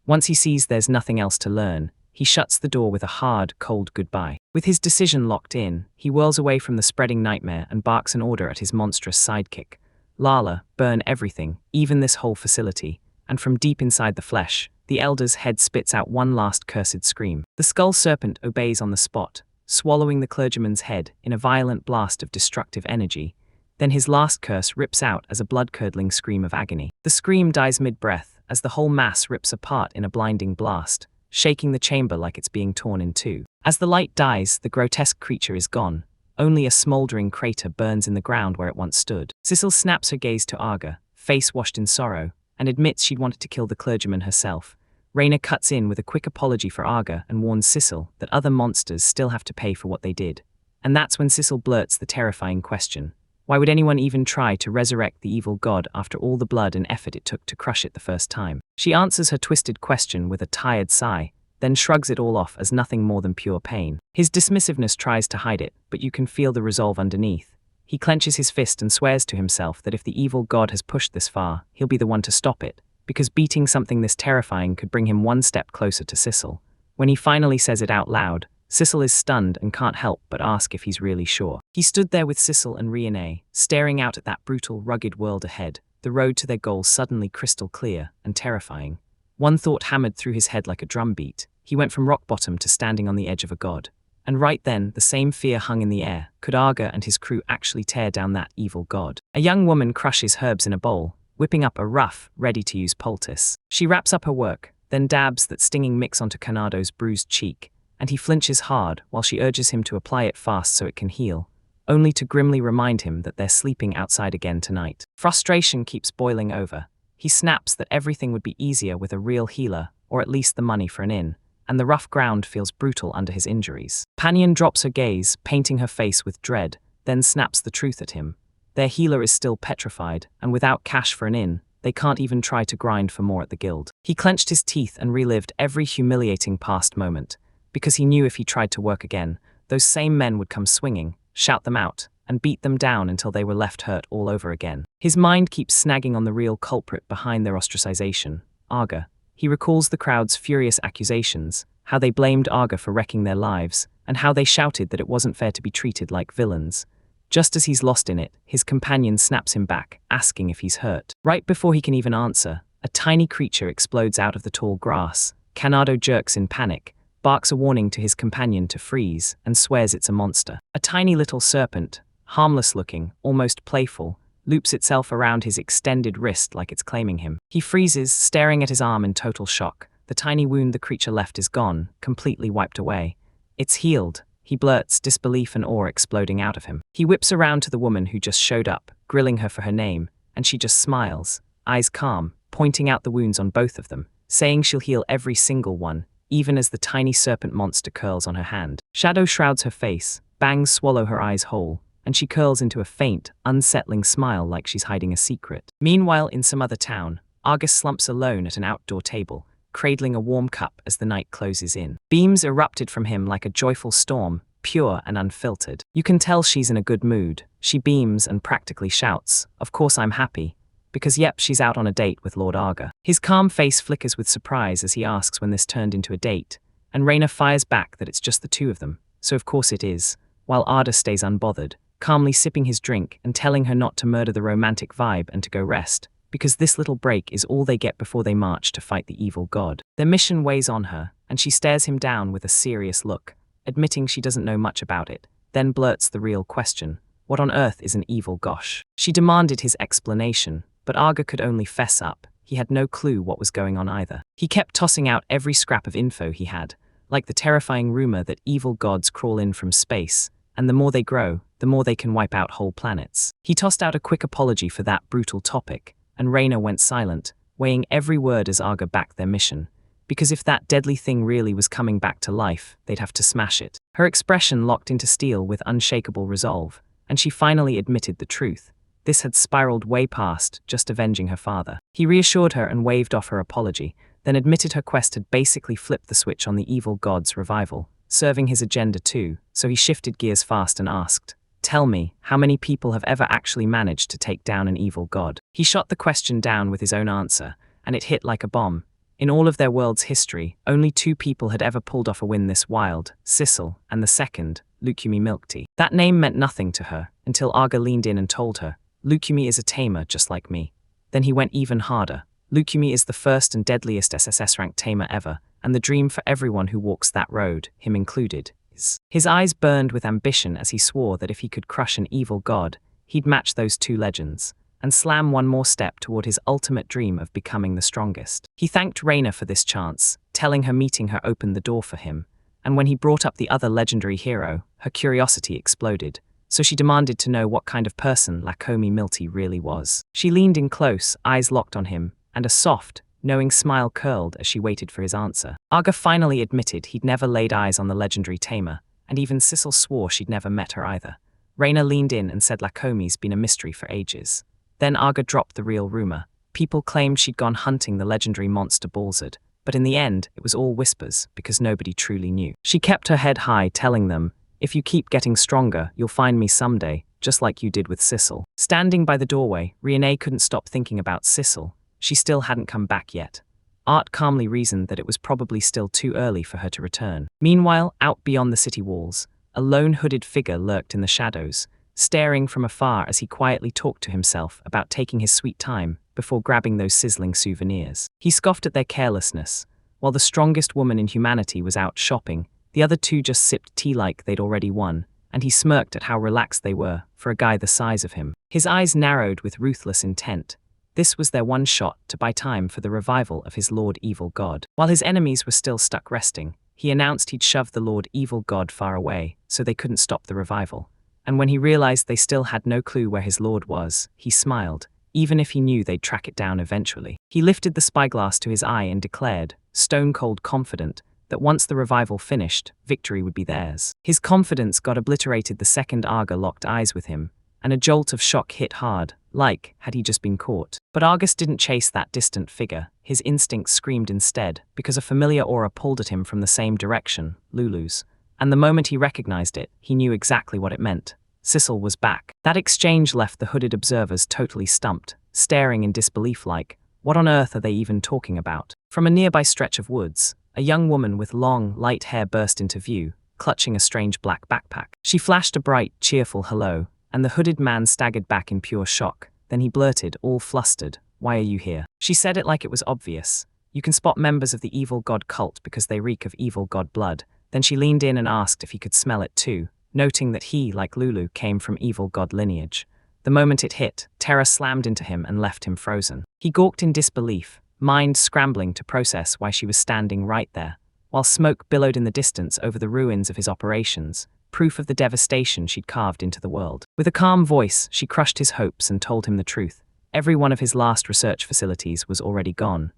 Once he sees there's nothing else to learn, he shuts the door with a hard, cold goodbye. With his decision locked in, he whirls away from the spreading nightmare and barks an order at his monstrous sidekick. Lala, burn everything, even this whole facility. And from deep inside the flesh, the elder's head spits out one last cursed scream. The skull serpent obeys on the spot, swallowing the clergyman's head in a violent blast of destructive energy. Then his last curse rips out as a blood-curdling scream of agony. The scream dies mid-breath as the whole mass rips apart in a blinding blast, shaking the chamber like it's being torn in two. As the light dies, the grotesque creature is gone. Only a smoldering crater burns in the ground where it once stood. Sissel snaps her gaze to Arga, face washed in sorrow, and admits she'd wanted to kill the clergyman herself. Raina cuts in with a quick apology for Arga and warns Sissel that other monsters still have to pay for what they did. And that's when Sissel blurts the terrifying question. Why would anyone even try to resurrect the evil god after all the blood and effort it took to crush it the first time? She answers her twisted question with a tired sigh, then shrugs it all off as nothing more than pure pain. His dismissiveness tries to hide it, but you can feel the resolve underneath. He clenches his fist and swears to himself that if the evil god has pushed this far, he'll be the one to stop it, because beating something this terrifying could bring him one step closer to Sissel. When he finally says it out loud, Sissel is stunned and can't help but ask if he's really sure. He stood there with Sissel and Riene, staring out at that brutal, rugged world ahead, the road to their goal suddenly crystal clear and terrifying. One thought hammered through his head like a drumbeat. He went from rock bottom to standing on the edge of a god. And right then, the same fear hung in the air. Could Arga and his crew actually tear down that evil god? A young woman crushes herbs in a bowl, whipping up a rough, ready-to-use poultice. She wraps up her work, then dabs that stinging mix onto Canado's bruised cheek, and he flinches hard while she urges him to apply it fast so it can heal, only to grimly remind him that they're sleeping outside again tonight. Frustration keeps boiling over. He snaps that everything would be easier with a real healer, or at least the money for an inn, and the rough ground feels brutal under his injuries. Panyan drops her gaze, painting her face with dread, then snaps the truth at him. Their healer is still petrified, and without cash for an inn, they can't even try to grind for more at the guild. He clenched his teeth and relived every humiliating past moment, because he knew if he tried to work again, those same men would come swinging, shout them out, and beat them down until they were left hurt all over again. His mind keeps snagging on the real culprit behind their ostracization, Arga. He recalls the crowd's furious accusations, how they blamed Arga for wrecking their lives, and how they shouted that it wasn't fair to be treated like villains. Just as he's lost in it, his companion snaps him back, asking if he's hurt. Right before he can even answer, a tiny creature explodes out of the tall grass. Canado jerks in panic, barks a warning to his companion to freeze, and swears it's a monster. A tiny little serpent, harmless-looking, almost playful, loops itself around his extended wrist like it's claiming him. He freezes, staring at his arm in total shock. The tiny wound the creature left is gone, completely wiped away. It's healed, he blurts, disbelief and awe exploding out of him. He whips around to the woman who just showed up, grilling her for her name, and she just smiles, eyes calm, pointing out the wounds on both of them, saying she'll heal every single one, even as the tiny serpent monster curls on her hand. Shadow shrouds her face, bangs swallow her eyes whole, and she curls into a faint, unsettling smile like she's hiding a secret. Meanwhile, in some other town, Argus slumps alone at an outdoor table, cradling a warm cup as the night closes in. Beams erupted from him like a joyful storm, pure and unfiltered. You can tell she's in a good mood. She beams and practically shouts, "Of course I'm happy." Because yep, she's out on a date with Lord Arga. His calm face flickers with surprise as he asks when this turned into a date, and Raina fires back that it's just the two of them, so of course it is, while Arda stays unbothered, calmly sipping his drink and telling her not to murder the romantic vibe and to go rest, because this little break is all they get before they march to fight the evil god. Their mission weighs on her, and she stares him down with a serious look, admitting she doesn't know much about it, then blurts the real question. What on earth is an evil gosh? She demanded his explanation, but Arga could only fess up. He had no clue what was going on either. He kept tossing out every scrap of info he had, like the terrifying rumor that evil gods crawl in from space, and the more they grow, the more they can wipe out whole planets. He tossed out a quick apology for that brutal topic, and Raina went silent, weighing every word as Arga backed their mission, because if that deadly thing really was coming back to life, they'd have to smash it. Her expression locked into steel with unshakable resolve, and she finally admitted the truth. This had spiraled way past just avenging her father. He reassured her and waved off her apology, then admitted her quest had basically flipped the switch on the evil god's revival, serving his agenda too, so he shifted gears fast and asked, "Tell me, how many people have ever actually managed to take down an evil god?" He shot the question down with his own answer, and it hit like a bomb. In all of their world's history, only 2 people had ever pulled off a win this wild, Sissel, and the second, Lukumi Milktea. That name meant nothing to her, until Aga leaned in and told her, Lukumi is a tamer just like me. Then he went even harder. Lukumi is the first and deadliest SSS-ranked tamer ever, and the dream for everyone who walks that road, him included, is. His eyes burned with ambition as he swore that if he could crush an evil god, he'd match those 2 legends, and slam one more step toward his ultimate dream of becoming the strongest. He thanked Reina for this chance, telling her meeting her opened the door for him, and when he brought up the other legendary hero, her curiosity exploded, so she demanded to know what kind of person Lukumi Milktea really was. She leaned in close, eyes locked on him, and a soft, knowing smile curled as she waited for his answer. Aga finally admitted he'd never laid eyes on the legendary tamer, and even Sissel swore she'd never met her either. Reina leaned in and said Lukumi's been a mystery for ages. Then Aga dropped the real rumor. People claimed she'd gone hunting the legendary monster Balzard, but in the end, it was all whispers because nobody truly knew. She kept her head high, telling them, if you keep getting stronger, you'll find me someday, just like you did with Sissel. Standing by the doorway, Riene couldn't stop thinking about Sissel. She still hadn't come back yet. Art calmly reasoned that it was probably still too early for her to return. Meanwhile, out beyond the city walls, a lone hooded figure lurked in the shadows, staring from afar as he quietly talked to himself about taking his sweet time before grabbing those sizzling souvenirs. He scoffed at their carelessness. While the strongest woman in humanity was out shopping, the other 2 just sipped tea like they'd already won, and he smirked at how relaxed they were for a guy the size of him. His eyes narrowed with ruthless intent. This was their one shot to buy time for the revival of his Lord Evil God. While his enemies were still stuck resting, he announced he'd shoved the Lord Evil God far away so they couldn't stop the revival. And when he realized they still had no clue where his lord was, he smiled, even if he knew they'd track it down eventually. He lifted the spyglass to his eye and declared, stone-cold confident, that once the revival finished, victory would be theirs. His confidence got obliterated the second Aga locked eyes with him, and a jolt of shock hit hard, like had he just been caught. But Argus didn't chase that distant figure. His instincts screamed instead, because a familiar aura pulled at him from the same direction, Lulu's. And the moment he recognized it, he knew exactly what it meant. Sissel was back. That exchange left the hooded observers totally stumped, staring in disbelief like, what on earth are they even talking about? From a nearby stretch of woods, a young woman with long, light hair burst into view, clutching a strange black backpack. She flashed a bright, cheerful hello, and the hooded man staggered back in pure shock. Then he blurted, all flustered, why are you here? She said it like it was obvious. You can spot members of the evil god cult because they reek of evil god blood. Then she leaned in and asked if he could smell it too, noting that he, like Lulu, came from evil god lineage. The moment it hit, terror slammed into him and left him frozen. He gawked in disbelief, mind scrambling to process why she was standing right there, while smoke billowed in the distance over the ruins of his operations, proof of the devastation she'd carved into the world. With a calm voice, she crushed his hopes and told him the truth. Every one of his last research facilities was already gone.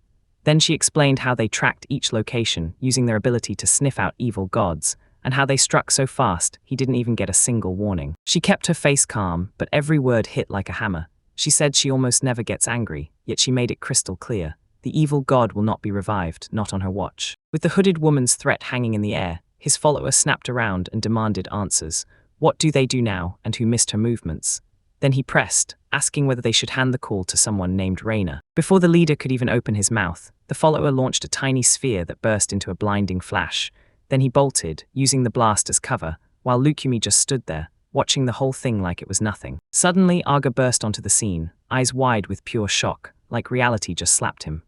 Then she explained how they tracked each location using their ability to sniff out evil gods, and how they struck so fast he didn't even get a single warning. She kept her face calm, but every word hit like a hammer. She said she almost never gets angry, yet she made it crystal clear. The evil god will not be revived, not on her watch. With the hooded woman's threat hanging in the air, his follower snapped around and demanded answers. What do they do now, and who missed her movements? Then he pressed, asking whether they should hand the call to someone named Reina. Before the leader could even open his mouth, the follower launched a tiny sphere that burst into a blinding flash. Then he bolted, using the blast as cover, while Lukumi just stood there, watching the whole thing like it was nothing. Suddenly, Aga burst onto the scene, eyes wide with pure shock, like reality just slapped him.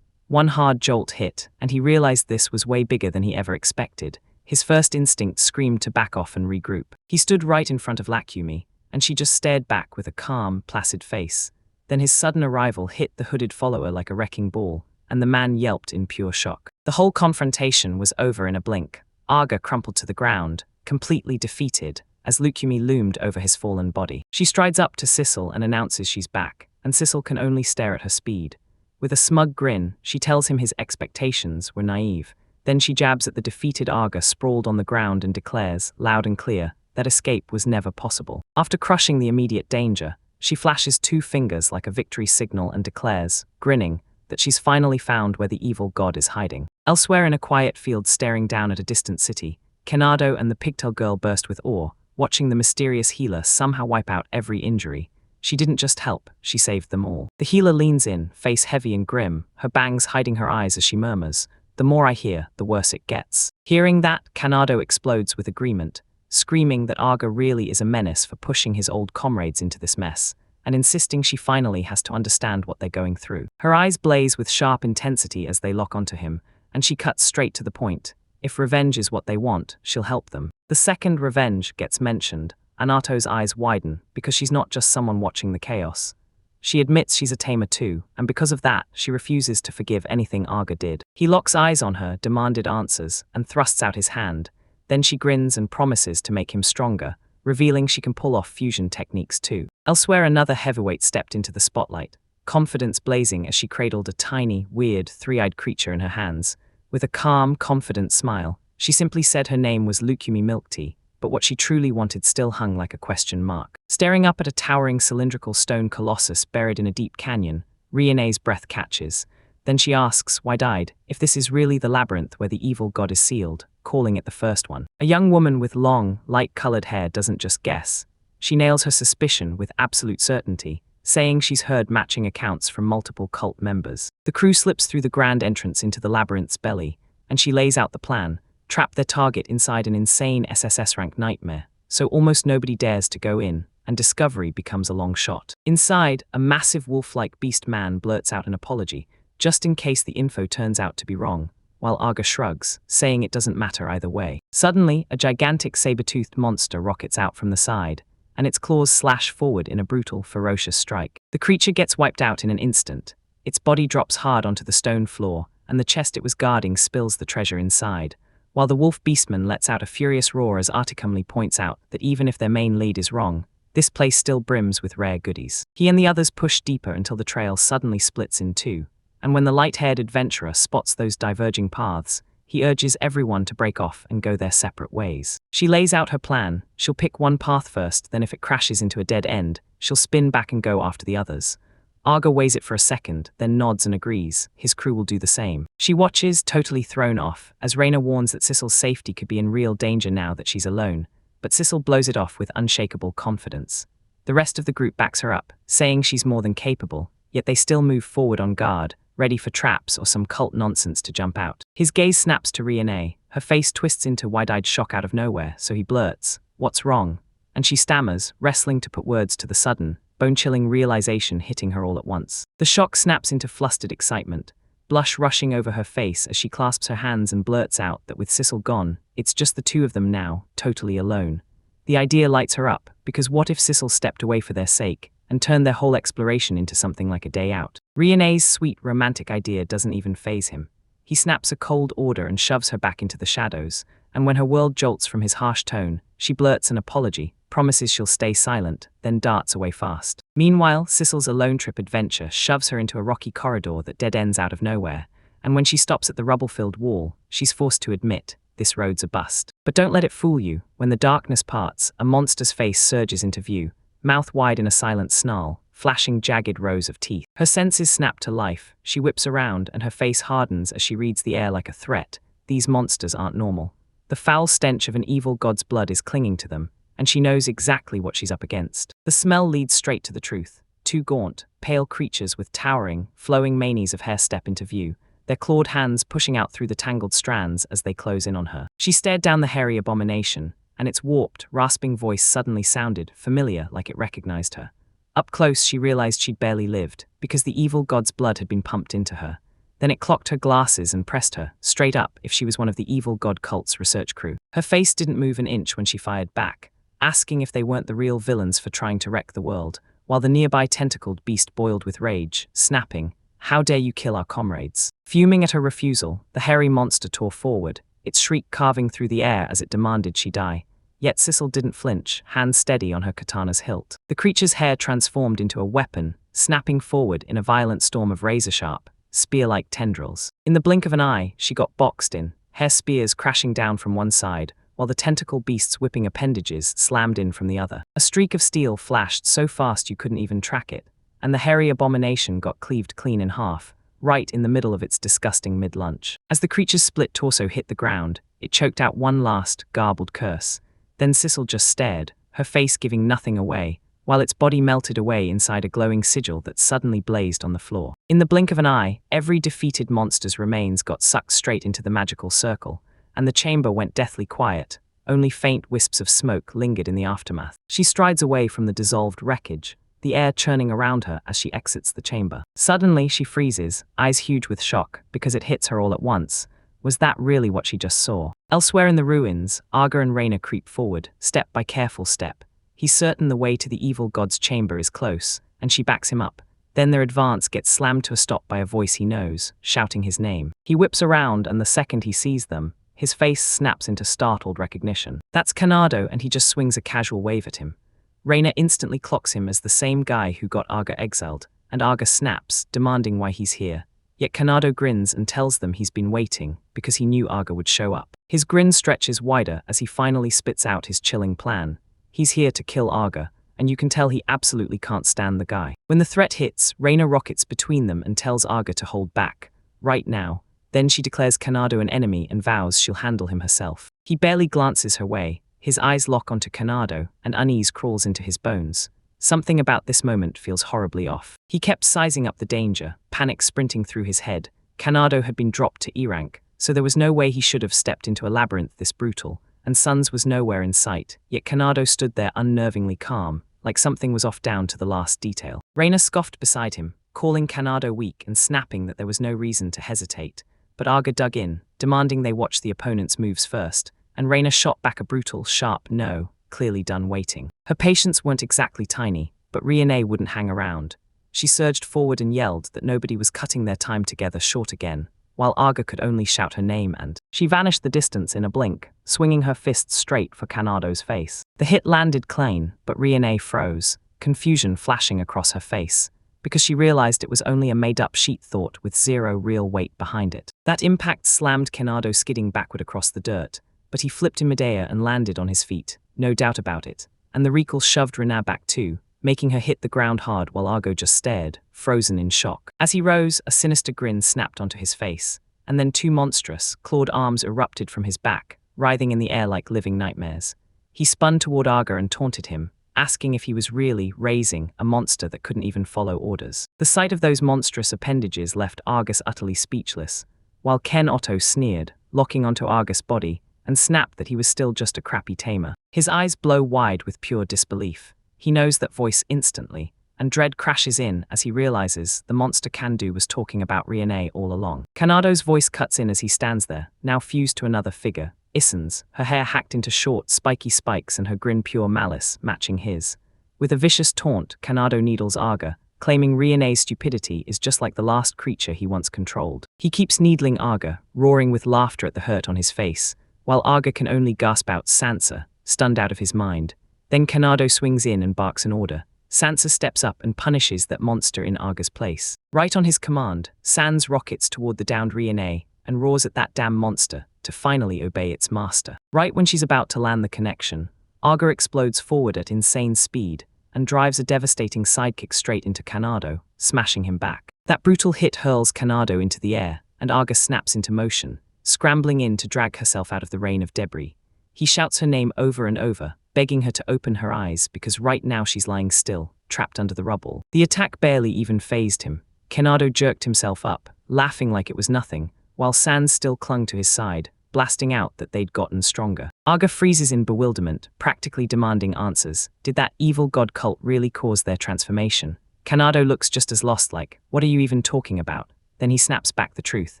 One hard jolt hit, and he realized this was way bigger than he ever expected. His first instinct screamed to back off and regroup. He stood right in front of Lukumi, and she just stared back with a calm, placid face. Then his sudden arrival hit the hooded follower like a wrecking ball, and the man yelped in pure shock. The whole confrontation was over in a blink. Aga crumpled to the ground, completely defeated, as Lukumi loomed over his fallen body. She strides up to Sissel and announces she's back, and Sissel can only stare at her speed. With a smug grin, she tells him his expectations were naive. Then she jabs at the defeated Aga sprawled on the ground and declares, loud and clear, that escape was never possible. After crushing the immediate danger, she flashes 2 fingers like a victory signal and declares, grinning, that she's finally found where the evil god is hiding. Elsewhere in a quiet field staring down at a distant city, Kenado and the pigtail girl burst with awe, watching the mysterious healer somehow wipe out every injury. She didn't just help, she saved them all. The healer leans in, face heavy and grim, her bangs hiding her eyes as she murmurs, "The more I hear, the worse it gets." Hearing that, Kanado explodes with agreement, screaming that Aga really is a menace for pushing his old comrades into this mess, and insisting she finally has to understand what they're going through. Her eyes blaze with sharp intensity as they lock onto him, and she cuts straight to the point. If revenge is what they want, she'll help them. The second revenge gets mentioned, Anato's eyes widen because she's not just someone watching the chaos. She admits she's a tamer too, and because of that, she refuses to forgive anything Aga did. He locks eyes on her, demanded answers, and thrusts out his hand. Then she grins and promises to make him stronger, revealing she can pull off fusion techniques too. Elsewhere, another heavyweight stepped into the spotlight, confidence blazing as she cradled a tiny, weird, three-eyed creature in her hands. With a calm, confident smile, she simply said her name was Lukumi Milk Tea, but what she truly wanted still hung like a question mark. Staring up at a towering cylindrical stone colossus buried in a deep canyon, Rione's breath catches. Then she asks, wide-eyed, if this is really the labyrinth where the evil god is sealed, calling it the first one. A young woman with long, light-colored hair doesn't just guess. She nails her suspicion with absolute certainty, saying she's heard matching accounts from multiple cult members. The crew slips through the grand entrance into the labyrinth's belly, and she lays out the plan: trap their target inside an insane SSS-rank nightmare, so almost nobody dares to go in, and discovery becomes a long shot. Inside, a massive wolf-like beast man blurts out an apology, just in case the info turns out to be wrong, while Aga shrugs, saying it doesn't matter either way. Suddenly, a gigantic saber-toothed monster rockets out from the side, and its claws slash forward in a brutal, ferocious strike. The creature gets wiped out in an instant. Its body drops hard onto the stone floor, and the chest it was guarding spills the treasure inside, while the wolf beastman lets out a furious roar as Articumly points out that even if their main lead is wrong, this place still brims with rare goodies. He and the others push deeper until the trail suddenly splits in two, and when the light-haired adventurer spots those diverging paths, he urges everyone to break off and go their separate ways. She lays out her plan. She'll pick one path first, then if it crashes into a dead end, she'll spin back and go after the others. Aga weighs it for a second, then nods and agrees. His crew will do the same. She watches, totally thrown off, as Reina warns that Sissel's safety could be in real danger now that she's alone, but Sissel blows it off with unshakable confidence. The rest of the group backs her up, saying she's more than capable, yet they still move forward on guard, ready for traps or some cult nonsense to jump out. His gaze snaps to Rione. Her face twists into wide-eyed shock out of nowhere, so he blurts, "What's wrong?" And she stammers, wrestling to put words to the sudden, bone-chilling realization hitting her all at once. The shock snaps into flustered excitement, blush rushing over her face as she clasps her hands and blurts out that with Sissel gone, it's just the two of them now, totally alone. The idea lights her up, because what if Sissel stepped away for their sake, and turned their whole exploration into something like a day out? Rione's sweet, romantic idea doesn't even faze him. He snaps a cold order and shoves her back into the shadows, and when her world jolts from his harsh tone, she blurts an apology, promises she'll stay silent, then darts away fast. Meanwhile, Sissel's alone trip adventure shoves her into a rocky corridor that dead ends out of nowhere, and when she stops at the rubble-filled wall, she's forced to admit, this road's a bust. But don't let it fool you. When the darkness parts, a monster's face surges into view, mouth wide in a silent snarl, flashing jagged rows of teeth. Her senses snap to life. She whips around, and her face hardens as she reads the air like a threat. These monsters aren't normal. The foul stench of an evil god's blood is clinging to them, and she knows exactly what she's up against. The smell leads straight to the truth. Two gaunt, pale creatures with towering, flowing manes of hair step into view, their clawed hands pushing out through the tangled strands as they close in on her. She stared down the hairy abomination, and its warped, rasping voice suddenly sounded familiar, like it recognized her. Up close, she realized she'd barely lived, because the evil god's blood had been pumped into her. Then it clocked her glasses and pressed her, straight up, if she was one of the evil god cult's research crew. Her face didn't move an inch when she fired back, asking if they weren't the real villains for trying to wreck the world, while the nearby tentacled beast boiled with rage, snapping, "How dare you kill our comrades?" Fuming at her refusal, the hairy monster tore forward, its shriek carving through the air as it demanded she die. Yet Sissel didn't flinch, hands steady on her katana's hilt. The creature's hair transformed into a weapon, snapping forward in a violent storm of razor-sharp, spear-like tendrils. In the blink of an eye, she got boxed in, hair spears crashing down from one side, while the tentacle beast's whipping appendages slammed in from the other. A streak of steel flashed so fast you couldn't even track it, and the hairy abomination got cleaved clean in half, right in the middle of its disgusting mid-lunch. As the creature's split torso hit the ground, it choked out one last, garbled curse. Then Sissel just stared, her face giving nothing away, while its body melted away inside a glowing sigil that suddenly blazed on the floor. In the blink of an eye, every defeated monster's remains got sucked straight into the magical circle, and the chamber went deathly quiet. Only faint wisps of smoke lingered in the aftermath. She strides away from the dissolved wreckage, the air churning around her as she exits the chamber. Suddenly, she freezes, eyes huge with shock, because it hits her all at once. Was that really what she just saw? Elsewhere in the ruins, Arga and Reina creep forward, step by careful step. He's certain the way to the evil god's chamber is close, and she backs him up. Then their advance gets slammed to a stop by a voice he knows, shouting his name. He whips around, and the second he sees them, his face snaps into startled recognition. That's Kanado, and he just swings a casual wave at him. Reina instantly clocks him as the same guy who got Arga exiled, and Arga snaps, demanding why he's here. Yet Kanado grins and tells them he's been waiting, because he knew Arga would show up. His grin stretches wider as he finally spits out his chilling plan. He's here to kill Arga, and you can tell he absolutely can't stand the guy. When the threat hits, Reina rockets between them and tells Arga to hold back, right now. Then she declares Kanado an enemy and vows she'll handle him herself. He barely glances her way, his eyes lock onto Kanado, and unease crawls into his bones. Something about this moment feels horribly off. He kept sizing up the danger, panic sprinting through his head. Kanado had been dropped to E rank, so there was no way he should have stepped into a labyrinth this brutal, and Suns was nowhere in sight, yet Kanado stood there unnervingly calm, like something was off down to the last detail. Reina scoffed beside him, calling Kanado weak and snapping that there was no reason to hesitate, but Arga dug in, demanding they watch the opponent's moves first, and Reina shot back a brutal, sharp no, clearly done waiting. Her patience weren't exactly tiny, but Riene wouldn't hang around. She surged forward and yelled that nobody was cutting their time together short again, while Arga could only shout her name, and she vanished the distance in a blink, swinging her fist straight for Kanado's face. The hit landed clean, but Riene froze, confusion flashing across her face, because she realized it was only a made-up sheet thought with zero real weight behind it. That impact slammed Kanado skidding backward across the dirt, but he flipped in midair and landed on his feet, no doubt about it, and the recoil shoved Reina back too, making her hit the ground hard while Argo just stared, frozen in shock. As he rose, a sinister grin snapped onto his face, and then two monstrous, clawed arms erupted from his back, writhing in the air like living nightmares. He spun toward Arga and taunted him, asking if he was really raising a monster that couldn't even follow orders. The sight of those monstrous appendages left Argus utterly speechless, while Ken Otto sneered, locking onto Argus' body, and snapped that he was still just a crappy tamer. His eyes blow wide with pure disbelief. He knows that voice instantly, and dread crashes in as he realizes the monster Kandu was talking about Riene all along. Kanado's voice cuts in as he stands there, now fused to another figure, Issen's, her hair hacked into short, spiky spikes and her grin pure malice, matching his. With a vicious taunt, Kanado needles Arga, claiming Riene's stupidity is just like the last creature he once controlled. He keeps needling Arga, roaring with laughter at the hurt on his face, while Arga can only gasp out Sansa, stunned out of his mind. Then Kanado swings in and barks an order. Sansa steps up and punishes that monster in Arga's place. Right on his command, Sans rockets toward the downed Riene and roars at that damn monster to finally obey its master. Right when she's about to land the connection, Arga explodes forward at insane speed and drives a devastating sidekick straight into Kanado, smashing him back. That brutal hit hurls Kanado into the air, and Arga snaps into motion, scrambling in to drag herself out of the rain of debris. He shouts her name over and over, begging her to open her eyes because right now she's lying still, trapped under the rubble. The attack barely even fazed him. Kanado jerked himself up, laughing like it was nothing, while Sans still clung to his side, blasting out that they'd gotten stronger. Arga freezes in bewilderment, practically demanding answers. Did that evil god cult really cause their transformation? Kanado looks just as lost, like, what are you even talking about? Then he snaps back the truth.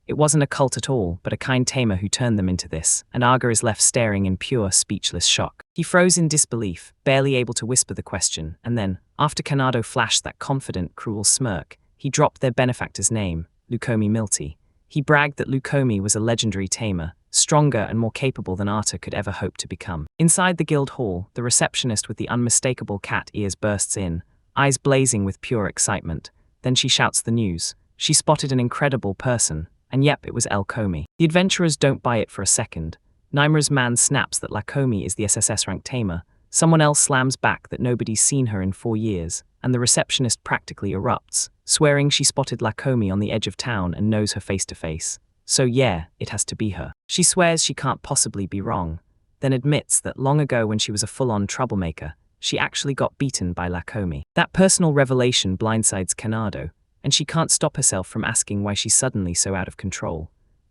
It wasn't a cult at all, but a kind tamer who turned them into this, and Arga is left staring in pure, speechless shock. He froze in disbelief, barely able to whisper the question, and then, after Kanado flashed that confident, cruel smirk, he dropped their benefactor's name, Lukomi Milty. He bragged that Lukomi was a legendary tamer, stronger and more capable than Arta could ever hope to become. Inside the guild hall, the receptionist with the unmistakable cat ears bursts in, eyes blazing with pure excitement. Then she shouts the news. She spotted an incredible person, and yep, it was El Komi. The adventurers don't buy it for a second. Nymra's man snaps that Lakomi is the SSS-ranked tamer. Someone else slams back that nobody's seen her in 4 years, and the receptionist practically erupts, swearing she spotted Lakomi on the edge of town and knows her face to face. So yeah, it has to be her. She swears she can't possibly be wrong, then admits that long ago when she was a full-on troublemaker, she actually got beaten by Lakomi. That personal revelation blindsides Kanado, and she can't stop herself from asking why she's suddenly so out of control.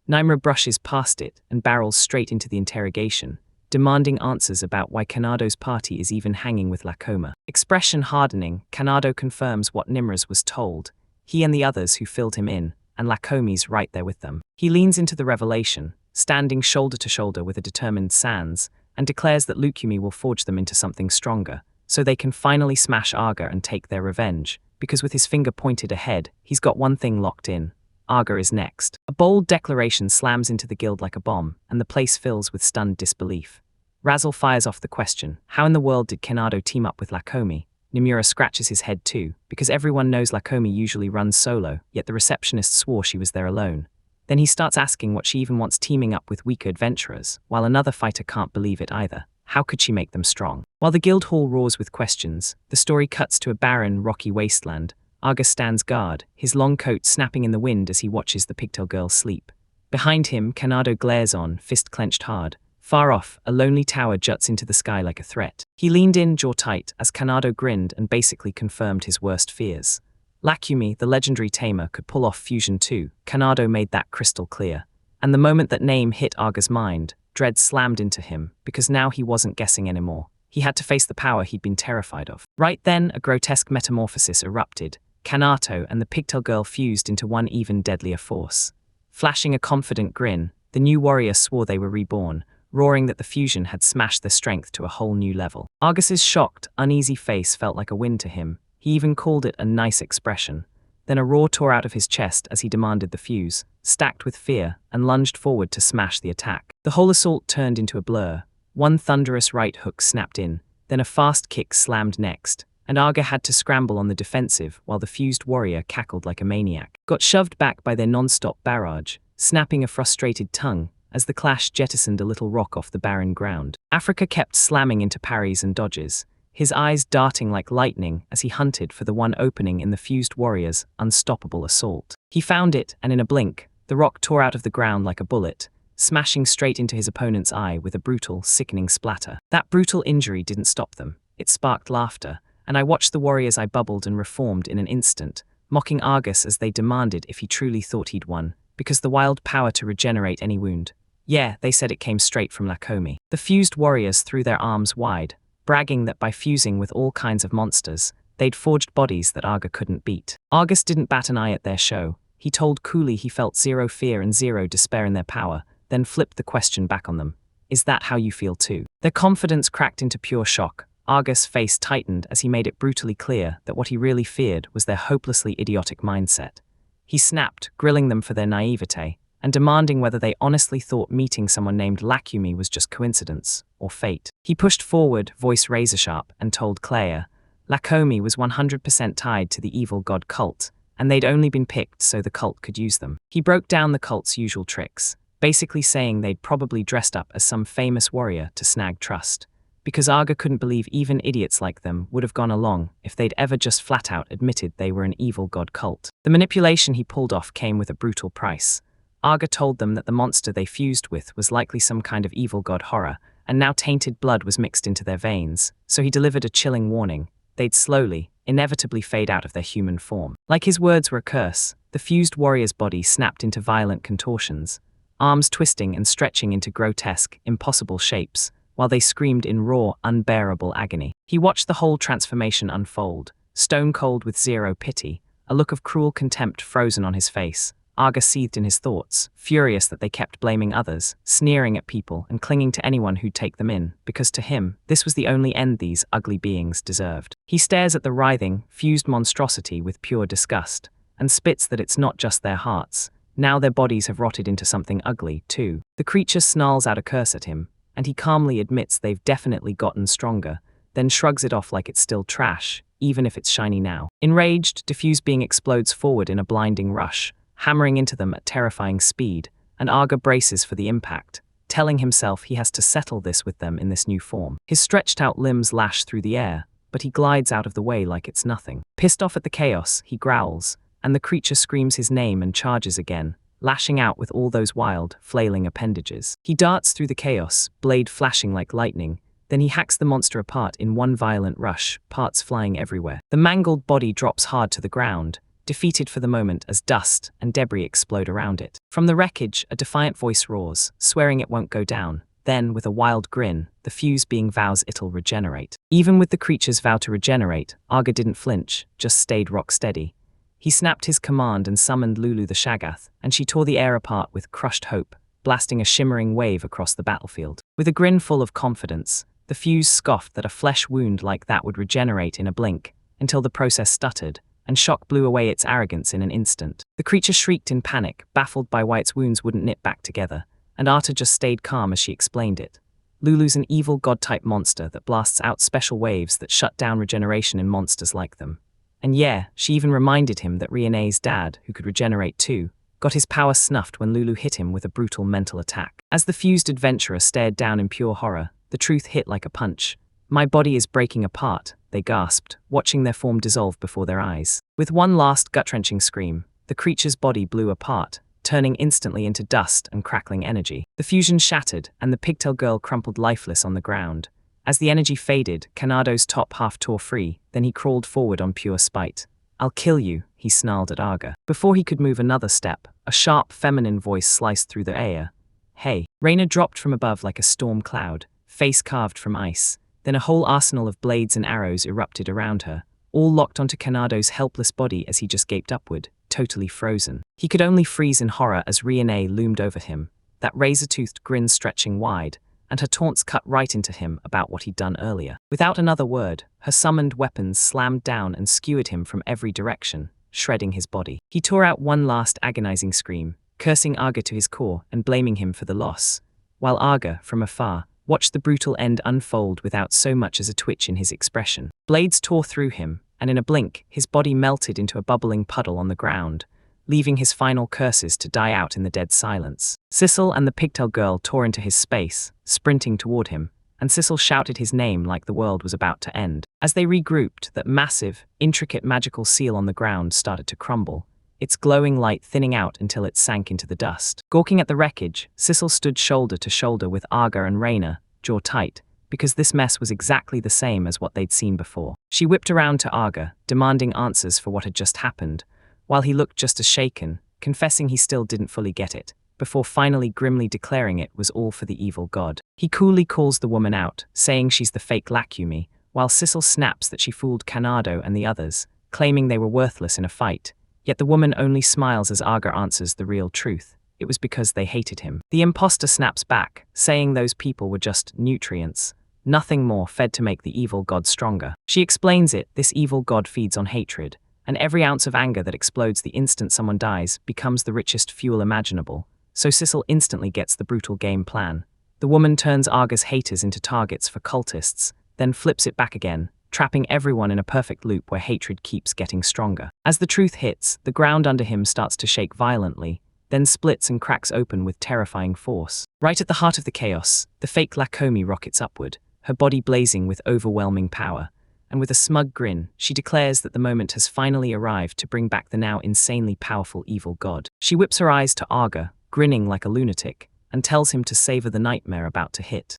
Naimura brushes past it and barrels straight into the interrogation, demanding answers about why Kanado's party is even hanging with Lakoma. Expression hardening, Kanado confirms what Nimra's was told. He and the others who filled him in, and Lakomi's right there with them. He leans into the revelation, standing shoulder to shoulder with a determined Sans, and declares that Lukumi will forge them into something stronger, so they can finally smash Aga and take their revenge, because with his finger pointed ahead, he's got one thing locked in. Aga is next. A bold declaration slams into the guild like a bomb, and the place fills with stunned disbelief. Razzle fires off the question, how in the world did Kanado team up with Lakomi? Nimura scratches his head too, because everyone knows Lakomi usually runs solo, yet the receptionist swore she was there alone. Then he starts asking what she even wants teaming up with weaker adventurers, while another fighter can't believe it either. How could she make them strong? While the guild hall roars with questions, the story cuts to a barren, rocky wasteland. Aga stands guard, his long coat snapping in the wind as he watches the pigtail girl sleep. Behind him, Kanado glares on, fist clenched hard. Far off, a lonely tower juts into the sky like a threat. He leaned in, jaw tight, as Kanado grinned and basically confirmed his worst fears. Lakumi, the legendary Tamer, could pull off fusion too. Kanado made that crystal clear. And the moment that name hit Aga's mind, dread slammed into him, because now he wasn't guessing anymore. He had to face the power he'd been terrified of. Right then, a grotesque metamorphosis erupted. Kanato and the pigtail girl fused into one even deadlier force. Flashing a confident grin, the new warrior swore they were reborn, roaring that the fusion had smashed their strength to a whole new level. Argus's shocked, uneasy face felt like a win to him. He even called it a nice expression. Then a roar tore out of his chest as he demanded the fuse, stacked with fear, and lunged forward to smash the attack. The whole assault turned into a blur. One thunderous right hook snapped in, then a fast kick slammed next, and Aga had to scramble on the defensive while the fused warrior cackled like a maniac. Got shoved back by their non-stop barrage, snapping a frustrated tongue, as the clash jettisoned a little rock off the barren ground. Africa kept slamming into parries and dodges, his eyes darting like lightning as he hunted for the one opening in the fused warrior's unstoppable assault. He found it, and in a blink, the rock tore out of the ground like a bullet, smashing straight into his opponent's eye with a brutal, sickening splatter. That brutal injury didn't stop them. It sparked laughter, and I watched the warrior's eye bubbled and reformed in an instant, mocking Argus as they demanded if he truly thought he'd won, because the wild power to regenerate any wound. Yeah, they said it came straight from Lakomi. The fused warriors threw their arms wide, bragging that by fusing with all kinds of monsters, they'd forged bodies that Aga couldn't beat. Argus didn't bat an eye at their show. He told coolly he felt zero fear and zero despair in their power, then flipped the question back on them. Is that how you feel too? Their confidence cracked into pure shock. Argus' face tightened as he made it brutally clear that what he really feared was their hopelessly idiotic mindset. He snapped, grilling them for their naivete, and demanding whether they honestly thought meeting someone named Lakumi was just coincidence, or fate. He pushed forward, voice razor-sharp, and told Claire, Lakomi was 100% tied to the evil god cult, and they'd only been picked so the cult could use them. He broke down the cult's usual tricks, basically saying they'd probably dressed up as some famous warrior to snag trust, because Aga couldn't believe even idiots like them would have gone along if they'd ever just flat-out admitted they were an evil god cult. The manipulation he pulled off came with a brutal price. Aga told them that the monster they fused with was likely some kind of evil god horror, and now tainted blood was mixed into their veins, so he delivered a chilling warning. They'd slowly, inevitably fade out of their human form. Like his words were a curse, the fused warrior's body snapped into violent contortions, arms twisting and stretching into grotesque, impossible shapes, while they screamed in raw, unbearable agony. He watched the whole transformation unfold, stone-cold with zero pity, a look of cruel contempt frozen on his face. Aga seethed in his thoughts, furious that they kept blaming others, sneering at people and clinging to anyone who'd take them in, because to him, this was the only end these ugly beings deserved. He stares at the writhing, fused monstrosity with pure disgust, and spits that it's not just their hearts. Now their bodies have rotted into something ugly, too. The creature snarls out a curse at him, and he calmly admits they've definitely gotten stronger, then shrugs it off like it's still trash, even if it's shiny now. Enraged, diffused being explodes forward in a blinding rush, hammering into them at terrifying speed, and Aga braces for the impact, telling himself he has to settle this with them in this new form. His stretched-out limbs lash through the air, but he glides out of the way like it's nothing. Pissed off at the chaos, he growls, and the creature screams his name and charges again, lashing out with all those wild, flailing appendages. He darts through the chaos, blade flashing like lightning, Then he hacks the monster apart in one violent rush, parts flying everywhere. The mangled body drops hard to the ground, defeated for the moment as dust and debris explode around it. From the wreckage, a defiant voice roars, swearing it won't go down. Then, with a wild grin, the fuse being vows it'll regenerate. Even with the creature's vow to regenerate, Aga didn't flinch, just stayed rock steady. He snapped his command and summoned Lulu the Shagath, and she tore the air apart with crushed hope, blasting a shimmering wave across the battlefield. With a grin full of confidence, the fuse scoffed that a flesh wound like that would regenerate in a blink, until the process stuttered, and shock blew away its arrogance in an instant. The creature shrieked in panic, baffled by why its wounds wouldn't knit back together, and Arta just stayed calm as she explained it. Lulu's an evil god-type monster that blasts out special waves that shut down regeneration in monsters like them. And yeah, she even reminded him that Riene's dad, who could regenerate too, got his power snuffed when Lulu hit him with a brutal mental attack. As the fused adventurer stared down in pure horror, the truth hit like a punch. "My body is breaking apart," they gasped, watching their form dissolve before their eyes. With one last gut-wrenching scream, the creature's body blew apart, turning instantly into dust and crackling energy. The fusion shattered, and the pigtail girl crumpled lifeless on the ground. As the energy faded, Kanado's top half tore free, then he crawled forward on pure spite. "I'll kill you," he snarled at Aga. Before he could move another step, a sharp feminine voice sliced through the air. "Hey." Reina dropped from above like a storm cloud, face carved from ice. Then a whole arsenal of blades and arrows erupted around her, all locked onto Kanado's helpless body as he just gaped upward, totally frozen. He could only freeze in horror as Riene loomed over him, that razor-toothed grin stretching wide, and her taunts cut right into him about what he'd done earlier. Without another word, her summoned weapons slammed down and skewered him from every direction, shredding his body. He tore out one last agonizing scream, cursing Aga to his core and blaming him for the loss, while Aga, from afar, watched the brutal end unfold without so much as a twitch in his expression. Blades tore through him, and in a blink, his body melted into a bubbling puddle on the ground, leaving his final curses to die out in the dead silence. Sissel and the pigtail girl tore into his space, sprinting toward him, and Sissel shouted his name like the world was about to end. As they regrouped, that massive, intricate magical seal on the ground started to crumble, its glowing light thinning out until it sank into the dust. Gawking at the wreckage, Sissel stood shoulder to shoulder with Aga and Reina, jaw tight, because this mess was exactly the same as what they'd seen before. She whipped around to Aga, demanding answers for what had just happened, while he looked just as shaken, confessing he still didn't fully get it, before finally grimly declaring it was all for the evil god. He coolly calls the woman out, saying she's the fake Lakumi, while Sissel snaps that she fooled Kanado and the others, claiming they were worthless in a fight, yet the woman only smiles as Aga answers the real truth. It was because they hated him. The imposter snaps back, saying those people were just nutrients, nothing more, fed to make the evil god stronger. She explains it, this evil god feeds on hatred, and every ounce of anger that explodes the instant someone dies becomes the richest fuel imaginable, so Sissel instantly gets the brutal game plan. The woman turns Aga's haters into targets for cultists, then flips it back again, trapping everyone in a perfect loop where hatred keeps getting stronger. As the truth hits, the ground under him starts to shake violently, then splits and cracks open with terrifying force. Right at the heart of the chaos, the fake Lakomi rockets upward, her body blazing with overwhelming power, and with a smug grin, she declares that the moment has finally arrived to bring back the now insanely powerful evil god. She whips her eyes to Aga, grinning like a lunatic, and tells him to savor the nightmare about to hit.